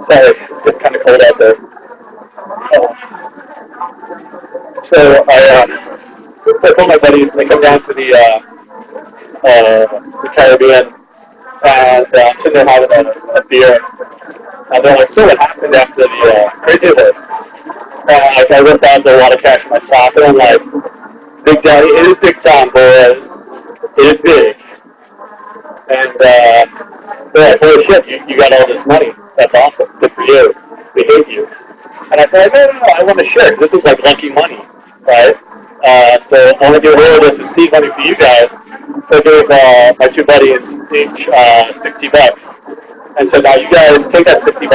Sorry, it's getting kind of cold out there. So I told my buddies, and they come down to the Caribbean, and I'm sitting there having a beer, and they're like, "So what happened after the Crazy Horse?" And I ripped out a lot of cash in my sock, and I'm like, "Big Daddy, it is big time, boys. It is big." And they're like, "Holy shit, you got all this money. That's awesome. Good for you. We hate you." And I said, no, I want to share, because this was like lucky money, right? So I want to do a little bit of seed money for you guys. So I gave my two buddies each $60. And so now you guys take that $60,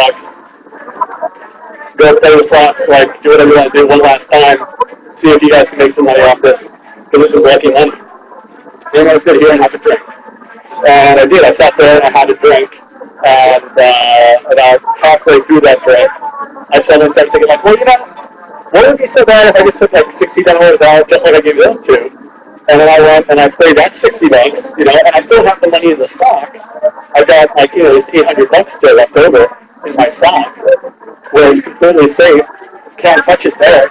go play the slots, like do whatever you want to do one last time, see if you guys can make some money off this, because this is lucky money. You're going to sit here and have a drink. And I did. I sat there and I had a drink. And about halfway through that drink, I suddenly started thinking, like, well, what would be so bad if I just took like $60 out, just like I gave those two, and then I went and I played that $60, and I still have the money in the sock. I got like this $800 still left over in my sock, where it's completely safe, can't touch it there.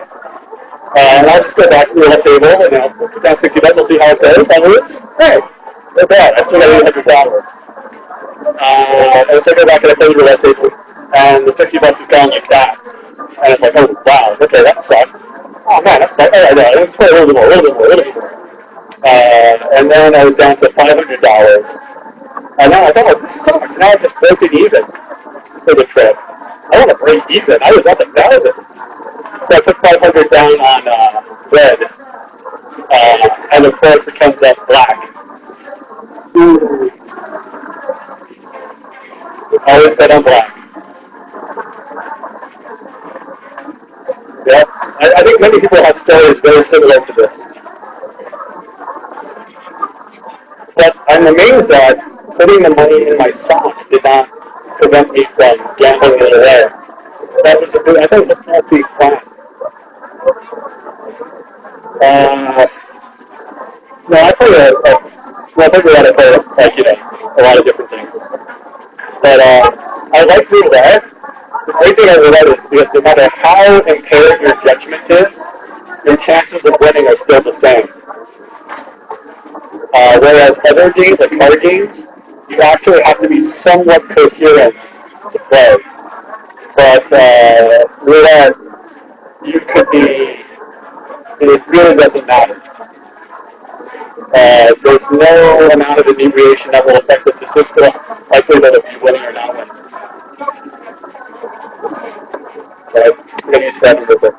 And I'll just go back to the little table and put down $60. I'll see how it goes. I lose. Hey, not bad. I still got $800. And so I go back and I play the roulette table, and the $60 is gone like that. And it's like, oh wow, okay, that sucked. Oh man, that sucked. All right, let's play a little bit more. And then I was down to $500, I know, I thought, this sucks. Now I've just broken even for the trip. I want to break even. I was up 1,000. So I put 500 down on red. And of course it comes up black. Ooh. Always bet on black. Yeah. I think many people have stories very similar to this. But I'm amazed that putting the money in my sock did not prevent me from gambling it away. That was I thought it was a faulty plan. Uh, no, I play well, I play like, a lot of different things. But I like roulette. The great thing about roulette is because no matter how impaired your judgment is, your chances of winning are still the same. Whereas other games, like card games, you actually have to be somewhat coherent to play. But roulette, you could be, it really doesn't matter. There's no amount of inebriation that will affect the statistical likelihood of you winning or not winning. Right? We're going to use that with it.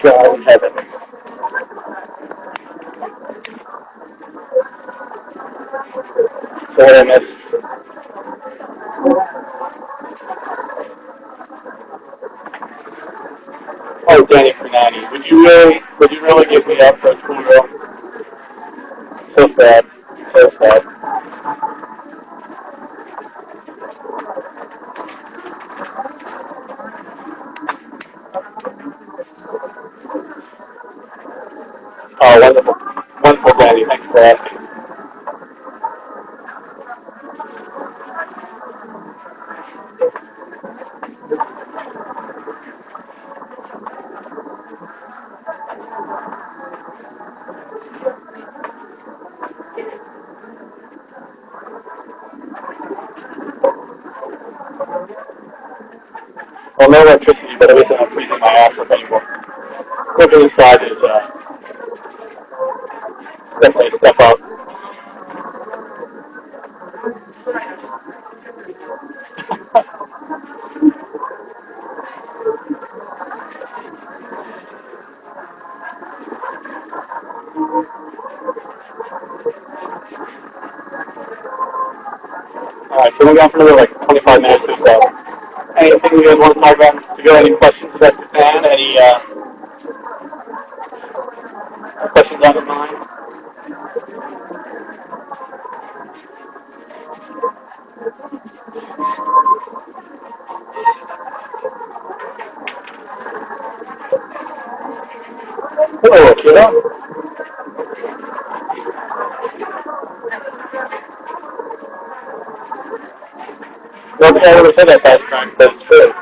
God in heaven. So what I missed? Oh, Danny Fernani. Would you really give me up for a schoolgirl? So sad. So sad. Oh, wonderful. Wonderful, Danny. Thank you for asking. Well, no electricity, but at least I'm not freezing my ass off anymore. Living inside is definitely a step up. Alright, so we're going for another like 25 minutes or so. Anything you guys want to talk about? If you got any questions about Japan, any questions on your mind? Hello, Akira. Well, I never said that past times, but it's true.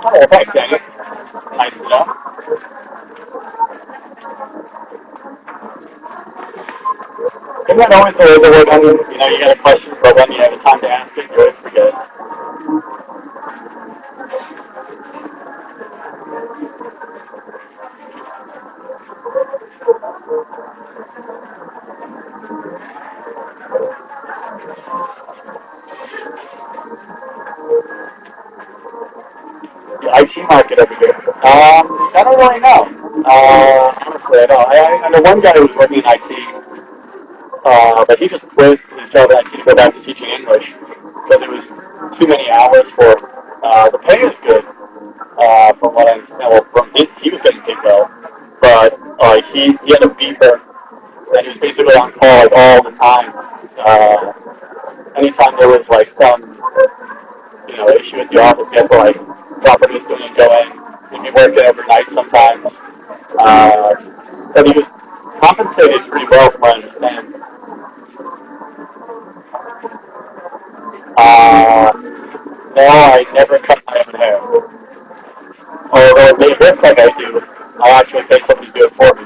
Oh, well, thanks, Daniel. Nice to know. Isn't that always the way the word when you get a question, but when you have the time to ask it, you always forget it. The IT market over here. I don't really know. Honestly, I don't. I know one guy who was working in IT, but he just quit his job in IT to go back to teaching English because it was too many hours for him. The pay is good, from what I understand. Well, he was getting paid well, but he had a beeper, and he was basically on call like all the time. Anytime there was like some issue at the office, he had to like drop what he was doing and go in. He'd be working overnight sometimes. But he was compensated pretty well from what I understand. No, I never cut my own hair. Although it may look like I do, I'll actually pay somebody to do it for me.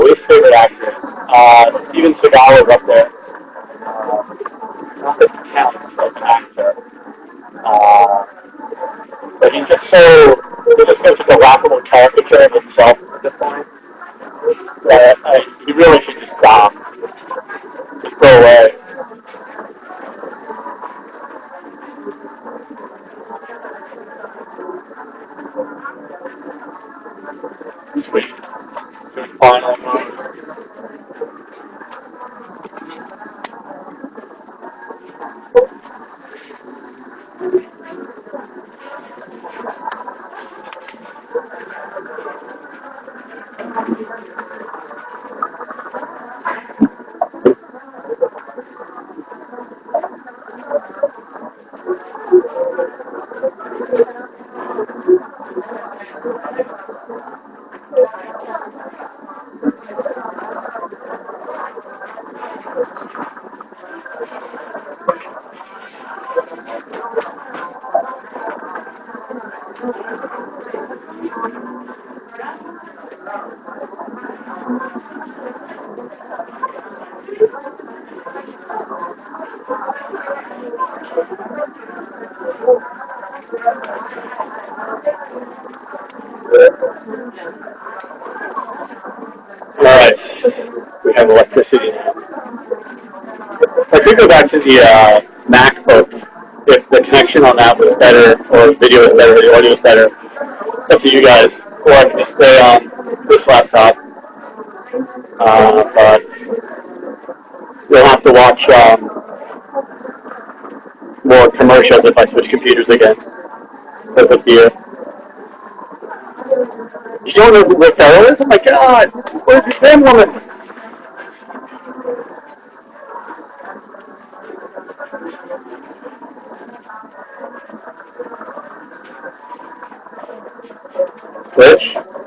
Least favorite actress. Steven Seagal is up there. Not that he counts as an actor. Uh, but he just makes such a laughable caricature of himself at this point. He really should just stop. Just go away. Sweet. Sweet final move. Alright, we have electricity now. So I could go back to the MacBook if the connection on that was better, or video was better, or the audio was better. It's up to you guys. Or I can just stay on this laptop. But you'll have to watch more commercials if I switch computers again. So it's up to you. You don't know who Rick Bello is? Oh my god! Where's your damn woman? Switch?